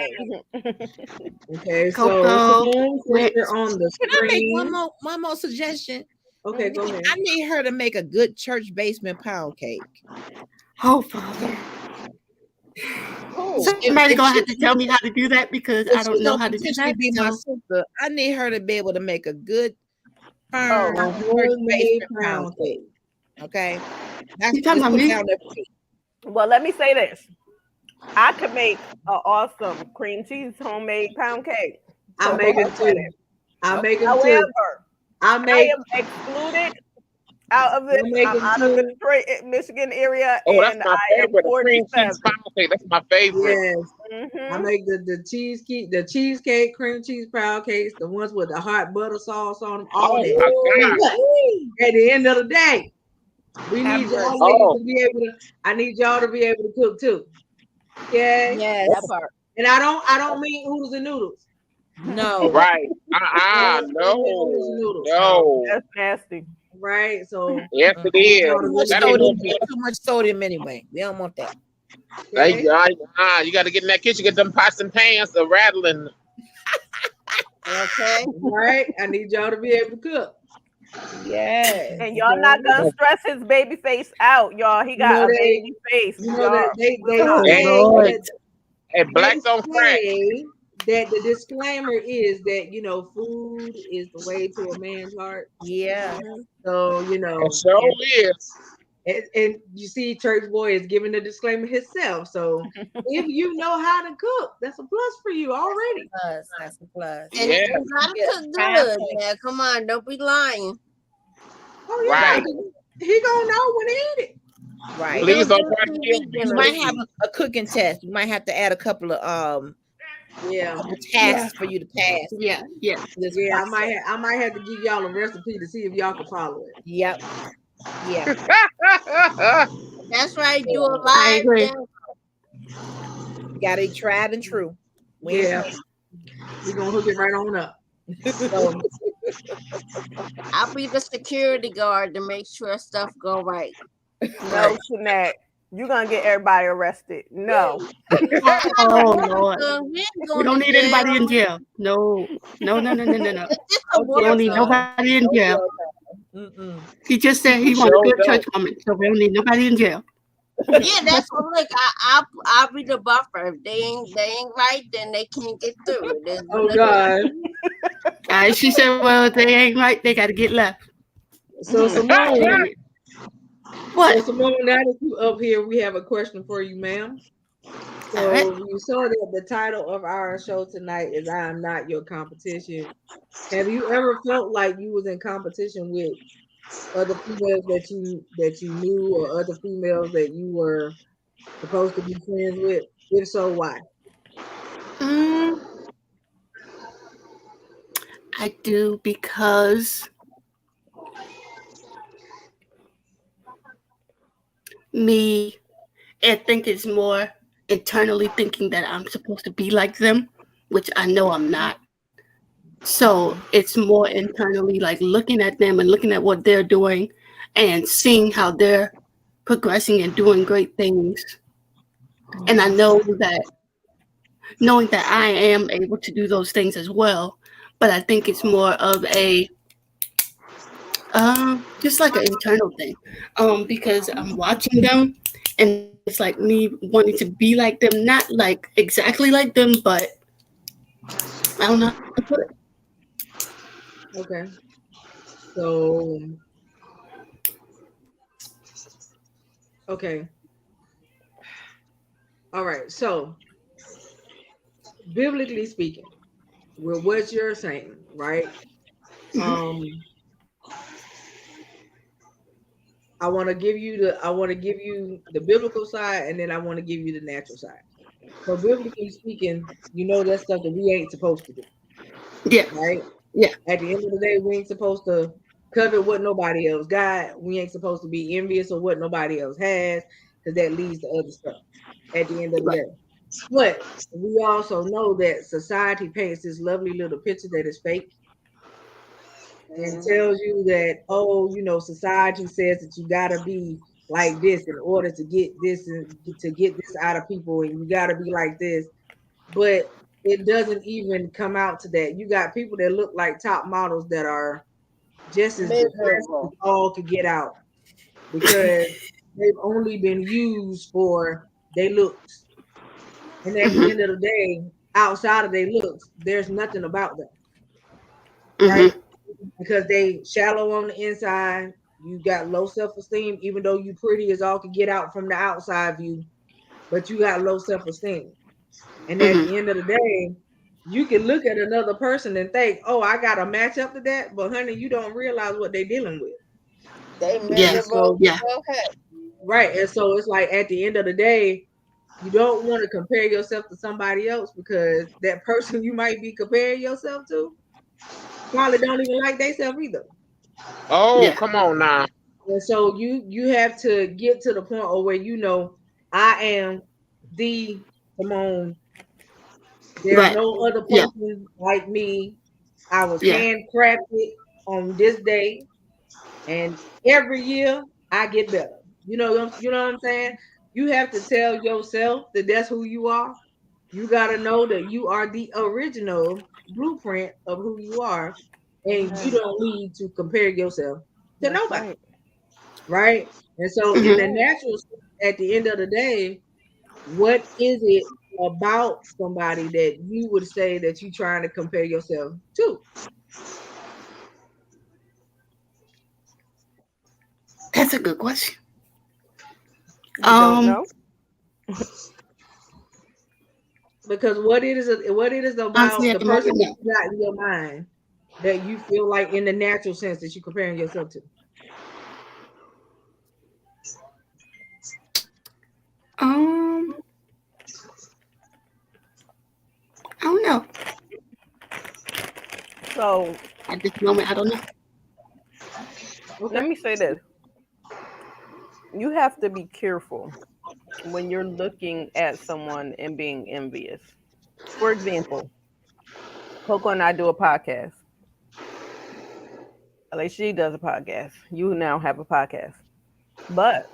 S3: Okay, so
S6: Coco.
S3: Simone, since you're on the
S4: Can I make
S3: screen.
S4: one more suggestion?
S3: Okay, go ahead.
S4: I need her to make a good church basement pound cake.
S6: Oh, Father.
S1: Cool.
S6: Somebody gonna have to tell me how to do that because I don't know how to do
S4: potentially
S6: that.
S4: be my
S6: So,
S4: sister. I need her to be able to make a good firm
S3: A
S4: church
S3: homemade
S4: basement
S3: pound
S4: pound cake. Okay, that's
S6: You talking
S4: just
S6: about
S4: put
S6: me?
S4: down there for me.
S1: Well, let me say this. I could make an awesome cream cheese homemade pound cake.
S3: I make it too. I make it too.
S1: However,
S3: I
S1: I
S3: make
S1: am excluded out of it.
S3: You make
S1: I'm
S3: it
S1: out of the
S3: too.
S1: Detroit, Michigan area,
S5: Oh, that's
S1: and
S5: my
S1: I am
S5: favorite. The cream
S1: 47.
S5: cheese pound cake. That's my favorite.
S3: yes. I
S1: Mhm.
S3: make the cheesecake, cream cheese pound cakes, the ones with the hot butter sauce on them, all
S5: Oh
S3: that.
S5: my God.
S3: But at the end of the day, we
S4: Have
S3: need y'all
S4: mercy.
S3: ladies
S5: Oh.
S3: to be able to. I need y'all to be able to cook too. Okay.
S4: Yes.
S1: That part.
S3: And I don't mean oodles and noodles.
S4: No.
S5: Right.
S3: I don't mean
S5: No.
S3: oodles and noodles.
S5: No.
S1: That's nasty.
S3: Right. So
S5: Yes, it
S3: need
S5: is.
S3: y'all to
S4: Too much
S3: really
S5: That ain't
S3: be
S5: no
S3: able
S4: sodium. Too much sodium anyway. We don't want that.
S3: to- okay?
S5: you got to get in that kitchen, get them pots and pans are rattling.
S2: Okay.
S3: Right. I need y'all to be able to cook.
S4: Yes.
S1: And y'all not gonna stress his baby face out, y'all. He
S3: You
S1: got
S3: know
S1: a
S3: that-
S1: baby face.
S3: You know
S1: y'all.
S3: that they
S6: Oh,
S3: say
S6: Lord.
S3: that
S5: And black don't crack.
S3: say that the disclaimer is that food is the way to a man's heart.
S4: Yeah.
S3: So
S5: It sure is.
S3: and you see, Church Boy is giving the disclaimer himself. So if you know how to cook, that's a plus for you already.
S4: Plus. That's a plus.
S2: And
S5: Yeah.
S2: you gotta
S4: Yeah.
S2: cook good. Now, come on, don't be lying.
S3: Oh yeah,
S5: Right.
S3: he gonna know when to eat it.
S4: Right.
S5: Please
S2: Don't
S5: don't try to
S2: do
S5: kill
S2: TV
S5: me.
S4: You
S2: dinners.
S4: might have a cooking test. You might have to add a couple of
S3: Yeah,
S4: tasks for you to pass.
S6: Yeah, yeah.
S4: This
S3: yeah.
S4: process.
S3: I might have to give y'all a recipe to see if y'all can follow it.
S4: Yep. Yeah.
S2: That's right. Do a
S6: I
S2: live
S6: agree.
S2: demo.
S4: You gotta be tried and true. We ain't
S3: Yeah, we're gonna hook it right on up.
S4: So,
S2: I'll be the security guard to make sure stuff go right.
S1: No, Shanette. You're gonna get everybody arrested. No.
S6: Oh, Lord.
S2: We ain't
S6: We
S2: going
S6: don't
S2: to
S6: need
S2: jail.
S6: anybody in jail. No. No.
S2: It's just a
S6: We
S2: war
S6: don't need
S2: zone.
S6: nobody in jail.
S4: mm-mm.
S6: He just said he wants a
S5: Sure
S6: good
S5: don't.
S6: church woman, so we don't need nobody in jail.
S2: Yeah, that's what. Look, I'll be the buffer. If they ain't right, then they can't get through. There's
S3: Oh
S2: nothing-
S3: God.
S6: She said, well, if they ain't right, they got to get left.
S3: So Simone,
S6: What?
S3: So Simone, now that you up here, we have a question for you, ma'am. So
S6: All right.
S3: you saw that the title of our show tonight is "I Am Not Your Competition." Have you ever felt like you was in competition with other females that you knew, or other females that you were supposed to be friends with? If so, why?
S6: I do because I think it's more internally thinking that I'm supposed to be like them, which I know I'm not. So it's more internally like looking at them and looking at what they're doing and seeing how they're progressing and doing great things. And I know that knowing that I am able to do those things as well, but I think it's more of a just like an internal thing, because I'm watching them And it's like me wanting to be like them, not like exactly like them, but I don't know how to put it.
S3: Okay. So, okay. All right. So, biblically speaking, with what you're saying, right? Um, I want to give you the biblical side, and then I want to give you the natural side. So, biblically speaking, you know that's stuff that we ain't supposed to do,
S6: Yeah,
S3: right?
S6: yeah,
S3: At the end of the day, we ain't supposed to covet what nobody else got. We ain't supposed to be envious of what nobody else has, because that leads to other stuff at the end of the
S6: right.
S3: day. But we also know that society paints this lovely little picture that is fake and tells you that, oh, you know, society says that you gotta be like this in order to get this and to get this out of people, and you gotta be like this. But it doesn't even come out to that. You got people that look like top models that are just as depressed as
S2: Miserable.
S3: all could get out because they've only been used for their looks. And at the
S6: Mhm,
S3: end of the day, outside of their looks, there's nothing about them, right?
S6: mhm,
S3: Because they shallow on the inside. You got low self-esteem, even though you pretty as all could get out from the outside view, but you got low self-esteem. And at
S6: mhm.
S3: the end of the day, you can look at another person and think, oh, I gotta match up to that. But honey, you don't realize what they're dealing with.
S2: They
S6: Yeah,
S3: And
S2: miserable.
S3: so,
S6: yeah,
S2: Okay.
S3: right. And so it's like at the end of the day, you don't want to compare yourself to somebody else because that person you might be comparing yourself to probably don't even like themselves either.
S5: Oh,
S6: yeah,
S5: come on now.
S3: And so you have to get to the point of where you know I am the come on. There's
S6: right.
S3: no other
S6: Yeah,
S3: person like me. I was
S6: yeah.
S3: handcrafted on this day, and every year I get better. You know what I'm saying? You have to tell yourself that that's who you are. You got to know that you are the original blueprint of who you are, and you
S1: Amen.
S3: don't need to compare yourself to
S1: That's
S3: nobody,
S1: right.
S3: right? And so, in
S6: Mhm.
S3: the natural, at the end of the day, what is it about somebody that you would say that you trying to compare yourself to?
S6: That's a good question.
S1: You don't
S6: Um,
S1: know?
S3: Because what it is
S6: Honestly,
S3: about
S6: at
S3: the
S6: the moment,
S3: person that
S6: no.
S3: you got in your mind that you feel like in the natural sense that you're comparing yourself to.
S6: Um, I don't know.
S1: So
S6: At this moment, I don't know.
S1: let
S3: Okay.
S1: me say this. You have to be careful when you're looking at someone and being envious. For example, Coco and I do a podcast. Like she does a podcast. You now have a podcast. But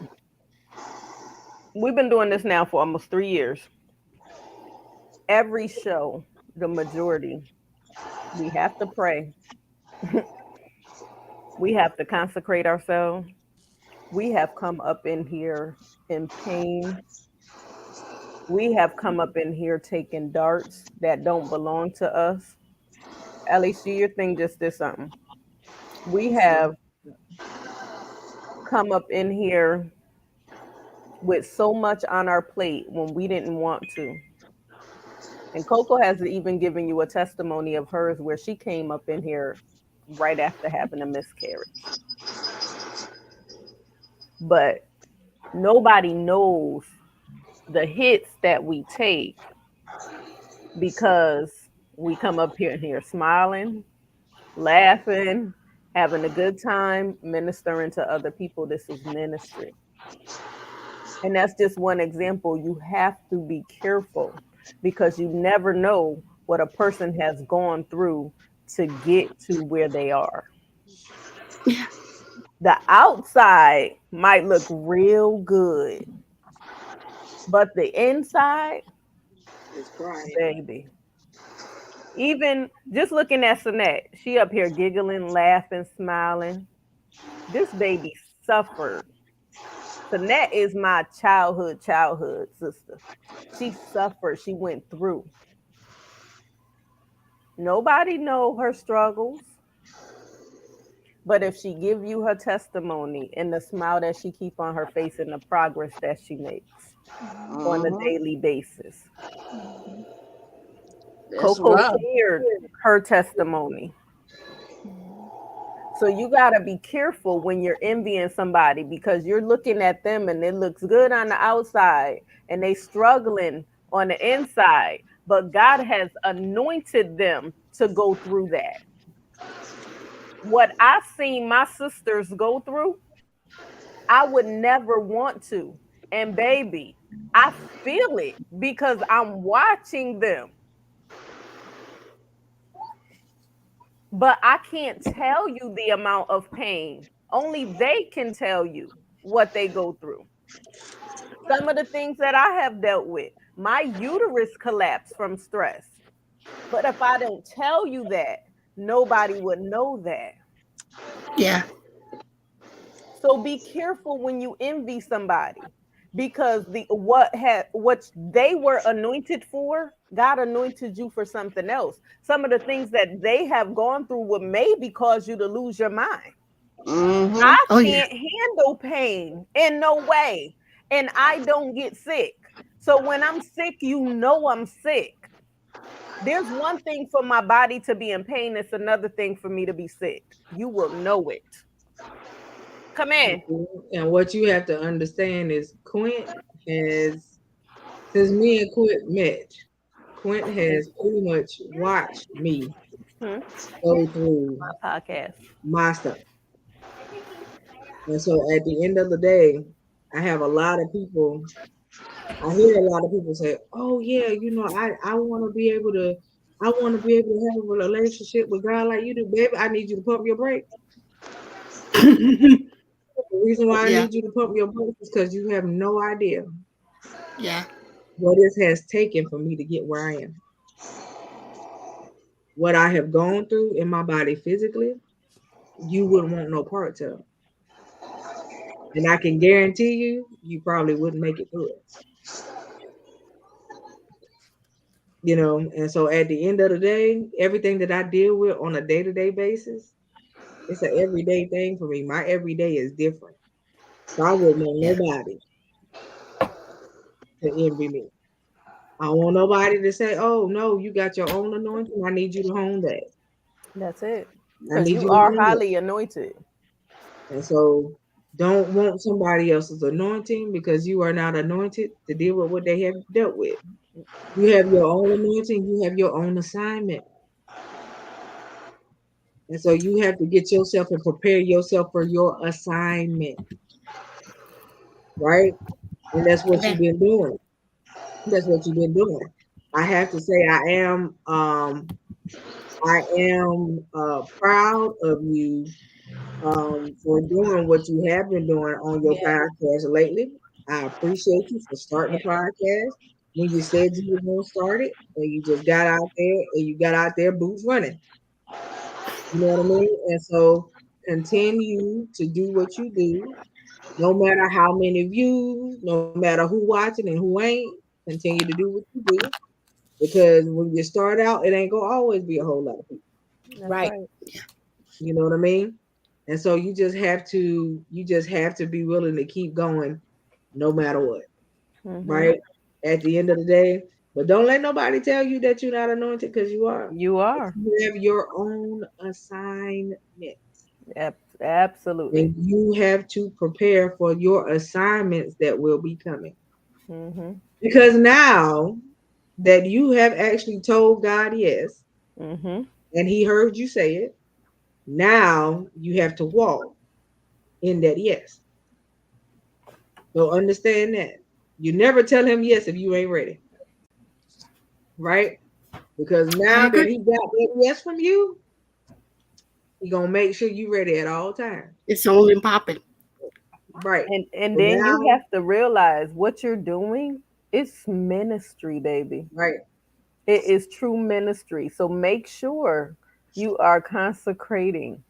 S1: we've been doing this now for almost 3 years. Every show, the majority, we have to pray. We have to consecrate ourselves. We have come up in here in pain. We have come up in here taking darts that don't belong to us. Ellie, see your thing just did something. We have come up in here with so much on our plate when we didn't want to. And Coco has even given you a testimony of hers where she came up in here right after having a miscarriage. But nobody knows the hits that we take because we come up here smiling, laughing, having a good time, ministering to other people. This is ministry. And that's just one example. You have to be careful because you never know what a person has gone through to get to where they are.
S6: Yeah,
S1: The outside might look real good, but the inside,
S3: It's crying.
S1: baby. Even just looking at Sinette, she up here giggling, laughing, smiling. This baby suffered Sanette is my childhood sister. She suffered. She went through. Nobody know her struggles. But if she give you her testimony and the smile that she keep on her face and the progress that she makes on a daily basis.
S2: That's
S1: Coco
S2: rough.
S1: shared her testimony. So you got to be careful when you're envying somebody because you're looking at them and it looks good on the outside and they struggling on the inside. But God has anointed them to go through that. What I've seen my sisters go through, I would never want to. And baby, I feel it because I'm watching them. But I can't tell you the amount of pain. Only they can tell you what they go through. Some of the things that I have dealt with, my uterus collapsed from stress. But if I don't tell you that, nobody would know that.
S6: Yeah.
S1: So be careful when you envy somebody because what they were anointed for, God anointed you for something else. Some of the things that they have gone through would maybe cause you to lose your mind. I
S6: Oh yeah.
S1: can't handle pain in no way, and I don't get sick. So when I'm sick, you know I'm sick. There's one thing for my body to be in pain, it's another thing for me to be sick. You will know it. Come in.
S3: And what you have to understand is Quint has, since me and Quint met, Quint has pretty much watched me
S1: Hmm?
S3: go through
S1: My podcast.
S3: my stuff. And so at the end of the day, I have a lot of people, I hear a lot of people say, oh yeah, I want to be able to, I want to be able to have a relationship with God like you do. Baby, I need you to pump your brakes. The reason why I
S6: Yeah.
S3: need you to pump your brakes is because you have no idea
S6: Yeah.
S3: what it has taken for me to get where I am. What I have gone through in my body physically, you wouldn't want no parts of. And I can guarantee you, you probably wouldn't make it through it. And so at the end of the day, everything that I deal with on a day-to-day basis, it's an everyday thing for me. My everyday is different. So I wouldn't want nobody to envy me. I don't want nobody to say, oh no, you got your own anointing. I need you to hone that.
S1: That's it.
S3: I
S1: Because
S3: need
S1: you
S3: you to
S1: are
S3: hone that.
S1: highly anointed.
S3: And so don't want somebody else's anointing because you are not anointed to deal with what they have dealt with. You have your own anointing, you have your own assignment. And so you have to get yourself and prepare yourself for your assignment. Right? And that's what you've been doing. That's what you've been doing. I have to say I am proud of you for doing what you have been doing on your podcast lately. I appreciate you for starting the podcast when you said you were going to start it, and you just got out there and you got out there boots running. You know what I mean? And so continue to do what you do, no matter how many views, no matter who watching and who ain't. Continue to do what you do because when you start out, it ain't gonna always be a whole lot of people.
S1: That's
S4: Right.
S3: You know what I mean? And so you just have to be willing to keep going no matter what. Right? At the end of the day. But don't let nobody tell you that you're not anointed because you are.
S1: You are.
S3: You have your own assignment.
S1: Absolutely.
S3: And you have to prepare for your assignments that will be coming. Because now that you have actually told God yes, and He heard you say it, now you have to walk in that yes. So understand that. You never tell Him yes if you ain't ready. Right? Because now that He got that yes from you, He gonna make sure you ready at all times.
S6: It's only popping.
S3: Right.
S1: And then you have to realize what you're doing is ministry, baby.
S3: Right.
S1: It is true ministry. So make sure you are consecrating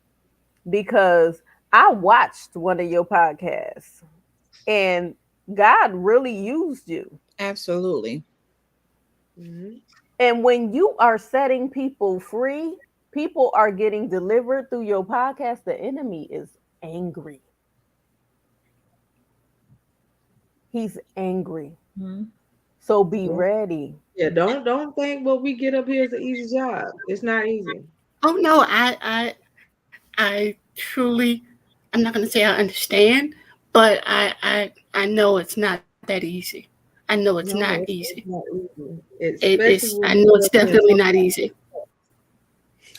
S1: because I watched one of your podcasts and God really used you.
S4: Absolutely.
S3: Mhm.
S1: And when you are setting people free, people are getting delivered through your podcast, the enemy is angry. He's angry.
S4: Mhm.
S1: So be
S3: Yeah.
S1: ready.
S3: Yeah, don't think what we get up here is an easy job. It's not easy.
S6: Oh no, I truly, I'm not gonna say I understand, but I know it's not that easy. I know it's not
S3: No,
S6: easy.
S3: it's not easy.
S6: It
S3: Especially
S6: is.
S3: when
S6: I
S3: you
S6: know
S3: get
S6: it's
S3: up here and
S6: definitely
S3: talk
S6: not
S3: about
S6: easy.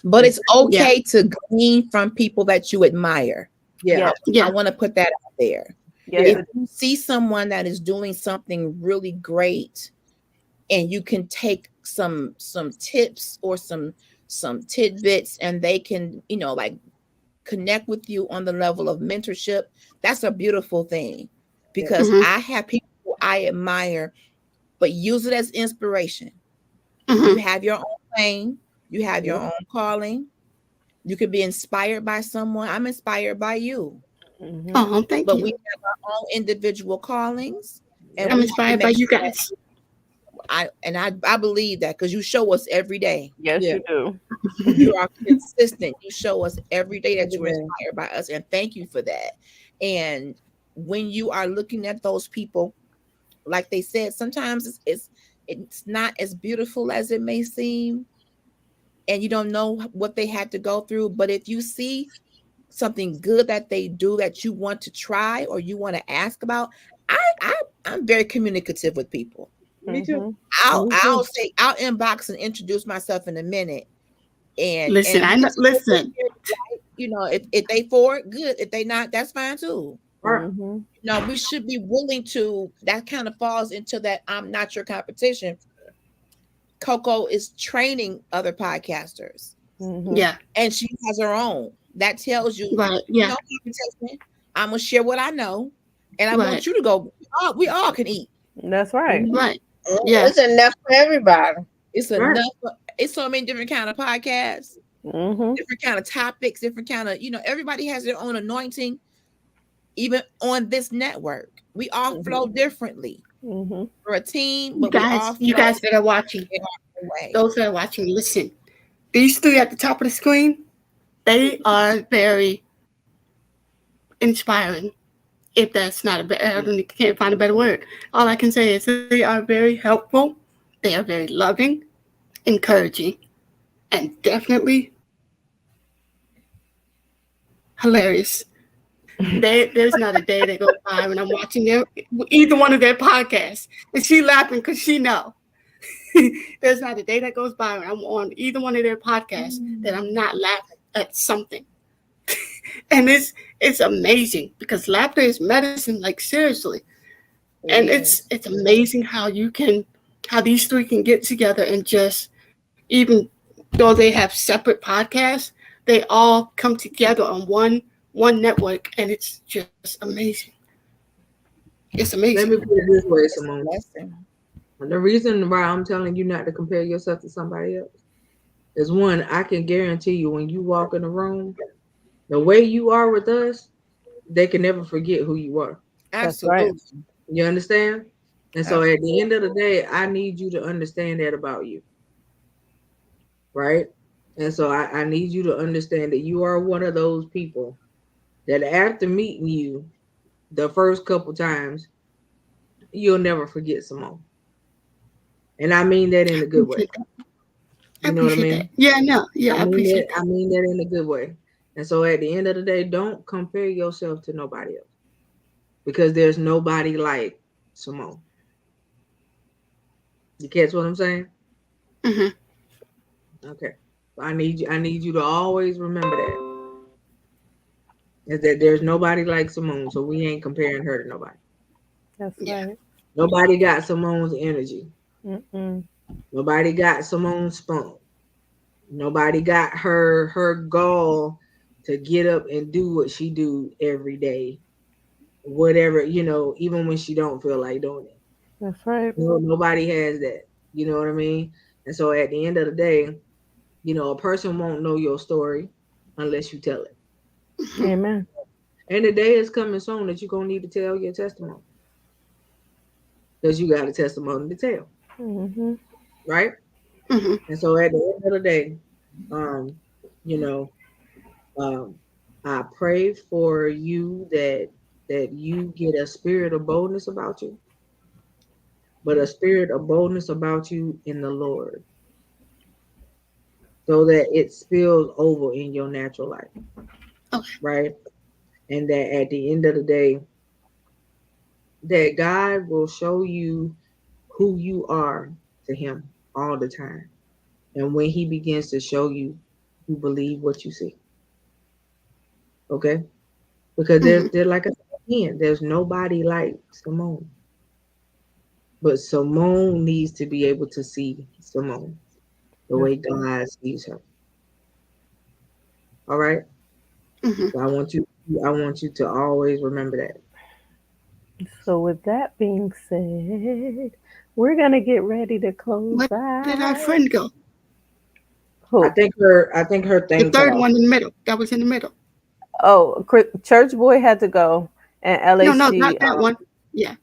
S4: But it's
S3: especially
S6: Yeah,
S4: okay to glean from people that you admire.
S3: yeah,
S1: Yes,
S6: yeah.
S4: I want to put that out there.
S1: yes,
S3: yeah.
S4: If you see someone that is doing something really great, and you can take some tips or some tidbits, and they can, like, connect with you on the level of mentorship, that's a beautiful thing.
S3: Yeah.
S4: Because
S6: Mhm.
S4: I have people who I admire, but use it as inspiration. You
S6: Mhm.
S4: have your own lane, you have your
S3: Yeah.
S4: own calling. You could be inspired by someone. I'm inspired by you.
S1: hmm
S6: Oh, thank
S4: But we
S6: you.
S4: have our own individual callings, and
S3: Yeah.
S6: I'm
S4: we have to
S6: inspired by
S4: make
S6: you
S4: sure that
S6: guys.
S4: I believe that, because you show us every day.
S1: yes,
S3: Yeah.
S1: you do.
S4: You are consistent. You show us every day that
S3: Every
S4: you're
S3: day.
S4: inspired by us, and thank you for that. And when you are looking at those people, like they said, sometimes it's not as beautiful as it may seem, and you don't know what they had to go through. But if you see something good that they do that you want to try or you want to ask about, I'm very communicative with people.
S3: Me too.
S1: hmm
S3: Me
S4: I'll
S3: too.
S4: say, I'll inbox and introduce myself in a minute,
S6: Listen,
S4: and
S6: I
S4: we
S6: know.
S4: can see if they
S6: Listen.
S4: share it, right? If they for it, good. If they not, that's fine too.
S3: Right.
S1: hmm
S4: No, we should be willing to. That kind of falls into that I'm not your competition. Coco is training other podcasters,
S1: hmm
S6: Yeah.
S4: and she has her own. That tells you
S6: Right. Yeah.
S4: no competition. I'm gonna share what I know, and I
S6: Right.
S4: want you to go. We all can eat.
S1: That's right.
S3: Mhm.
S6: Right.
S2: It's
S6: Yeah.
S2: enough for everybody.
S4: It's
S3: Right.
S4: enough. It's so many different kind of podcasts,
S1: hmm
S4: different kind of topics, different kind of, everybody has their own anointing. Even on this network, we all flow differently.
S1: hmm
S4: We're a team, but we all
S6: You
S4: flow
S6: guys that are watching,
S4: in our own way.
S6: those that are watching, listen. These three at the top of the screen, they are very inspiring. If that's not can't find a better word. All I can say is they are very helpful. They are very loving, encouraging, and definitely hilarious. There's not a day that goes by when I'm watching either one of their podcasts, and she laughing because she know. There's not a day that goes by when I'm on either one of their podcasts that I'm not laughing at something. And it's amazing because laughter is medicine, like seriously. And it's amazing how these three can get together and just, even though they have separate podcasts, they all come together on one network, and it's just amazing. It's
S3: Let
S6: amazing.
S3: me put it this way,
S4: It's a
S3: Simone.
S4: blessing.
S3: The reason why I'm telling you not to compare yourself to somebody else is, one, I can guarantee you when you walk in the room, the way you are with us, they can never forget who you are.
S1: That's right.
S4: Absolutely.
S3: You understand? And so at the end of the day, I need you to understand that about you. Right? And so I need you to understand that you are one of those people that after meeting you the first couple times, you'll never forget Simone. And I mean that in a good way.
S6: Appreciate that. I
S3: You know what I
S6: appreciate that.
S3: mean?
S6: Yeah, no. Yeah,
S3: I
S6: I
S3: mean that
S6: appreciate that.
S3: I mean that in a good way. And so at the end of the day, don't compare yourself to nobody else. Because there's nobody like Simone. You catch what I'm saying?
S6: Hmm.
S3: Okay. I need you to always remember that. Is that there's nobody like Simone, so we ain't comparing her to nobody.
S1: That's
S6: Yeah.
S1: right.
S3: Nobody got Simone's energy.
S1: Mm-mm.
S3: Nobody got Simone's spunk. Nobody got her goal to get up and do what she do every day. Whatever, even when she don't feel like doing it.
S1: That's right.
S3: No, nobody has that. You know what I mean? And so at the end of the day, a person won't know your story unless you tell it.
S1: Amen.
S3: And the day is coming soon that you're gonna need to tell your testimony. Because you got a testimony to tell.
S1: Mm-hmm.
S3: Right?
S6: Mhm.
S3: And so at the end of the day, you know, I pray for you that you get a spirit of boldness about you, but a spirit of boldness about you in the Lord, so that it spills over in your natural life.
S6: Okay.
S3: Right? And that at the end of the day, that God will show you who you are to him all the time. And when he begins to show you, you believe what you see. Okay? Because
S6: Mhm.
S3: there's like I said again, there's nobody like Simone. But Simone needs to be able to see Simone the way God sees her. All right?
S6: Mhm.
S3: So I want you to always remember that.
S1: So with that being said, we're gonna get ready to close
S6: Where did our
S1: out.
S6: friend go?
S1: Who?
S3: I think her
S6: The
S3: thing cut
S6: third
S3: off.
S6: one in the middle. That was in the middle.
S1: Oh, Church Boy had to go, and
S6: No, not
S1: LHG
S6: that one. Yeah.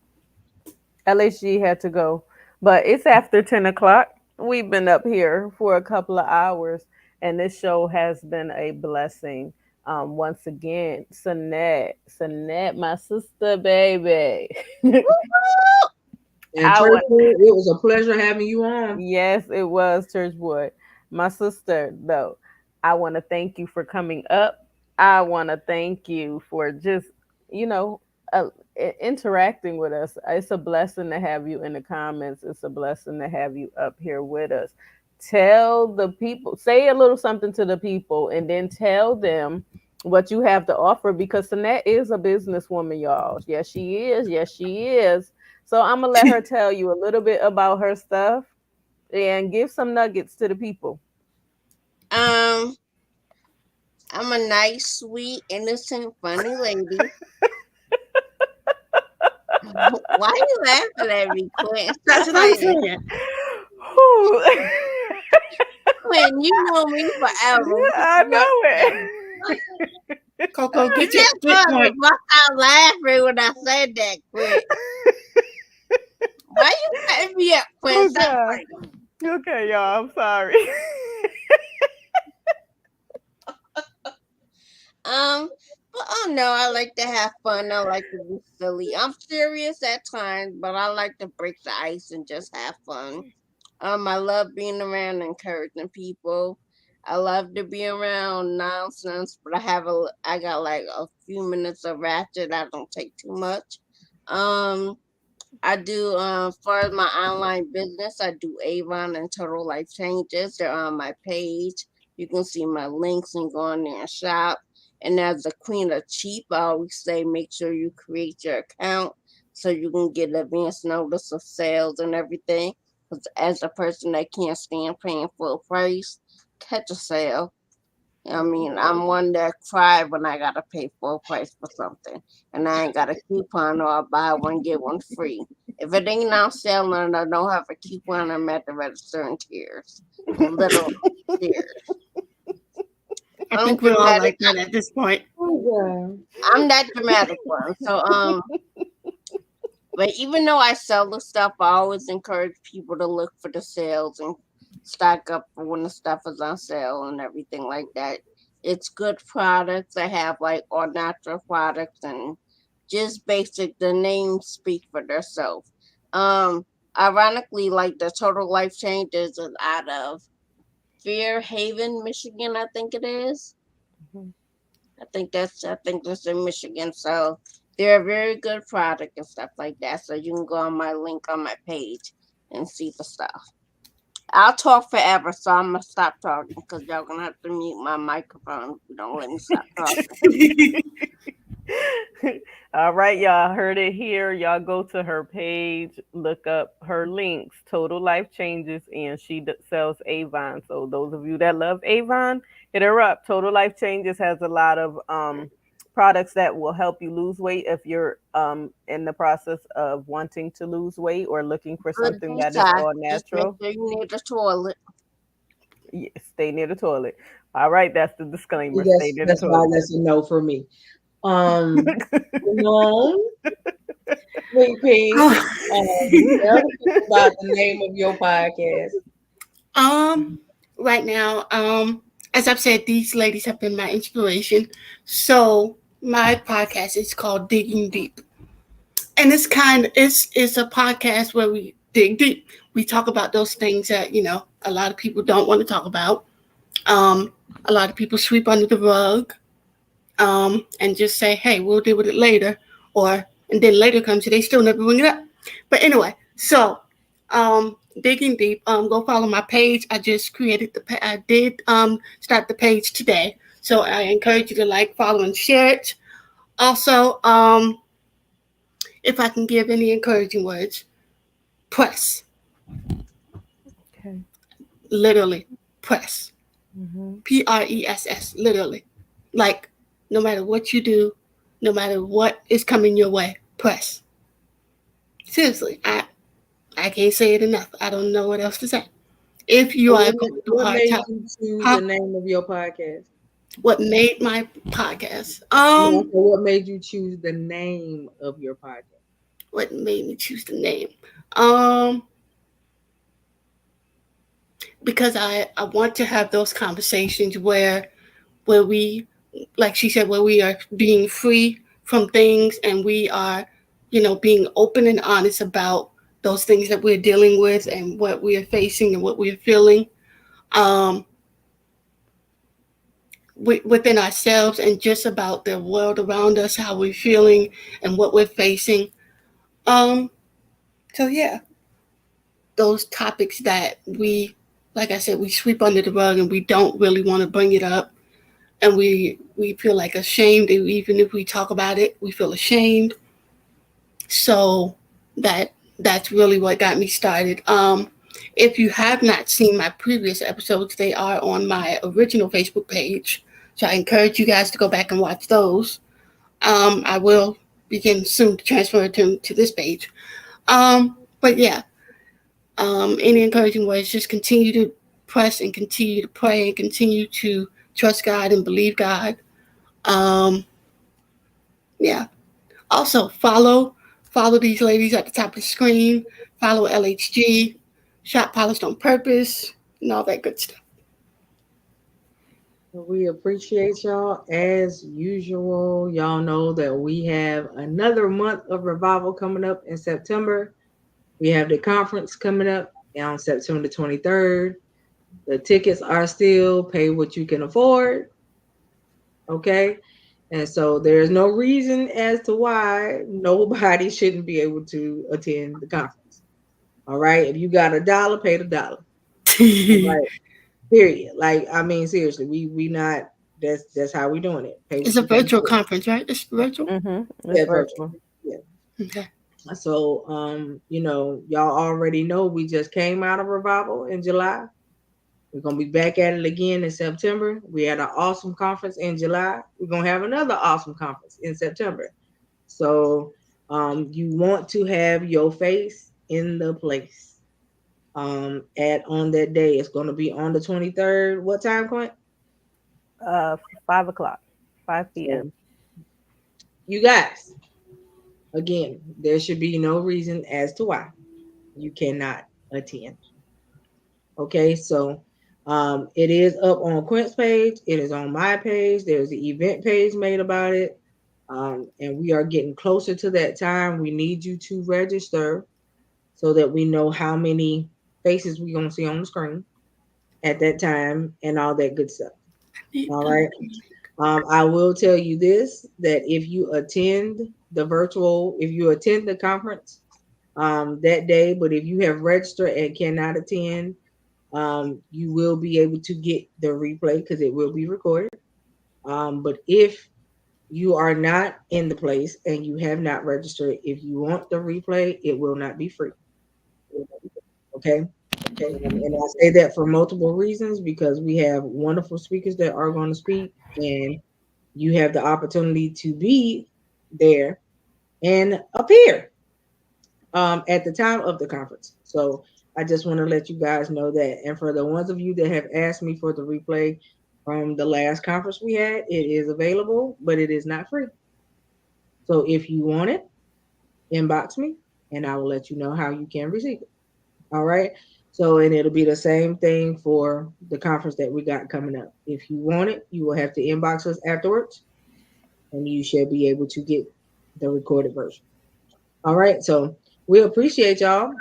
S1: LHG had to go. But it's after 10 o'clock. We've been up here for a couple of hours, and this show has been a blessing. Once again, Sanette, my sister, baby.
S3: And
S1: I
S3: Church
S1: want,
S3: Boy, it was a pleasure having you on.
S1: yes, it was Church Boy, my sister. Though, I want to thank you for coming up. I want to thank you for just, you know, interacting with us. It's a blessing to have you in the comments. It's a blessing to have you up here with us. Tell the people, say a little something to the people, and then tell them what you have to offer, because Sanette is a businesswoman, y'all. Yes, she is. Yes, she is. So I'm gonna let her tell you a little bit about her stuff and give some nuggets to the people.
S2: Um, I'm a nice, sweet, innocent, funny lady. Why are you laughing at me, Quinn?
S6: That's
S2: Stop
S6: what I'm
S2: fighting.
S6: saying.
S2: Quinn, you know me forever.
S1: I know it.
S6: Coco,
S2: You
S6: get
S2: just wanted to
S6: point.
S2: bust out laughing when I said that, Quinn. Why you cutting me up, Quinn? Stop
S1: Okay.
S2: fighting.
S1: Okay, y'all. I'm sorry.
S2: But oh no, I like to have fun. I like to be silly. I'm serious at times, but I like to break the ice and just have fun. I love being around encouraging people. I love to be around nonsense, but I got like a few minutes of ratchet. I don't take too much. Um, I do as far as my online business, I do Avon and Total Life Changes. They're on my page. You can see my links and go on there and shop. And as the queen of cheap, I always say make sure you create your account so you can get advance notice of sales and everything. Because as a person that can't stand paying full price, catch a sale. I mean, I'm one that cry when I gotta pay full price for something, and I ain't got a coupon or I buy one get one free. If it ain't on sale and I don't have a coupon, I'm at the register in tears, little tears.
S6: I
S2: I'm
S6: think we're all
S2: dramatic.
S6: like that at this point.
S2: I'm that dramatic one. So but even though I sell the stuff, I always encourage people to look for the sales and stock up for when the stuff is on sale and everything like that. It's good products. I have like all natural products and just basic. The names speak for themselves. Um, Ironically, like the Total Life Changes is out of Fairhaven, Michigan. I think it is. I think that's in Michigan. So they're a very good product and stuff like that. So you can go on my link on my page and see the stuff. I'll talk forever, so I'm gonna stop talking because y'all gonna have to mute my microphone if you don't let me stop talking.
S1: All right, y'all heard it here. Y'all go to her page, look up her links, Total Life Changes, and she sells Avon. So those of you that love Avon, hit her up. Total Life Changes has a lot of products that will help you lose weight if you're in the process of wanting to lose weight or looking for
S2: Good
S1: something that is
S2: detox.
S1: all
S2: Just make
S1: natural.
S2: sure you need the toilet.
S1: Stay near the toilet. All right, that's the disclaimer. Stay near the
S3: That's why
S1: toilet.
S3: that's a no for me. Simone, Sweet Pea, tell the people about the name of your podcast.
S6: Right now, as I've said, these ladies have been my inspiration. So my podcast is called Digging Deep, and it's a podcast where we dig deep. We talk about those things that a lot of people don't want to talk about. Um, a lot of people sweep under the rug, and just say, "Hey, we'll deal with it later," and then later comes, they still never bring it up. But anyway, so digging deep. Go follow my page. I just created I did start the page today, so I encourage you to like, follow, and share it. Also, if I can give any encouraging words, press.
S1: Okay.
S6: Literally, press.
S1: Mm-hmm.
S6: PRESS. Literally, like no matter what you do, no matter what is coming your way, press. Seriously, I can't say it enough. I don't know what else to say. If you are going through a
S3: What
S6: hard
S3: made
S6: time,
S3: you choose
S6: huh?
S3: the name of your podcast?
S6: What made my podcast?
S3: No, so what made you choose the name of your podcast?
S6: What made me choose the name? Um, because I want to have those conversations where we, like she said, where we are being free from things, and we are, being open and honest about those things that we're dealing with and what we are facing and what we're feeling. Um, within ourselves, and just about the world around us, how we're feeling and what we're facing. Um, so yeah, those topics that like I said, we sweep under the rug and we don't really want to bring it up, and we feel like ashamed. Even if we talk about it, we feel ashamed. So that's really what got me started. If you have not seen my previous episodes, they are on my original Facebook page. So I encourage you guys to go back and watch those. I will begin soon to transfer to this page. But yeah, any encouraging words, just continue to press and continue to pray and continue to trust God and believe God. Um, yeah. Also follow these ladies at the top of the screen. Follow LHG, Shop Polished on Purpose, and all that good stuff.
S3: We appreciate y'all as usual. Y'all know that we have another month of revival coming up in September. We have the conference coming up on September the 23rd. The tickets are still pay what you can afford. Okay. And so there's no reason as to why nobody shouldn't be able to attend the conference. All right. If you got $1, pay the dollar. All right. Period. Like, I mean, seriously, we not that's how we doing it.
S6: It's a virtual conference, right? It's virtual.
S1: Mm-hmm.
S3: Yeah,
S1: It's virtual.
S3: Yeah.
S6: Okay.
S3: So y'all already know we just came out of revival in July. We're gonna be back at it again in September. We had an awesome conference in July. We're gonna have another awesome conference in September. So you want to have your face in the place. On that day. It's gonna be on the 23rd. What time, Clint?
S1: 5 o'clock, 5 p.m.
S3: You guys, again, there should be no reason as to why you cannot attend. Okay, so it is up on Quint's page. It is on my page. There's the event page made about it. And we are getting closer to that time. We need you to register so that we know how many faces we're going to see on the screen at that time and all that good stuff. All right. I will tell you this, that if you attend the conference that day, but if you have registered and cannot attend, you will be able to get the replay because it will be recorded. But if you are not in the place and you have not registered, if you want the replay, it will not be free. Okay. And I say that for multiple reasons because we have wonderful speakers that are going to speak, and you have the opportunity to be there and appear at the time of the conference. So I just want to let you guys know that. And for the ones of you that have asked me for the replay from the last conference we had, it is available, but it is not free. So if you want it, inbox me and I will let you know how you can receive it. All right. So, and it'll be the same thing for the conference that we got coming up. If you want it, you will have to inbox us afterwards and you should be able to get the recorded version. All right. So we appreciate y'all.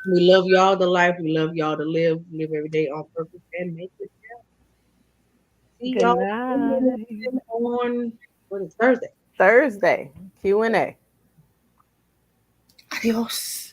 S3: We love y'all to life. We love y'all to live every day on purpose and make it. See
S1: Good
S3: y'all
S1: night.
S3: on what is Thursday.
S1: Thursday Q&A.
S4: Adios.